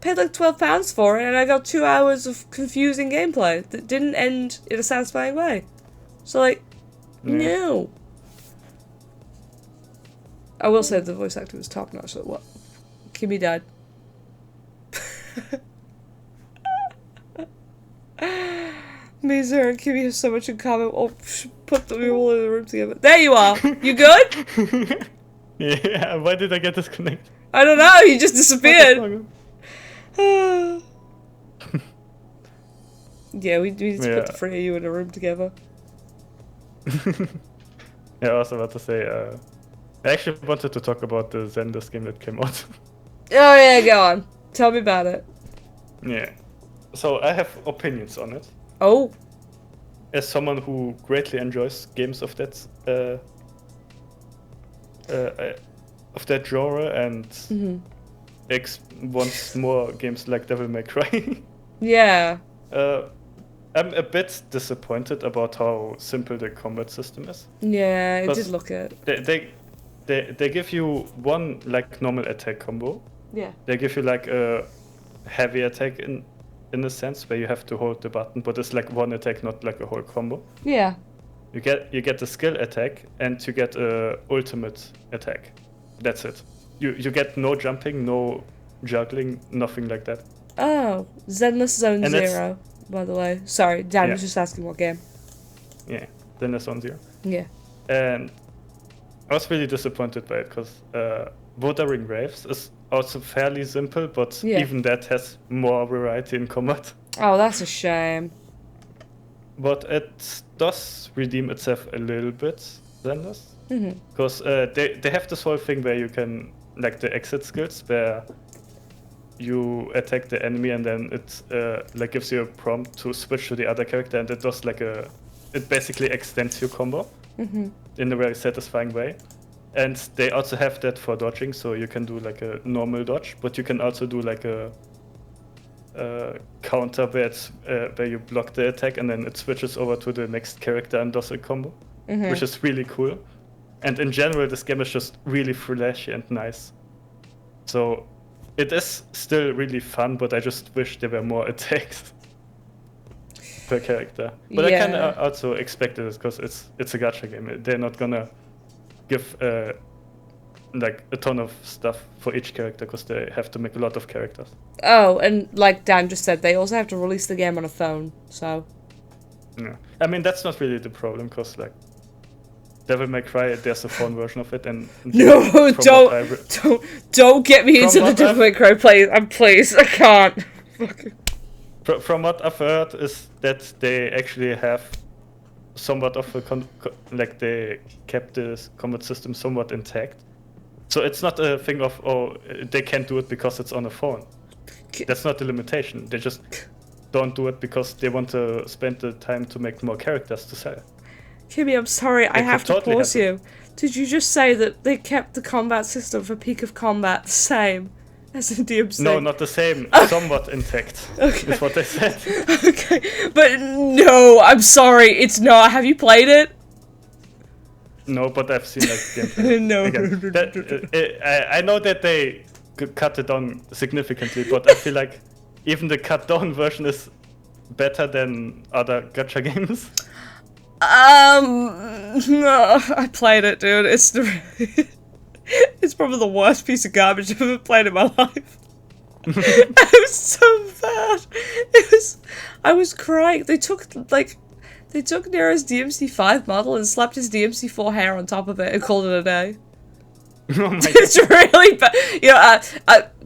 Paid like £12 for it, and I got 2 hours of confusing gameplay that didn't end in a satisfying way. So like, no. I will say the voice actor was top notch. So what? Kimmy died. Me, Zara, and Kimmy have so much in common. Oh, put them all in the room together. There you are. You good? Yeah. Why did I get disconnected? I don't know. You just disappeared. Yeah, we need to put the three of you in a room together. Yeah, I was about to say, I actually wanted to talk about the Zenless game that came out. Oh yeah, go on. Tell me about it. Yeah. So I have opinions on it. Oh. As someone who greatly enjoys games of that genre and wants more games like Devil May Cry. Yeah. I'm a bit disappointed about how simple the combat system is. Yeah, it did look it. They give you one like normal attack combo. Yeah. They give you like a heavy attack in a sense where you have to hold the button, but it's like one attack, not like a whole combo. Yeah. You get the skill attack and you get a ultimate attack. That's it. You get no jumping, no juggling, nothing like that. Oh, Zenless Zone And Zero, by the way. Sorry, Dan was just asking what game. Yeah, Zenless Zone Zero. Yeah. And I was really disappointed by it because Wuthering Waves is also fairly simple, but even that has more variety in combat. Oh, that's a shame. But it does redeem itself a little bit, Zenless. Because they have this whole thing where you can, like the exit skills, where you attack the enemy and then it like gives you a prompt to switch to the other character, and it does like it basically extends your combo in a very satisfying way. And they also have that for dodging, so you can do like a normal dodge, but you can also do like a counter where you block the attack and then it switches over to the next character and does a combo, which is really cool. And in general, this game is just really flashy and nice. So it is still really fun, but I just wish there were more attacks per character. But I can also expect it because it's a gacha game. They're not gonna give like a ton of stuff for each character because they have to make a lot of characters. Oh, and like Dan just said, they also have to release the game on a phone, so... Yeah. I mean, that's not really the problem because like Devil May Cry, there's a phone version of it, and no, don't get me into the Devil May Cry please, I can't. From what I've heard is that they actually have somewhat of a like they kept the combat system somewhat intact, so it's not a thing of they can't do it because it's on a phone. That's not the limitation. They just don't do it because they want to spend the time to make more characters to sell. Kimmy, I'm sorry, I have to pause you. Did you just say that they kept the combat system for Peak of Combat the same as in DMC? No, not the same. Somewhat intact. Okay. Is what they said. Okay, but no, I'm sorry, it's not. Have you played it? No, but I've seen like gameplay. No. I know that they cut it down significantly, but I feel like even the cut down version is better than other gacha games. I played it, dude. It's probably the worst piece of garbage I've ever played in my life. It was so bad. I was crying. They took Nero's DMC5 model and slapped his DMC4 hair on top of it and called it a day. Oh my It's really bad. You know,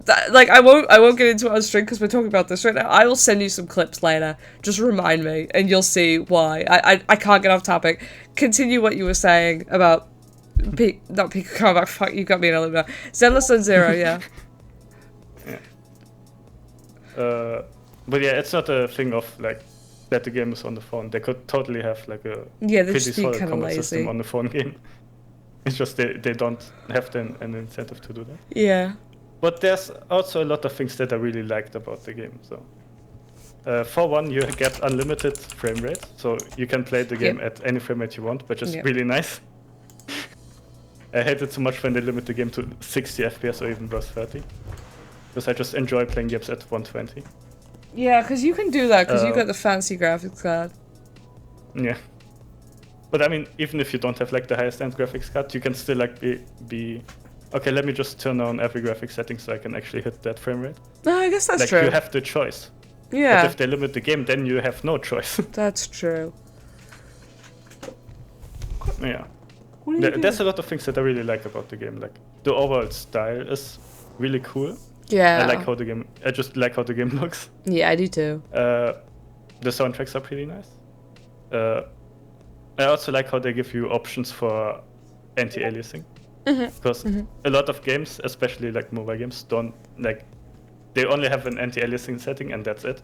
I won't get into it on stream because we're talking about this right now. I will send you some clips later. Just remind me, and you'll see why. I can't get off topic. Continue what you were saying about not Peak of Combat. Fuck, you got me in a little bit. Zenless Zone Zero, yeah. Yeah. But yeah, it's not a thing of like that the game is on the phone. They could totally have like a pretty solid combat system on the phone game. It's just they don't have an incentive to do that. Yeah. But there's also a lot of things that I really liked about the game. So, for one, you get unlimited frame rate, so you can play the game at any frame rate you want, which is really nice. I hate it so much when they limit the game to 60 FPS or even worse 30, because I just enjoy playing games at 120. Yeah, because you can do that because you got the fancy graphics card. Yeah. But I mean, even if you don't have like the highest end graphics card, you can still like be okay, let me just turn on every graphic setting so I can actually hit that frame rate. No, I guess that's like, true. You have the choice. Yeah. But if they limit the game, then you have no choice. That's true. Yeah. There's a lot of things that I really like about the game. Like, the overall style is really cool. Yeah. I just like how the game looks. Yeah, I do too. The soundtracks are pretty nice. I also like how they give you options for anti-aliasing. Because a lot of games, especially like mobile games, don't like, they only have an anti-aliasing setting and that's it.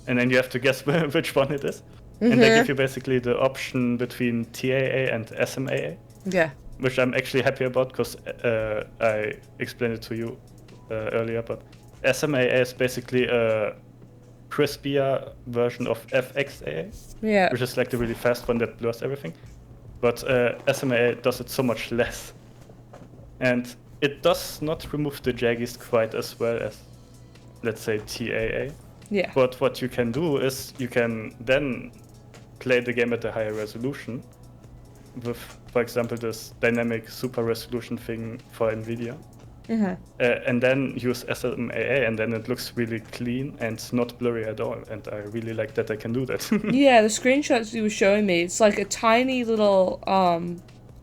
And then you have to guess which one it is. And they give you basically the option between TAA and SMAA. Yeah. Which I'm actually happy about because I explained it to you earlier, but SMAA is basically a crispier version of FXAA, Yeah. which is like the really fast one that blurs everything. But SMAA does it so much less. And it does not remove the jaggies quite as well as, let's say, TAA. Yeah. But what you can do is you can then play the game at a higher resolution with, for example, this dynamic super resolution thing for NVIDIA. And then use SMAA, and then it looks really clean and not blurry at all. And I really like that I can do that. Yeah, the screenshots you were showing me, it's like a tiny little,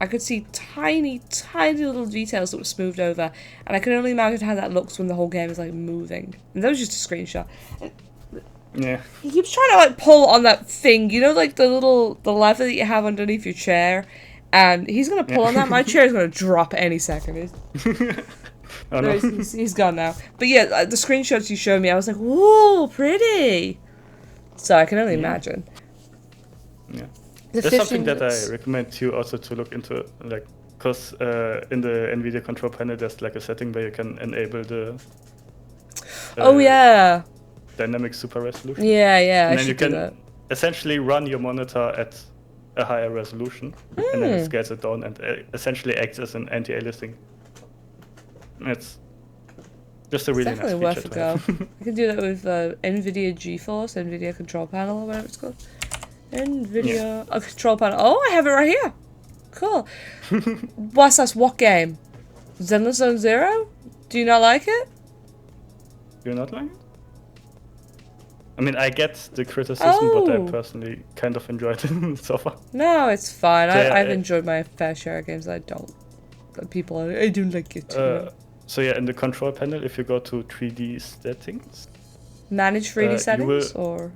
I could see tiny little details that were smoothed over, and I can only imagine how that looks when the whole game is like moving. And that was just a screenshot. Yeah. He keeps trying to like pull on that thing, you know, like the lever that you have underneath your chair, and he's gonna pull on that. My chair is gonna drop any second. Oh, no. He's gone now. But yeah, the screenshots you showed me, I was like, whoa, pretty. So I can only imagine. Yeah. The There's something that I minutes. recommend you also to look into, like, because in the NVIDIA control panel, there's like a setting where you can enable the Oh yeah. dynamic super resolution. Yeah, And I then you should do can that. essentially run your monitor at a higher resolution, and then it scales it down and essentially acts as an anti-aliasing. It's just a really nice Definitely worth feature a to go. have. I can do that with NVIDIA GeForce, NVIDIA control panel, or whatever it's called. NVIDIA control panel. Oh, I have it right here. Cool. What's that? What game? Zenless Zone Zero? Do you not like it? You're not like it? I mean, I get the criticism, but I Oh. personally kind of enjoyed it so far. No, it's fine. So, yeah, I've enjoyed my fair share of games. I don't. People are, I don't like it. So yeah, in the control panel, if you go to 3D settings, Manage 3D you settings will- or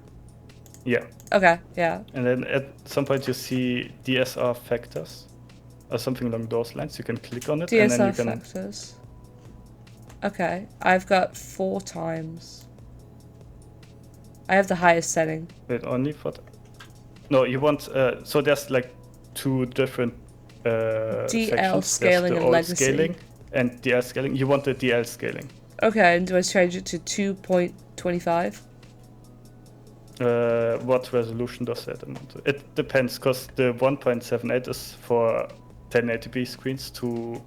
yeah, okay, yeah. and then at some point you see DSR factors or something along those lines. You can click on it, and then DSR you can. factors. Okay, I've got 4 times. I have the highest setting. Wait, only for. No, you want. So there's like 2 different. DL sections. scaling There's the and old legacy. scaling and DL scaling. You want the DL scaling. Okay, and do I change it to 2.25? What resolution does that amount to? It depends, because the 1.78 is for 1080p screens to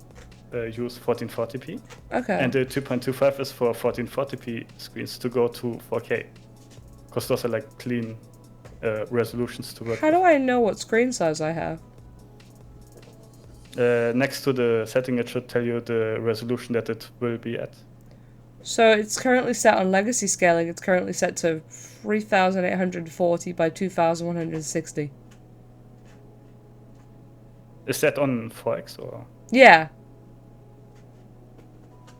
use 1440p, Okay. and the 2.25 is for 1440p screens to go to 4K, because those are like clean resolutions to work How with. do I know what screen size I have? Next to the setting, it should tell you the resolution that it will be at. So it's currently set on legacy scaling. It's currently set to 3840 by 2160. Is that on 4X or? Yeah.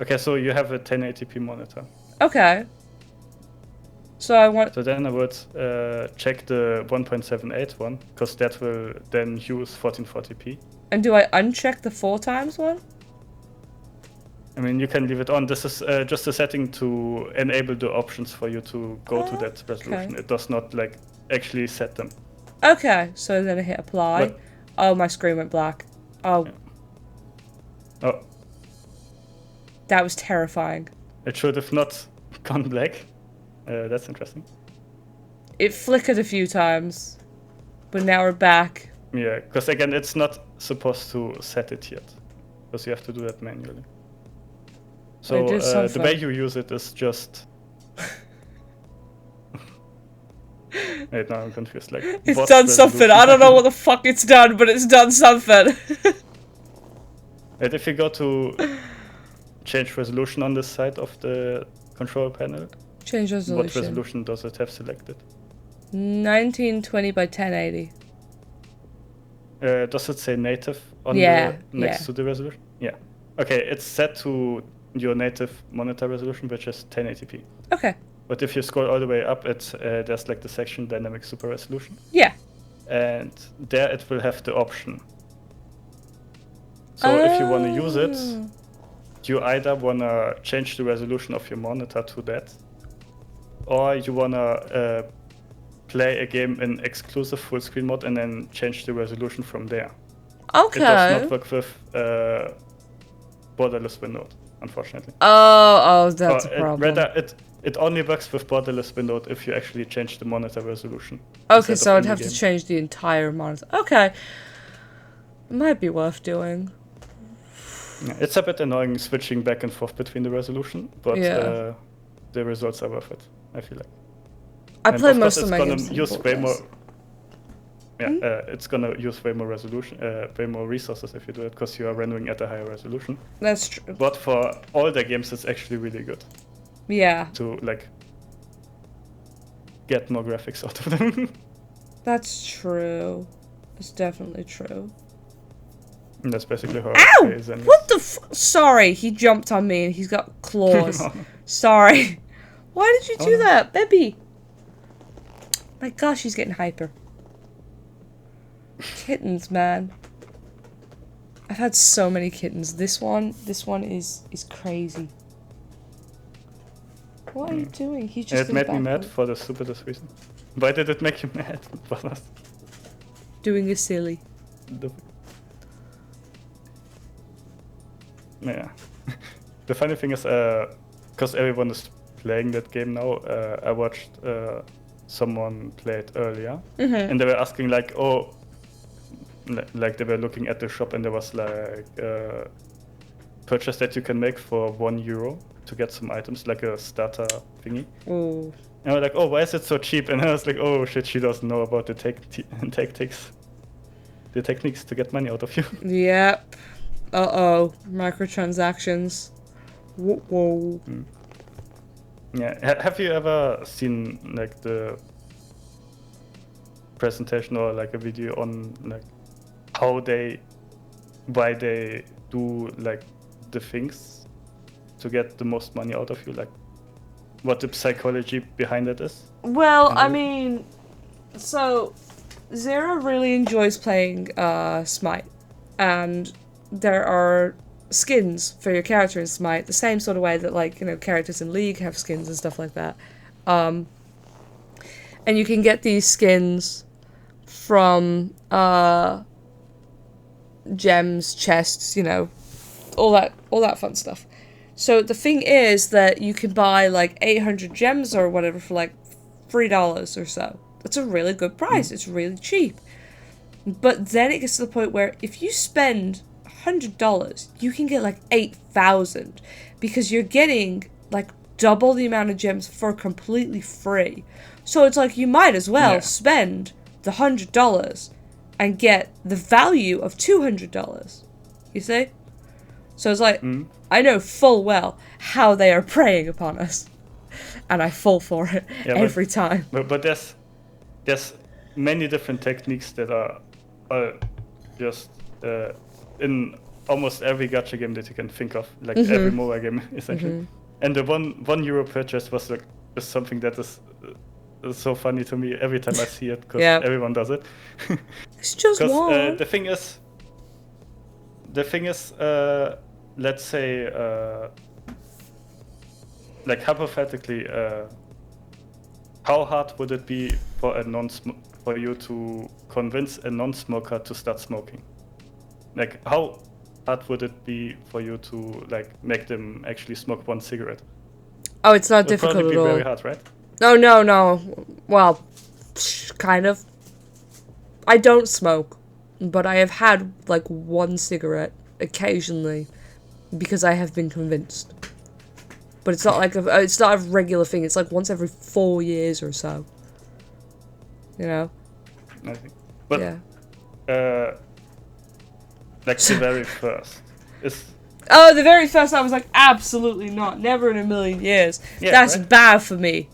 Okay, so you have a 1080p monitor. Okay. So I want. So then I would check the 1.78 one, because that will then use 1440p. And do I uncheck the 4 times one? I mean, you can leave it on. This is just a setting to enable the options for you to go to that resolution. Okay. It does not like actually set them. Okay. So then I hit apply. But- Oh, my screen went black. Oh, Oh, that was terrifying. it should have not gone black. That's interesting. It flickered a few times, but now we're back. Yeah, because again, it's not supposed to set it yet, because you have to do that manually. So did the something. way you use it is just. Wait, now I'm confused. Like, It's what done something. resolution? I don't know what the fuck it's done, but it's done something. And if you go to change resolution on this side of the control panel, Change resolution. what resolution does it have selected? 1920 by 1080. Does it say native on Yeah, the next yeah. to the resolution? Yeah. Okay, it's set to your native monitor resolution, which is 1080p. Okay. But if you scroll all the way up, it's there's like the section dynamic super resolution, Yeah. and there it will have the option. So if you want to use it, you either want to change the resolution of your monitor to that, or you want to play a game in exclusive full screen mode and then change the resolution from there. Okay. It does not work with borderless window. unfortunately. Oh, that's a problem. It only works with borderless windowed if you actually change the monitor resolution. Okay, so I'd have to change the entire monitor. Okay. Might be worth doing. Yeah, it's a bit annoying switching back and forth between the resolution, but the results are worth it, I feel like. I play most of my games. It's gonna use way more resolution, way more resources if you do it, because you are rendering at a higher resolution. That's true. But for older games, it's actually really good. Yeah. To like get more graphics out of them. That's true. It's definitely true. And that's basically how. Ow! What the Sorry, he jumped on me and he's got claws. Sorry. Why did you do that, baby? My gosh, he's getting hyper. Kittens, man. I've had so many kittens. This one is crazy. What are you doing? He's just. It made me mad for the stupidest reason. Why did it make you mad? Doing a silly. Yeah. The funny thing is, because everyone is playing that game now, I watched someone play it earlier, and they were asking like, like they were looking at the shop and there was like purchase that you can make for €1 to get some items, like a starter thingy. Ooh. And I was like, oh, why is it so cheap? And I was like, oh shit, she doesn't know about the techniques to get money out of you. Yep. Uh-oh. Microtransactions. Whoa. Yeah. Have you ever seen like the presentation or like a video on like why they do like the things to get the most money out of you, like what the psychology behind it is? Well, I mean, so Zara really enjoys playing Smite, and there are skins for your character in Smite, the same sort of way that, like, you know, characters in League have skins and stuff like that. And you can get these skins from gems, chests, you know, all that fun stuff. So the thing is that you can buy like 800 gems or whatever for like $3 or so. That's a really good price. It's really cheap. But then it gets to the point where if you spend $100, you can get like 8,000 because you're getting like double the amount of gems for completely free. So it's like you might as well spend the $100 and get the value of $200. You see? So it's like, I know full well how they are preying upon us. And I fall for it every time. But there's many different techniques that are just in almost every gacha game that you can think of, like every mobile game essentially. And the €1 purchase was like is something that is so funny to me every time I see it, because everyone does it. It's just one. The thing is, let's say, like hypothetically, how hard would it be for you to convince a non-smoker to start smoking? Like, how hard would it be for you to like make them actually smoke one cigarette? Oh, it's not difficult at all. It would probably be very hard, right? No. Well, kind of. I don't smoke, but I have had like one cigarette occasionally because I have been convinced. But it's not like it's not a regular thing. It's like once every 4 years or so. You know. I think. But like the very first is. Oh, the very first I was like, absolutely not, never in a million years. Yeah, that's right? Bad for me.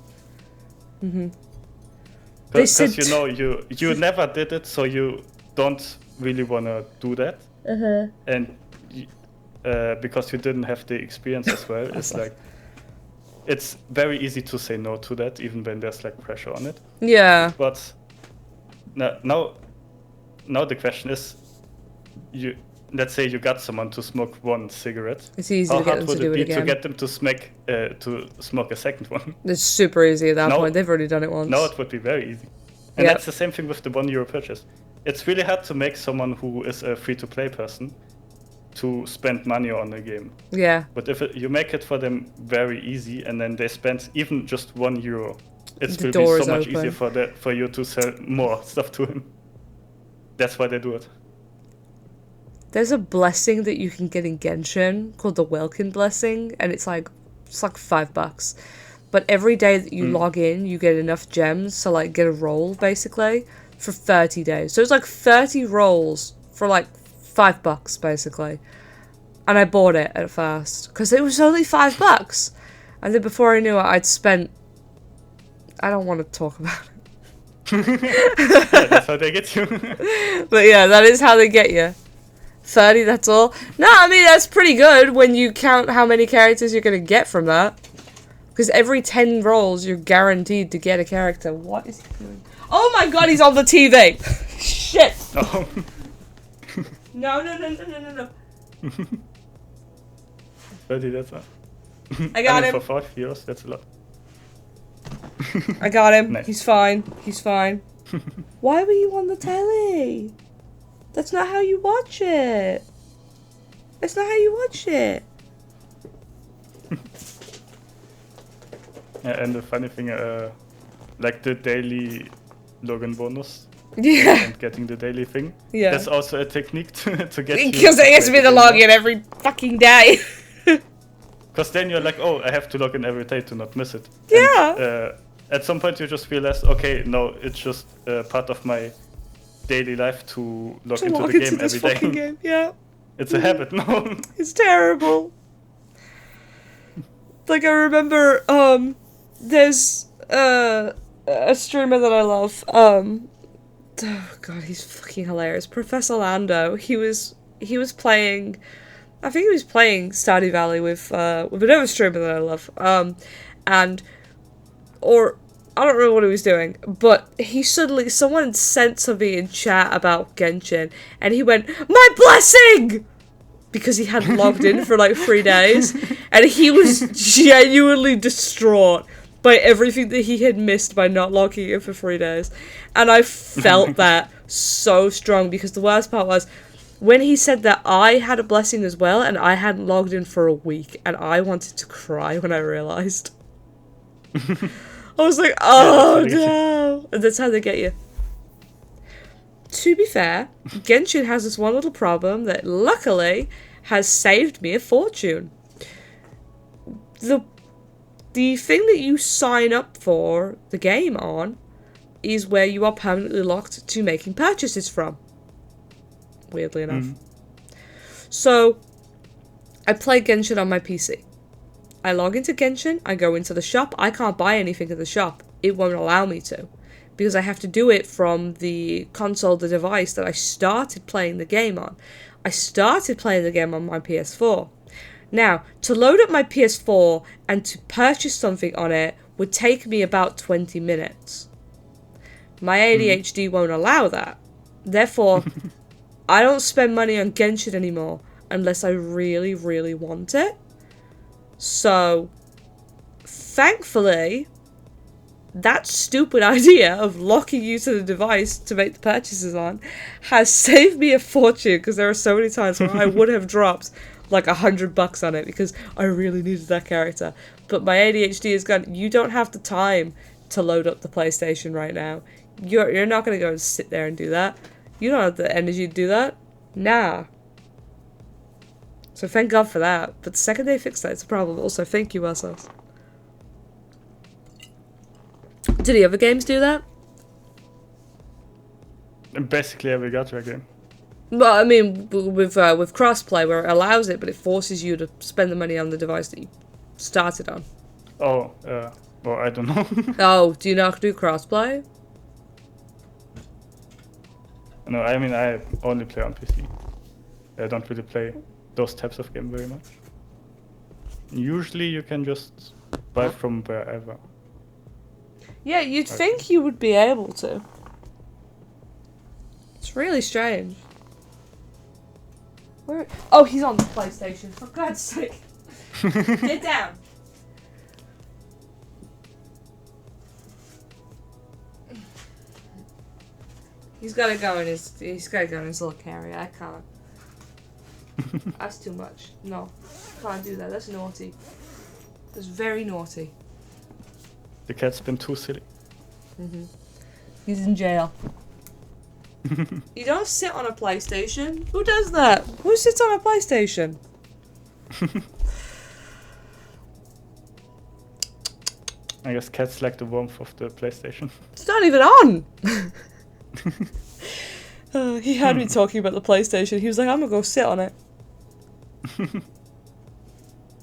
Because you know you never did it, so you don't really want to do that. And because you didn't have the experience as well, it's like it's very easy to say no to that, even when there's like pressure on it. Yeah. But now the question is, let's say you got someone to smoke one cigarette. It's easy to get them to do it again. To get them to smoke a second one? It's super easy at that point. They've already done it once. Now it would be very easy. And that's the same thing with the €1 purchase. It's really hard to make someone who is a free-to-play person to spend money on a game. Yeah. But if you make it for them very easy, and then they spend even just €1, it will be so much easier for you to sell more stuff to him. That's why they do it. There's a blessing that you can get in Genshin called the Welkin blessing, and it's like $5. But every day that you log in, you get enough gems to like get a roll basically for 30 days. So it's like 30 rolls for like $5 basically. And I bought it at first because it was only $5. And then before I knew it, I'd spent. I don't want to talk about it. Yeah, that's how they get you. But yeah, that is how they get you. 30, that's all. No, I mean, that's pretty good when you count how many characters you're going to get from that. Because every 10 rolls, you're guaranteed to get a character. What is he doing? Oh my god, he's on the TV! Shit! Oh. No. 30, that's a... I got him. For 5 years, that's a lot. I got him. Nice. He's fine. Why were you on the telly? That's not how you watch it. Yeah, and the funny thing, like the daily login bonus. Yeah. And getting the daily thing. Yeah. That's also a technique to get you. Because it has me to log in every fucking day. Because then you're like, oh, I have to log in every day to not miss it. Yeah. And, at some point you just realize, okay, no, it's just part of my daily life to log into the game every day. Game. Yeah. It's a habit, no? It's terrible. Like, I remember, there's a streamer that I love. Oh god, he's fucking hilarious. Professor Lando. He was playing. I think he was playing Stardew Valley with another streamer that I love. Or I don't know what he was doing, but someone sent something in chat about Genshin, and he went, "My blessing!" Because he hadn't logged in for like 3 days, and he was genuinely distraught by everything that he had missed by not logging in for 3 days. And I felt that so strong, because the worst part was when he said that I had a blessing as well, and I hadn't logged in for a week, and I wanted to cry when I realised. I was like, oh no! And that's how they get you. To be fair, Genshin has this one little problem that luckily has saved me a fortune. The thing that you sign up for the game on is where you are permanently locked to making purchases from. Weirdly enough. So, I play Genshin on my PC. I log into Genshin, I go into the shop, I can't buy anything at the shop. It won't allow me to. Because I have to do it from the console, the device that I started playing the game on. I started playing the game on my PS4. Now, to load up my PS4 and to purchase something on it would take me about 20 minutes. My ADHD won't allow that. Therefore, I don't spend money on Genshin anymore unless I really, really want it. So, thankfully, that stupid idea of locking you to the device to make the purchases on has saved me a fortune, because there are so many times where I would have dropped like $100 on it because I really needed that character. But my ADHD has gone, you don't have the time to load up the PlayStation right now. You're not going to go and sit there and do that. You don't have the energy to do that. Nah. So thank God for that. But the second they fix that, it's a problem. Also, thank you, Usos. Do the other games do that? Basically every gacha game. Well, I mean, with crossplay, where it allows it, but it forces you to spend the money on the device that you started on. Oh, well, I don't know. Oh, do you not do crossplay? No, I mean, I only play on PC. I don't really play those types of games very much. Usually you can just buy from wherever. Yeah, you'd think you would be able to. It's really strange. Where? Oh, he's on the PlayStation. For God's sake. Get down. He's gotta go in his little carrier. I can't. That's too much. No, can't do that. That's naughty. That's very naughty. The cat's been too silly. He's in jail. You don't sit on a PlayStation. Who does that? Who sits on a PlayStation? I guess cats like the warmth of the PlayStation. It's not even on! He had me talking about the PlayStation. He was like, I'm gonna go sit on it.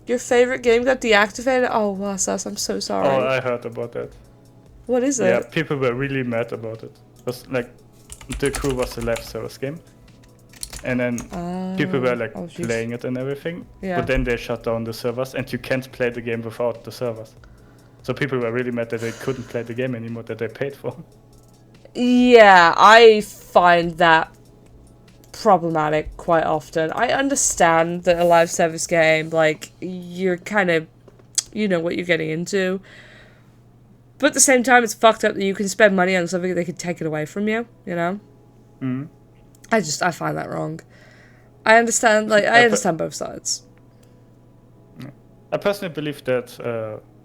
Your favourite game got deactivated? Oh, wow, Sass, I'm so sorry. Oh, I heard about that. What is it? Yeah, people were really mad about it. Because, like, The Crew was a live service game. And then people were, like, playing it and everything. Yeah. But then they shut down the servers, and you can't play the game without the servers. So people were really mad that they couldn't play the game anymore that they paid for. Yeah, I find that problematic quite often. I understand that a live service game, like, you're kind of, you know what you're getting into. But at the same time, it's fucked up that you can spend money on something that they could take it away from you, you know? Mm. I find that wrong. I understand, like, I understand both sides. I personally believe that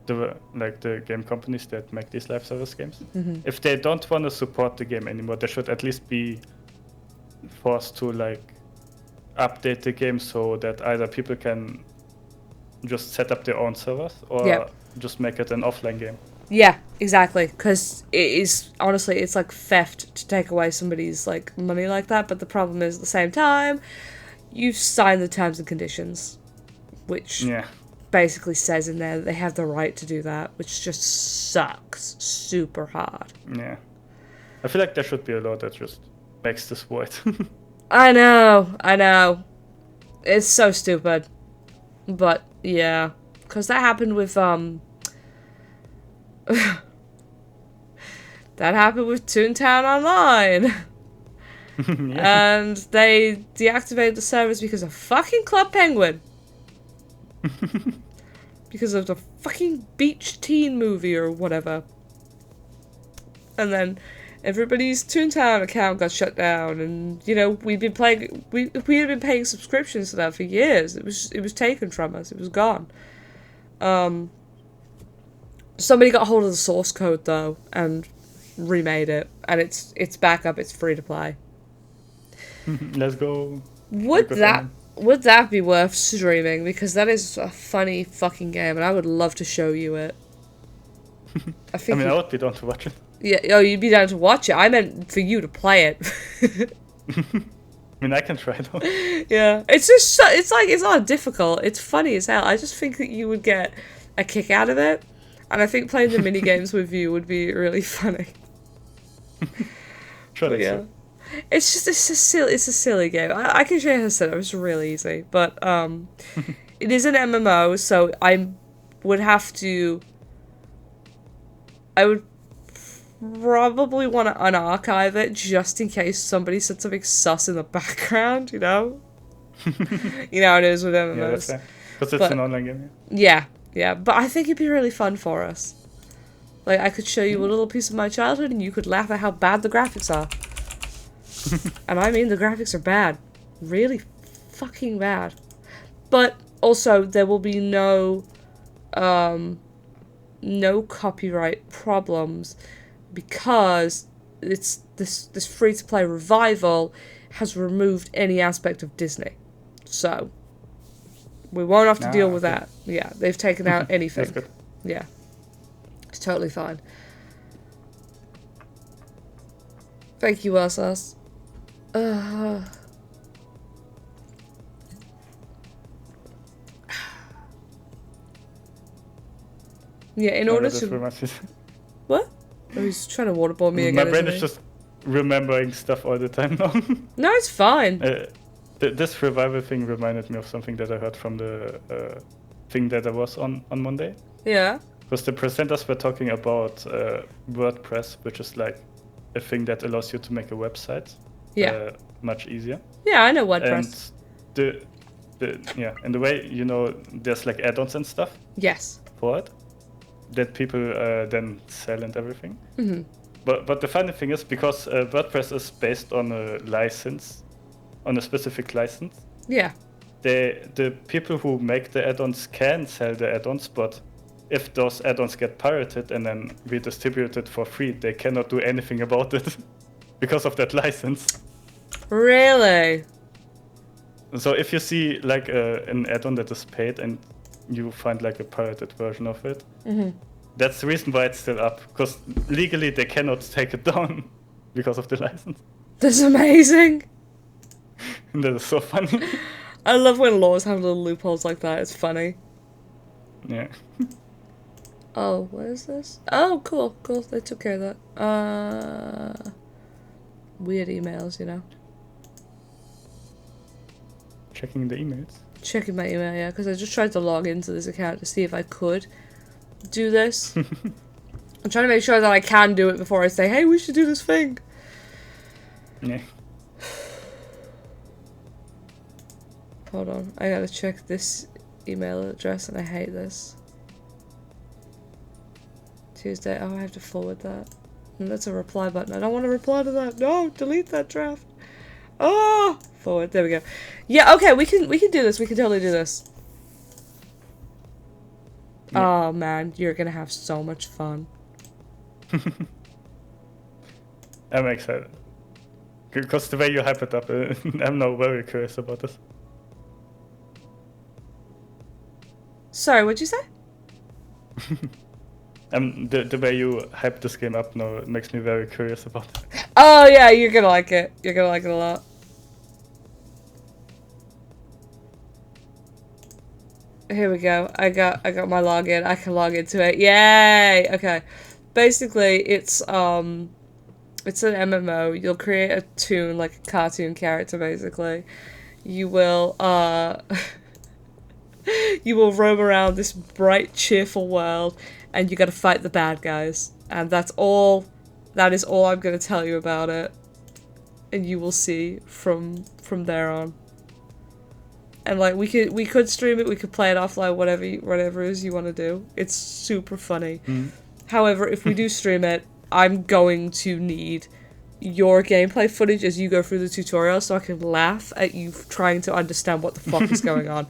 the game companies that make these live service games, if they don't want to support the game anymore, they should at least be forced to, like, update the game so that either people can just set up their own servers or just make it an offline game. Yeah, exactly. Because it is, honestly, it's like theft to take away somebody's, like, money like that. But the problem is, at the same time, you've signed the terms and conditions, which basically says in there that they have the right to do that, which just sucks super hard. Yeah. I feel like there should be a law that just makes this void. I know. It's so stupid. But, yeah. Because that happened with, that happened with Toontown Online. And they deactivated the service because of fucking Club Penguin. Because of the fucking Beach Teen movie or whatever. And then everybody's Toontown account got shut down, and you know we had been paying subscriptions to that for years. It was taken from us. It was gone. Somebody got hold of the source code though and remade it, and it's back up. It's free to play. Let's go. Would that be worth streaming? Because that is a funny fucking game, and I would love to show you it. I mean, I would be down to watch it. Yeah, oh, you'd be down to watch it. I meant for you to play it. I mean, I can try though. Yeah, it's just it's not difficult. It's funny as hell. I just think that you would get a kick out of it, and I think playing the mini games with you would be really funny. Sure. It's a silly game. I can show you how to set it up. It's really easy, but it is an MMO, so I would probably want to unarchive it just in case somebody said something sus in the background, you know? You know how it is with MMOs. Yeah, that's fair. Because it's an online game. Yeah, but I think it'd be really fun for us. Like, I could show you a little piece of my childhood and you could laugh at how bad the graphics are. And I mean, the graphics are bad. Really fucking bad. But also, there will be no copyright problems because it's this free-to-play revival has removed any aspect of Disney. So, we won't have to deal with that. Yeah, they've taken out anything. That's good. Yeah. It's totally fine. Thank you, Elsas. Yeah, in order to... What? Oh, he's trying to waterboard me again. My brain is just remembering stuff all the time now. No, it's fine. This revival thing reminded me of something that I heard from the thing that I was on Monday. Yeah. Because the presenters were talking about WordPress, which is like a thing that allows you to make a website much easier. Yeah, I know WordPress. And the way, you know, there's like add-ons and stuff. Yes. For it. That people then sell and everything. Mm-hmm. But the funny thing is, because WordPress is based on a license, on a specific license. Yeah. the people who make the add-ons can sell the add-ons, but if those add-ons get pirated and then redistributed for free, they cannot do anything about it because of that license. Really? So if you see like an add-on that is paid and you find like a pirated version of it, that's the reason why it's still up, because legally they cannot take it down because of the license. That's amazing. And that is so funny. I love when laws have little loopholes like that. It's funny. Yeah. Oh, what is this? Oh, cool. They took care of that. Weird emails, you know. Checking the emails. Checking my email, yeah, because I just tried to log into this account to see if I could do this. I'm trying to make sure that I can do it before I say, hey, we should do this thing. Yeah. Hold on, I gotta check this email address and I hate this. Tuesday, oh, I have to forward that. And that's a reply button. I don't want to reply to that. No, delete that draft. Oh, forward, there we go. Yeah, okay, we can do this. We can totally do this. Yeah. Oh man, you're gonna have so much fun. I'm excited. Because the way you hype it up, I'm now very curious about this. Sorry, what'd you say? The way you hype this game up now makes me very curious about it. Oh yeah, you're gonna like it. You're gonna like it a lot. Here we go. I got my login. I can log into it. Yay! Okay. Basically, it's an MMO. You'll create a toon, like a cartoon character, basically. You will you will roam around this bright, cheerful world, and you gotta fight the bad guys. And that is all I'm gonna tell you about it. And you will see from there on. And like we could stream it, we could play it offline, whatever it is you want to do. It's super funny. However, if we do stream it, I'm going to need your gameplay footage as you go through the tutorial so I can laugh at you trying to understand what the fuck is going on.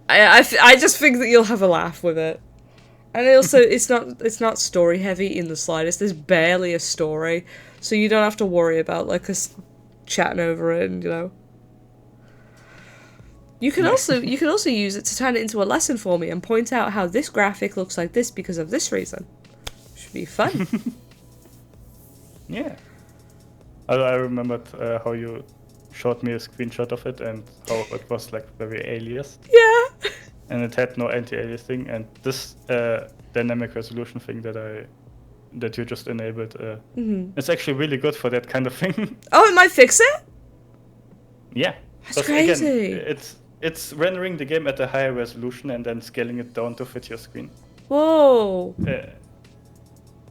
I just think that you'll have a laugh with it. And also, it's not story heavy in the slightest. There's barely a story, so you don't have to worry about like us chatting over it, and you know. You can also use it to turn it into a lesson for me and point out how this graphic looks like this because of this reason. Should be fun. Yeah. I remembered how you showed me a screenshot of it and how it was like very aliased. Yeah. And it had no anti-aliasing, and this dynamic resolution thing that you just enabled, it's actually really good for that kind of thing. Oh, it might fix it? Yeah. That's crazy. Again, it's rendering the game at a higher resolution and then scaling it down to fit your screen. Whoa.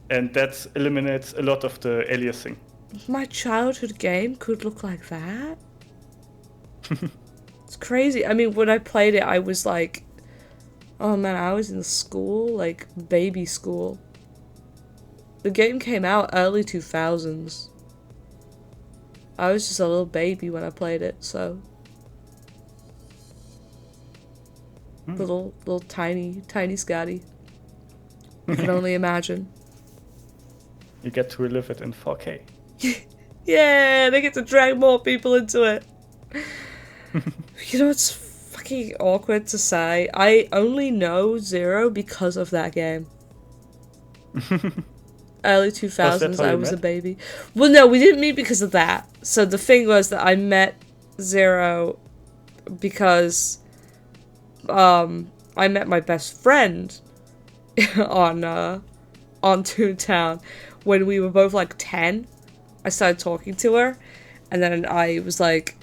And that eliminates a lot of the aliasing. My childhood game could look like that? It's crazy. I mean, when I played it, I was like, oh man, I was in school, like baby school. The game came out early 2000s. I was just a little baby when I played it, so. Little tiny Skadi. You can only imagine. You get to relive it in 4K. Yeah, they get to drag more people into it. You know, it's fucking awkward to say. I only know Zero because of that game. Early 2000s, I was a baby. Well, no, we didn't meet because of that. So the thing was that I met Zero because I met my best friend on Toontown when we were both like 10. I started talking to her, and then I was like,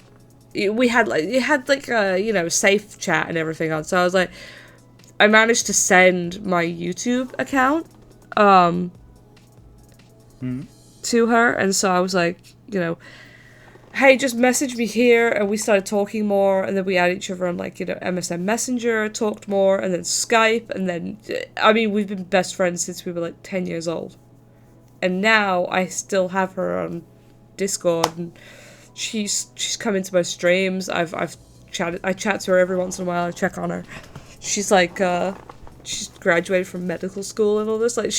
we had like a, you know, safe chat and everything on. So I was like, I managed to send my YouTube account to her, and so I was like, you know, hey, just message me here, and we started talking more, and then we added each other on, like, you know, MSN Messenger, talked more, and then Skype, and then, I mean, we've been best friends since we were like 10 years old. And now I still have her on Discord, and she's come into my streams. I chat to her every once in a while. I check on her. She's like, she's graduated from medical school and all this. Like,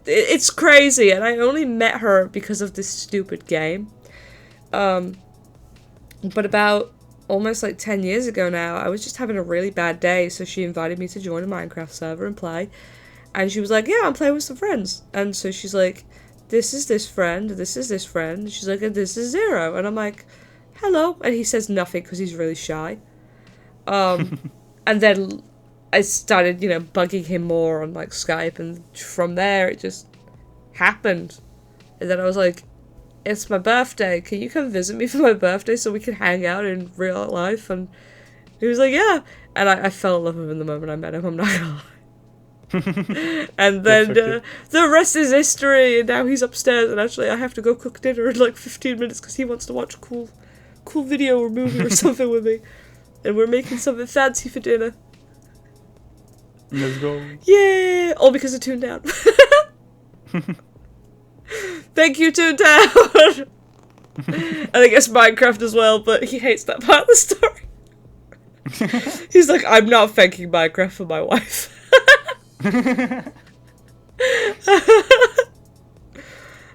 it's crazy, and I only met her because of this stupid game. But about almost like 10 years ago now, I was just having a really bad day, so she invited me to join a Minecraft server and play. And she was like, yeah, I'm playing with some friends. And so she's like, this is this friend, this is this friend. And she's like, and this is Zero. And I'm like, hello. And he says nothing because he's really shy. And then I started, bugging him more on, like, Skype. And from there, it just happened. And then I was like, it's my birthday. Can you come visit me for my birthday so we can hang out in real life? And he was like, yeah. And I fell in love with him the moment I met him, I'm not gonna lie. And then the rest is history, and now he's upstairs, and actually I have to go cook dinner in like 15 minutes because he wants to watch a cool video or movie or something with me. And we're making something fancy for dinner. Let's go. Yeah! All because of Toontown. Thank you, Toontown! And I guess Minecraft as well, but he hates that part of the story. He's like, I'm not thanking Minecraft for my wife.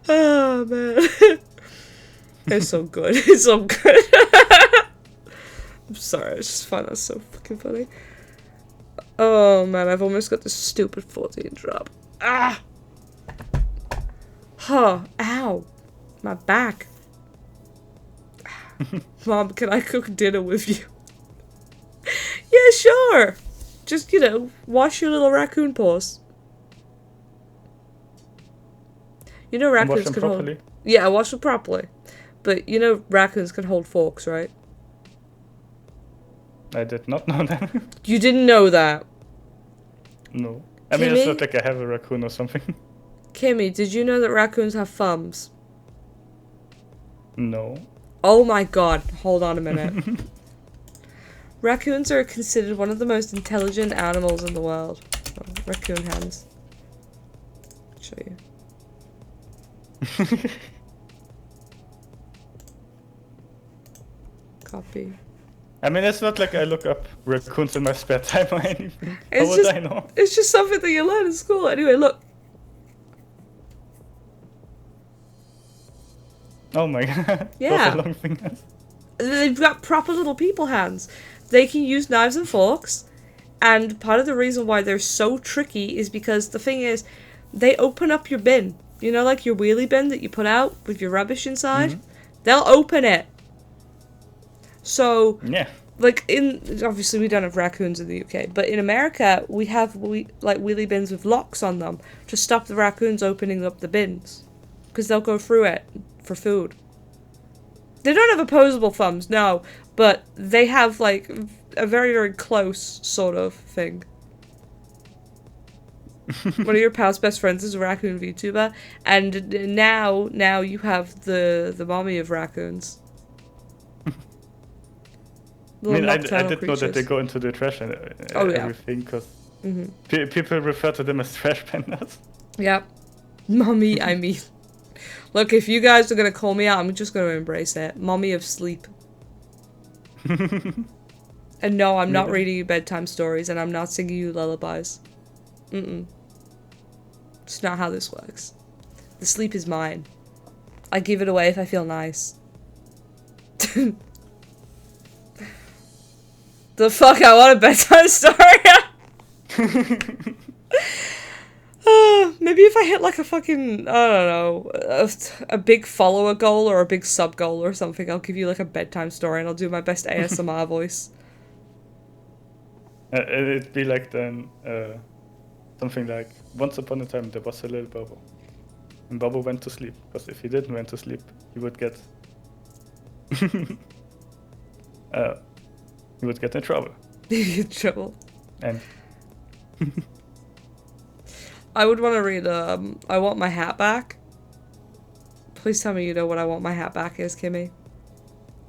Oh, man. It's so good. It's so good. I'm sorry, I just find that so fucking funny. Oh, man, I've almost got this stupid 14 drop. Ah! Huh, ow. My back. Mom, can I cook dinner with you? Yeah, sure. Just, wash your little raccoon paws. Raccoons can hold... Yeah, wash them properly. But, raccoons can hold forks, right? I did not know that. You didn't know that? No. I mean, it's not like I have a raccoon or something. Kimmy, did you know that raccoons have thumbs? No. Oh my god, hold on a minute. Raccoons are considered one of the most intelligent animals in the world. Oh, raccoon hands. I'll show you. Copy. I mean, it's not like I look up raccoons in my spare time or anything. How would I know? It's just something that you learn in school. Anyway, look. Oh my god. Yeah. Those are long fingers. They've got proper little people hands. They can use knives and forks. And part of the reason why they're so tricky is because the thing is, they open up your bin. Like your wheelie bin that you put out with your rubbish inside? Mm-hmm. They'll open it. So, yeah. Like, obviously we don't have raccoons in the UK, but in America, we have, wheelie bins with locks on them to stop the raccoons opening up the bins. Because they'll go through it for food. They don't have opposable thumbs, no, but they have, like, a very, very close sort of thing. One of your pals' best friends is a raccoon VTuber, and now you have the mommy of raccoons. I mean, I did know that they go into the trash and everything, because people refer to them as trash pandas. Yep. Mommy, I mean. Look, if you guys are going to call me out, I'm just going to embrace it. Mommy of sleep. And no, I'm not reading you bedtime stories, and I'm not singing you lullabies. It's not how this works. The sleep is mine. I give it away if I feel nice. The fuck, I want a bedtime story! Maybe if I hit like a fucking, I don't know, a big follower goal or a big sub goal or something, I'll give you like a bedtime story and I'll do my best ASMR voice. It'd be like then, something like, once upon a time there was a little Bobo. And Bobo went to sleep, because if he didn't went to sleep, he would get... he would get in trouble. In trouble. And... I would want to read, I Want My Hat Back. Please tell me you know what I Want My Hat Back is, Kimmy.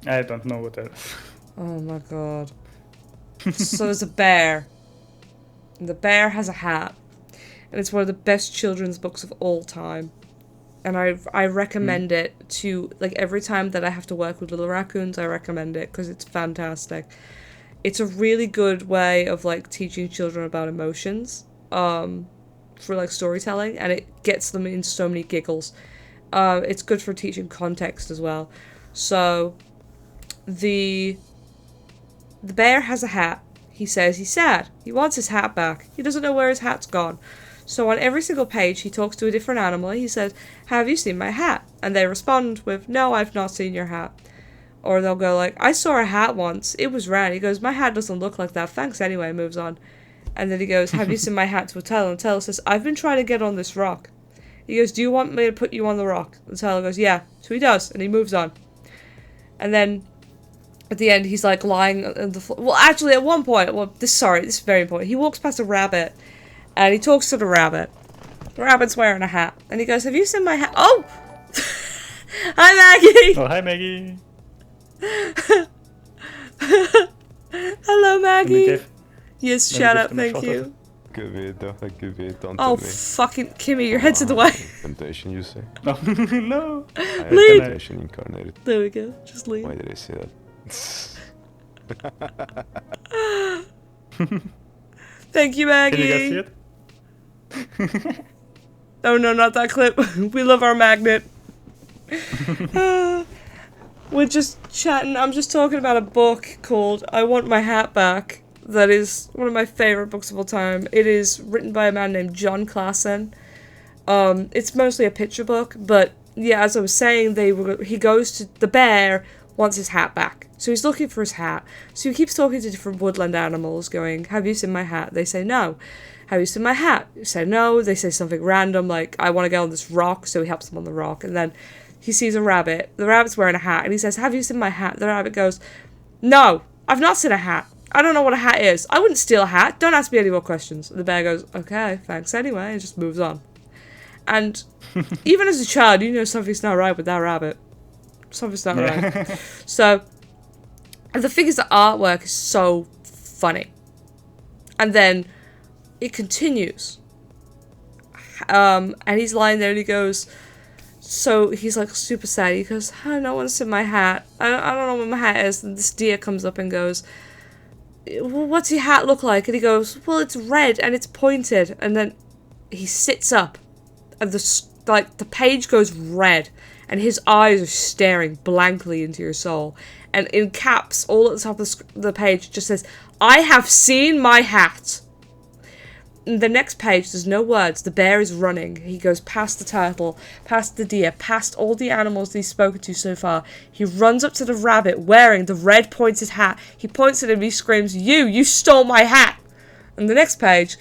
I don't know what that is. Oh my god. So there's a bear. And the bear has a hat. And it's one of the best children's books of all time. and I recommend it to, like, every time that I have to work with little raccoons, I recommend it because it's fantastic. It's a really good way of, like, teaching children about emotions, for, like, storytelling, and it gets them in so many giggles. It's good for teaching context as well. So, the bear has a hat. He says he's sad. He wants his hat back. He doesn't know where his hat's gone. So on every single page, he talks to a different animal. He says, have you seen my hat? And they respond with, no, I've not seen your hat. Or they'll go like, I saw a hat once. It was round. He goes, my hat doesn't look like that. Thanks anyway. Moves on. And then he goes, have you seen my hat to a Tyler? And Tyler says, I've been trying to get on this rock. He goes, do you want me to put you on the rock? And Tyler goes, yeah. So he does. And he moves on. And then at the end, he's like lying on the floor. Well, actually, at one point, this is very important. He walks past a rabbit. And he talks to the rabbit. The rabbit's wearing a hat. And he goes, have you seen my hat? Oh! Hi, Maggie! Oh, hi, Maggie! Hello, Maggie! Yes, shut up, thank you. Good vet, don't Oh, tell me. fucking Kimmy, your head's in the way. Temptation, you say? No, no! I have Leave. temptation incarnated. There we go, just leave. Why did I say that? Thank you, Can you guys see Maggie. it? Oh no, not that clip. We love our magnet. We're just chatting. I'm just talking about a book called I Want My Hat Back. That is one of my favorite books of all time. It is written by a man named John Klassen. It's mostly a picture book, but yeah, as I was saying, he goes to the bear wants his hat back. So he's looking for his hat. So he keeps talking to different woodland animals, going, have you seen my hat? They say no. Have you seen my hat? You say no. They say something random, like, I want to get on this rock, so he helps them on the rock. And then he sees a rabbit. The rabbit's wearing a hat, and he says, have you seen my hat? The rabbit goes, no, I've not seen a hat. I don't know what a hat is. I wouldn't steal a hat. Don't ask me any more questions. The bear goes, okay, thanks anyway, and just moves on. And even as a child, you know something's not right with that rabbit. Something's not right. So, and the thing is, the artwork is so funny. And then it continues. And he's lying there and he goes, so he's like super sad. He goes, oh, no one's seen my hat. I don't know what my hat is. And this deer comes up and goes, well, what's your hat look like? And he goes, well, it's red and it's pointed. And then he sits up and the page goes red and his eyes are staring blankly into your soul. And in caps, all at the top of the page, just says, I have seen my hat. In the next page, there's no words. The bear is running. He goes past the turtle, past the deer, past all the animals that he's spoken to so far. He runs up to the rabbit wearing the red pointed hat. He points at him and he screams, you stole my hat. And the next page,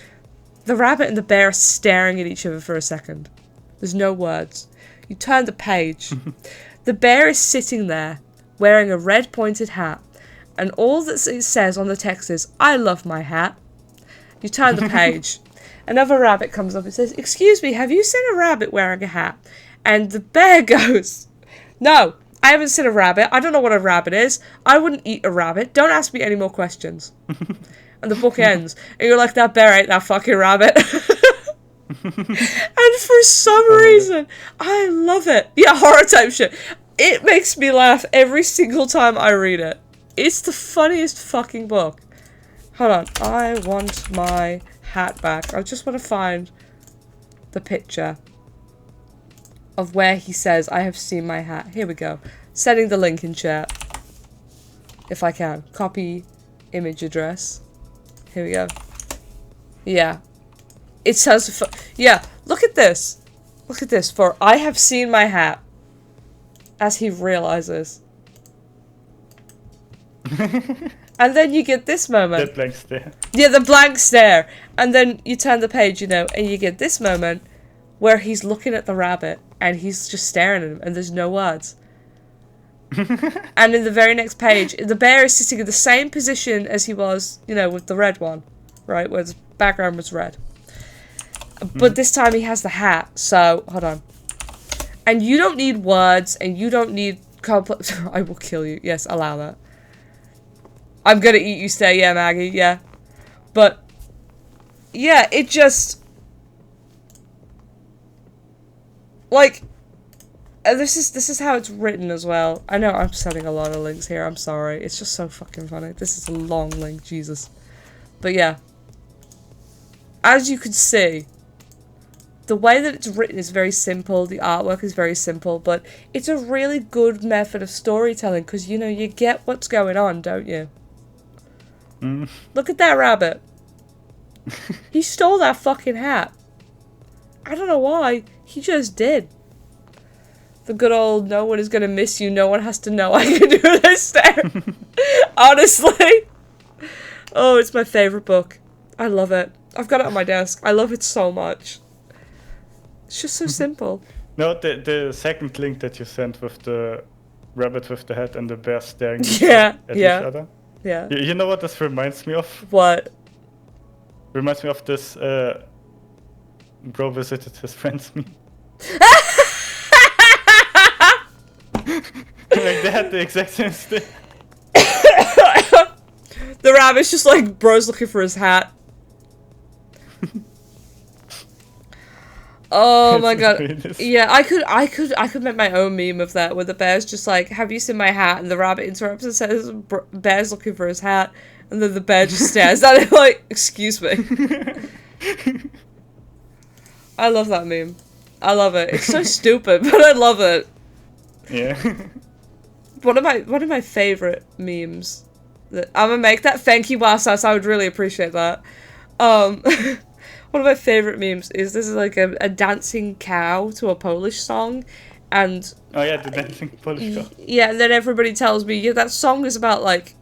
the rabbit and the bear are staring at each other for a second. There's no words. You turn the page. The bear is sitting there wearing a red pointed hat. And all that it says on the text is, I love my hat. You turn the page. Another rabbit comes up and says, excuse me, have you seen a rabbit wearing a hat? And the bear goes, no, I haven't seen a rabbit. I don't know what a rabbit is. I wouldn't eat a rabbit. Don't ask me any more questions. And the book ends. And you're like, that bear ate that fucking rabbit. And for some reason, I love it. Yeah, horror type shit. It makes me laugh every single time I read it. It's the funniest fucking book. Hold on, I want my hat back. I just want to find the picture of where he says, I have seen my hat. Here we go. Sending the link in chat. If I can. Copy image address. Here we go. Yeah. It says, yeah, look at this. Look at this. For I have seen my hat. As he realizes. And then you get this moment. That blank stare. Yeah, the blank stare. And then you turn the page, you know, and you get this moment where he's looking at the rabbit and he's just staring at him and there's no words. And in the very next page, the bear is sitting in the same position as he was, you know, with the red one, right? Where the background was red. But this time he has the hat, so, hold on. And you don't need words and you don't need complex... I will kill you. Yes, allow that. I'm gonna eat you, stay, yeah, Maggie, yeah. But, yeah, it just... Like, this is how it's written as well. I know I'm sending a lot of links here. I'm sorry. It's just so fucking funny. This is a long link, Jesus. But yeah, as you can see, the way that it's written is very simple. The artwork is very simple, but it's a really good method of storytelling because you know you get what's going on, don't you? Look at that rabbit. He stole that fucking hat. I don't know why. He just did. The good old no one is gonna miss you, no one has to know I can do this there. Honestly. Oh, it's my favourite book. I love it. I've got it on my desk. I love it so much. It's just so simple. No, the second link that you sent with the rabbit with the hat and the bear staring Yeah, at yeah. each other. Yeah. You know what this reminds me of? What? Reminds me of this bro visited his friend's meme. Like they had the exact same thing. The rabbit's just like, bro's looking for his hat. Oh my god. Yeah, I could make my own meme of that where the bear's just like, have you seen my hat? And the rabbit interrupts and says, bear's looking for his hat. And then the bear just stares at it like, excuse me. I love that meme. I love it. It's so stupid, but I love it. Yeah. One of my favorite memes. I'm gonna make that. Thank you, Wasas. I would really appreciate that. One of my favorite memes is this is like a dancing cow to a Polish song, and oh yeah, the dancing Polish cow. Yeah, and then everybody tells me, yeah, that song is about like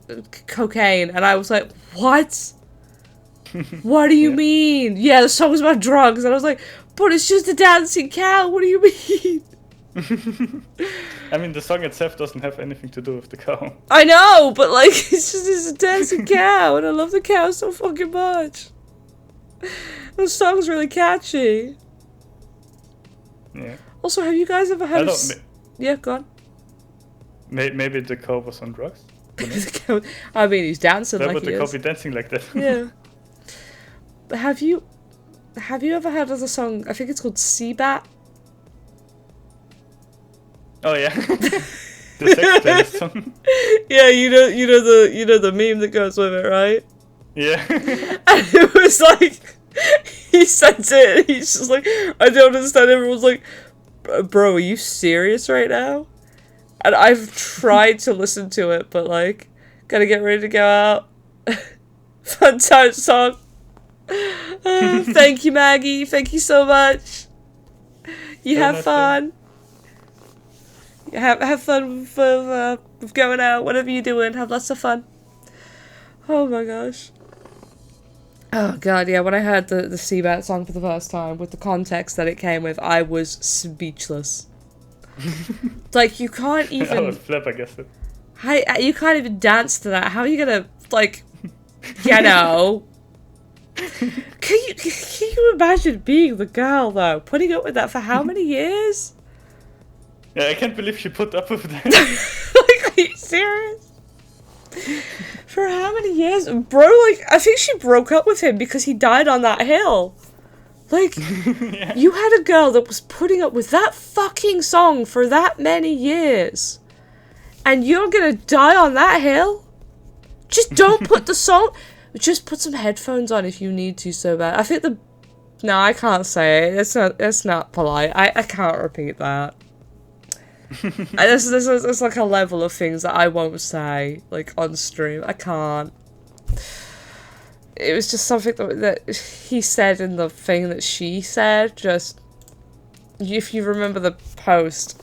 cocaine, and I was like, what? What do you mean? Yeah, the song is about drugs, and I was like, but it's just a dancing cow. What do you mean? I mean, the song itself doesn't have anything to do with the cow. I know, but like, it's a dancing cow, and I love the cow so fucking much. The song's really catchy. Yeah. Also, have you guys ever had yeah, go on. Maybe the cow was on drugs? I mean, he's dancing like would he the cow is. be dancing like that? Yeah. But have you ever heard of the song, I think it's called Seabat? Oh yeah. The sex playlist song. Yeah, you know the meme that goes with it, right? Yeah. And it was like, he sent it, and he's just like, I don't understand. Everyone's like, bro, are you serious right now? And I've tried to listen to it, but like, gotta get ready to go out. Fun time song. Thank you, Maggie. Thank you so much. You have fun. Have fun with going out. Whatever you're doing, have lots of fun. Oh my gosh. Oh god, yeah, when I heard the Seabat song for the first time, with the context that it came with, I was speechless. Like, you can't even... I would flip, I guess. You can't even dance to that. How are you gonna, like, you know... Can you imagine being the girl, though? Putting up with that for how many years? Yeah, I can't believe she put up with that. Like, are you serious? For how many years? Bro, like, I think she broke up with him because he died on that hill. Like, yeah. You had a girl that was putting up with that fucking song for that many years. And you're gonna die on that hill? Just don't put the song... Just put some headphones on if you need to so bad. I think No, I can't say it. It's not polite. I can't repeat that. There's like a level of things that I won't say, like, on stream. I can't. It was just something that he said in the thing that she said, just... If you remember the post...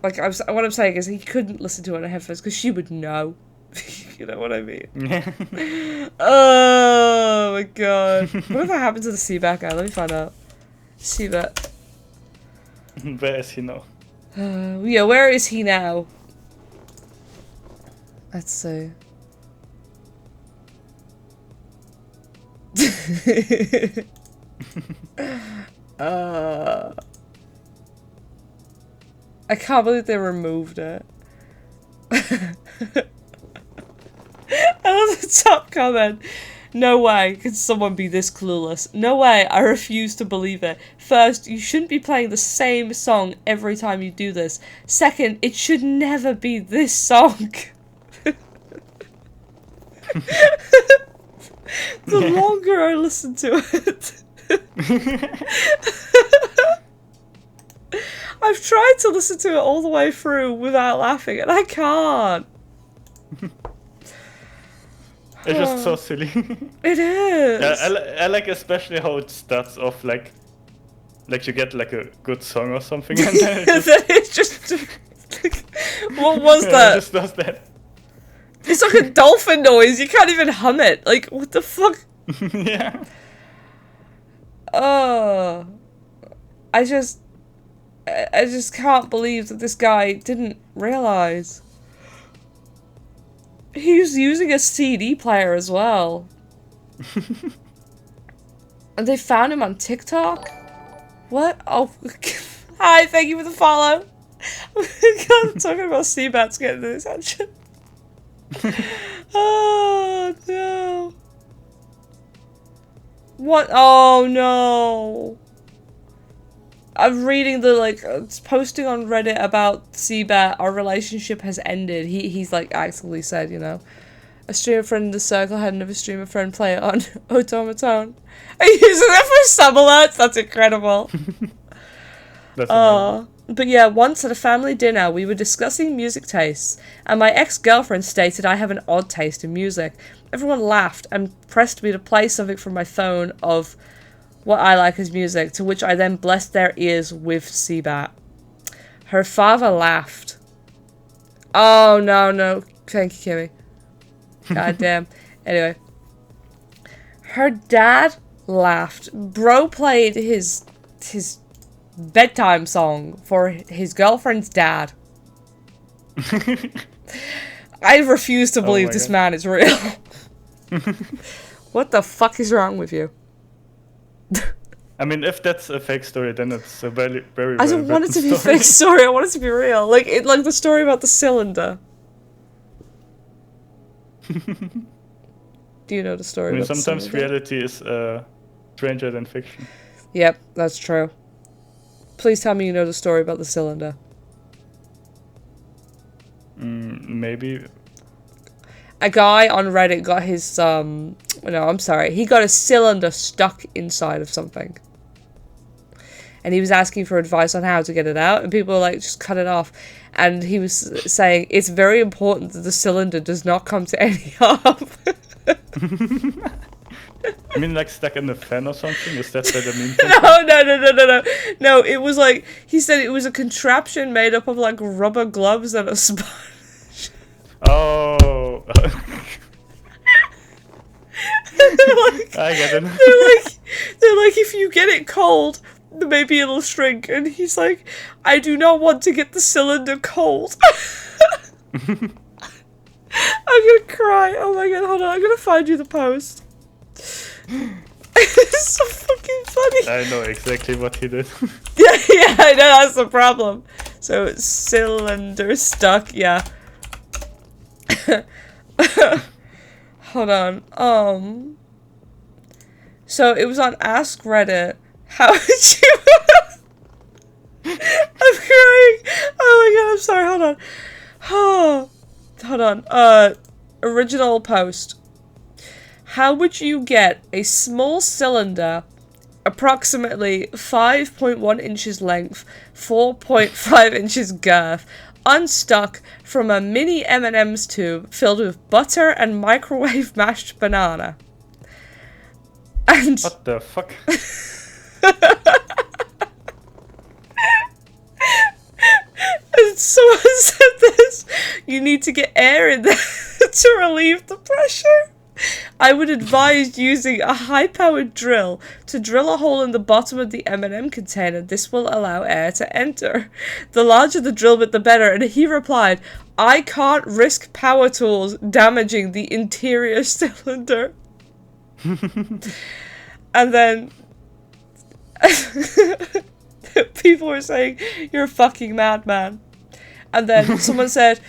Like, what I'm saying is he couldn't listen to it on headphones because she would know. You know what I mean? Oh my god. Whatever happened to the Seabat guy? Let me find out. Seabat. Where is he now? Yeah, where is he now? Let's see. I can't believe they removed it. I love the top comment. No way can someone be this clueless. No way, I refuse to believe it. First, you shouldn't be playing the same song every time you do this. Second, it should never be this song. The longer I listen to it. I've tried to listen to it all the way through without laughing, and I can't. It's just so silly. It is. Yeah, I like especially how it starts off like you get like a good song or something, and then It's just what was yeah, that? it just does that. It's like a dolphin noise. You can't even hum it. Like, what the fuck? Yeah. Oh, I just can't believe that this guy didn't realize. He was using a CD player as well. And they found him on TikTok? What? Oh, hi, thank you for the follow. I'm talking about Seabats getting the attention. Oh, no. What? Oh, no. I'm reading the, posting on Reddit about Seabat, our relationship has ended. He's, actually said, a streamer friend in the circle had another streamer friend play it on automaton. Are you using it for sub alerts? That's incredible. That's amazing. But yeah, once at a family dinner, we were discussing music tastes, and my ex-girlfriend stated I have an odd taste in music. Everyone laughed and pressed me to play something from my phone of what I like as music, to which I then blessed their ears with Seabat. Her father laughed. Oh, no. Thank you, Kimmy. God damn. Anyway. Her dad laughed. Bro played his bedtime song for his girlfriend's dad. I refuse to believe this man is real. What the fuck is wrong with you? I mean, if that's a fake story, then it's a very, very. I don't want it to be a fake story. I want it to be real. Like the story about the cylinder. Do you know the story? I mean, about sometimes the cylinder? reality is stranger than fiction. Yep, that's true. Please tell me you know the story about the cylinder. Maybe. A guy on Reddit got his no, I'm sorry. He got a cylinder stuck inside of something. And he was asking for advice on how to get it out, and people were like, just cut it off. And he was saying, it's very important that the cylinder does not come to any harm. I mean, like stuck in the fan or something? Is that what I mean? No. No, it was like, he said it was a contraption made up of like rubber gloves and a sponge. Oh. I get it. They're like, if you get it cold, maybe it'll shrink. And he's like, I do not want to get the cylinder cold. I'm gonna cry. Oh my god, hold on. I'm gonna find you the post. It's so fucking funny. I know exactly what he did. Yeah, I know, that's the problem. So, cylinder stuck, yeah. Hold on. So it was on Ask Reddit. How would you... I'm crying. Oh my god, I'm sorry, hold on. Hold on. Original post. How would you get a small cylinder, approximately 5.1 inches length, 4.5 inches girth, unstuck from a mini M&M's tube filled with butter and microwave mashed banana? And What the fuck? and someone said this. You need to get air in there to relieve the pressure. I would advise using a high-powered drill to drill a hole in the bottom of the M&M container. This will allow air to enter. The larger the drill bit, the better. And he replied, I can't risk power tools damaging the interior cylinder. And then people were saying, you're a fucking madman. And then someone said,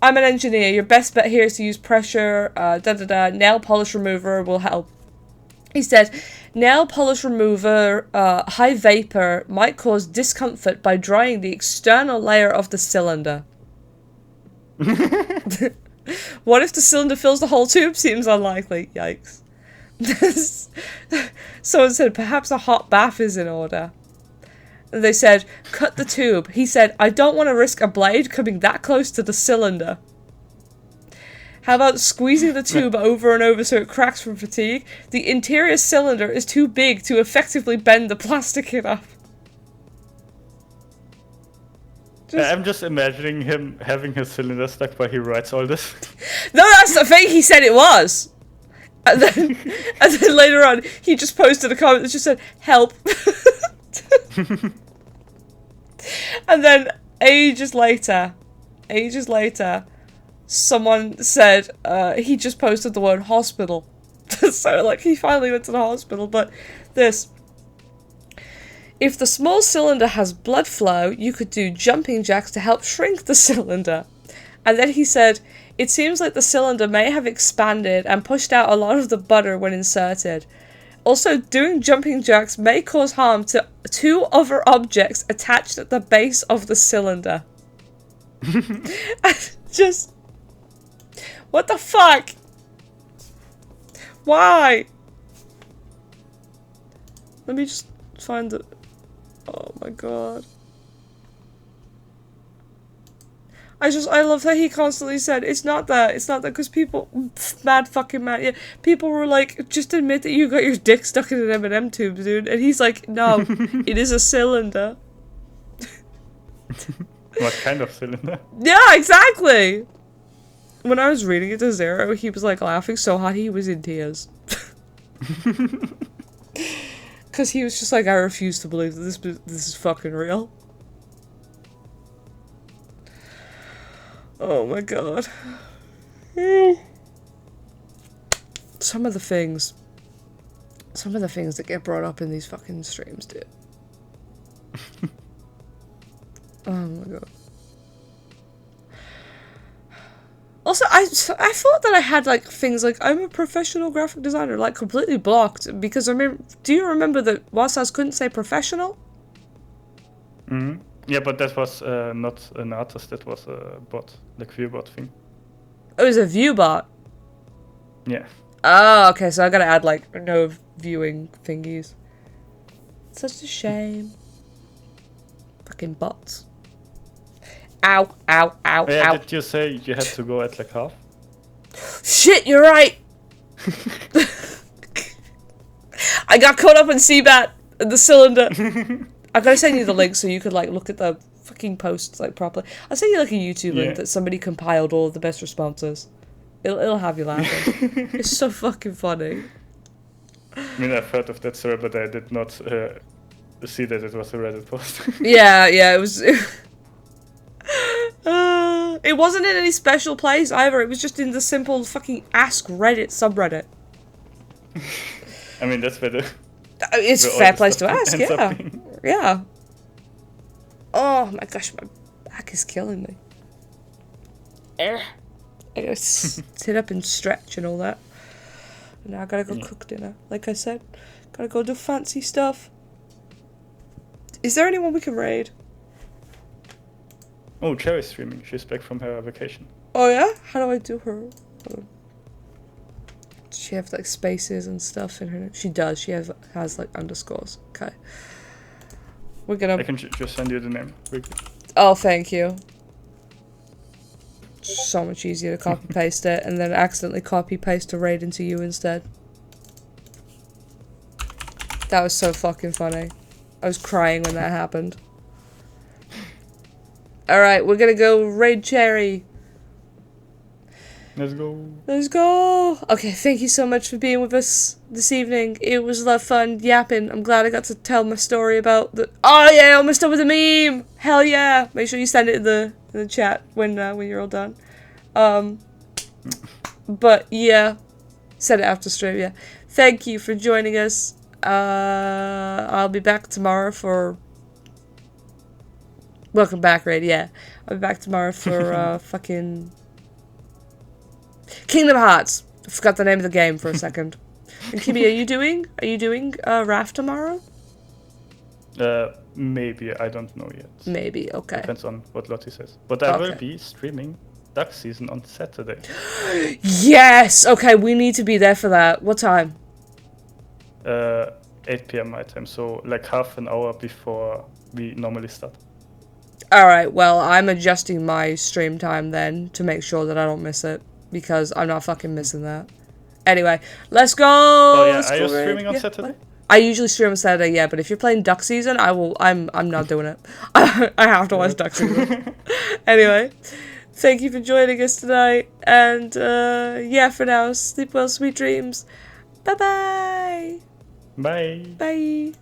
I'm an engineer. Your best bet here is to use pressure. Nail polish remover will help. He said, nail polish remover, high vapor might cause discomfort by drying the external layer of the cylinder. What if the cylinder fills the whole tube? Seems unlikely. Yikes. Someone said, perhaps a hot bath is in order. And they said, cut the tube. He said, I don't want to risk a blade coming that close to the cylinder. How about squeezing the tube over and over so it cracks from fatigue? The interior cylinder is too big to effectively bend the plastic enough. I'm just imagining him having his cylinder stuck while he writes all this. No, that's the thing. He said it was. And then later on, he just posted a comment that just said, help. And then ages later, someone said he just posted the word hospital. So, like, he finally went to the hospital. But this. If the small cylinder has blood flow, you could do jumping jacks to help shrink the cylinder. And then he said, it seems like the cylinder may have expanded and pushed out a lot of the butter when inserted. Also, doing jumping jacks may cause harm to two other objects attached at the base of the cylinder. Just... what the fuck? Why? Let me just find the... oh my god. I love that he constantly said, it's not that, because people, mad, yeah, people were like, just admit that you got your dick stuck in an M&M tube, dude, and he's like, no, it is a cylinder. What kind of cylinder? Yeah, exactly! When I was reading it to Zero, he was like laughing so hard he was in tears. Because he was just like, I refuse to believe that this is fucking real. Oh my god. Some of the things that get brought up in these fucking streams, dude. Oh my god. Also, I thought that I had, like, things like, I'm a professional graphic designer, like, completely blocked, because I remember, do you remember that Wasas couldn't say professional? Mm-hmm. Yeah, but that was not an artist, that was a bot, like viewbot thing. It was a view bot. Yeah. Oh, okay, so I gotta add, like, no viewing thingies. Such a shame. Fucking bots. Ow, ow, ow, Yeah, ow. did you say you had to go at like half? Shit, you're right! I got caught up in CBAT and the cylinder. I gotta send you the link so you could, like, look at the fucking posts, like, properly. I'll send you, like, a YouTube link that somebody compiled all of the best responses. It'll have you laughing. It's so fucking funny. I mean, I've heard of that story, but I did not see that it was a Reddit post. Yeah, it was... it wasn't in any special place either. It was just in the simple fucking Ask Reddit subreddit. I mean, that's where the... It's a fair place to ask, yeah. Yeah. Oh my gosh, my back is killing me. I gotta sit up and stretch and all that. And now I gotta go cook dinner. Like I said, gotta go do fancy stuff. Is there anyone we can raid? Oh, Cherry's streaming. She's back from her vacation. Oh yeah? How do I do her? Does she have like spaces and stuff in her name? She does. She has like underscores. Okay. We're gonna... I can just send you the name. Oh, thank you. So much easier to copy paste it and then accidentally copy paste a raid into you instead. That was so fucking funny. I was crying when that happened. Alright, we're gonna go raid Cherry. Let's go. Let's go. Okay, thank you so much for being with us this evening. It was a lot of fun yapping. I'm glad I got to tell my story about the... Oh yeah, I almost done with a meme. Hell yeah. Make sure you send it in the chat when you're all done. But yeah, send it after stream. Yeah. Thank you for joining us. I'll be back tomorrow for... Welcome back, Raid. Yeah, I'll be back tomorrow for fucking Kingdom Hearts. I forgot the name of the game for a second. And Kimmy, are you doing Raft tomorrow? Maybe, I don't know yet. Maybe, okay. Depends on what Lottie says. But I will be streaming Duck Season on Saturday. Yes! Okay, we need to be there for that. What time? 8 p.m. my time, so like half an hour before we normally start. Alright, well, I'm adjusting my stream time then to make sure that I don't miss it. Because I'm not fucking missing that. Anyway, let's go! Oh yeah, let's are go you streaming on Saturday? What? I usually stream on Saturday, yeah, but if you're playing Duck Season, I'm not doing it. I have to watch Duck Season. Anyway, thank you for joining us tonight, and yeah, for now, sleep well, sweet dreams. Bye-bye! Bye! Bye!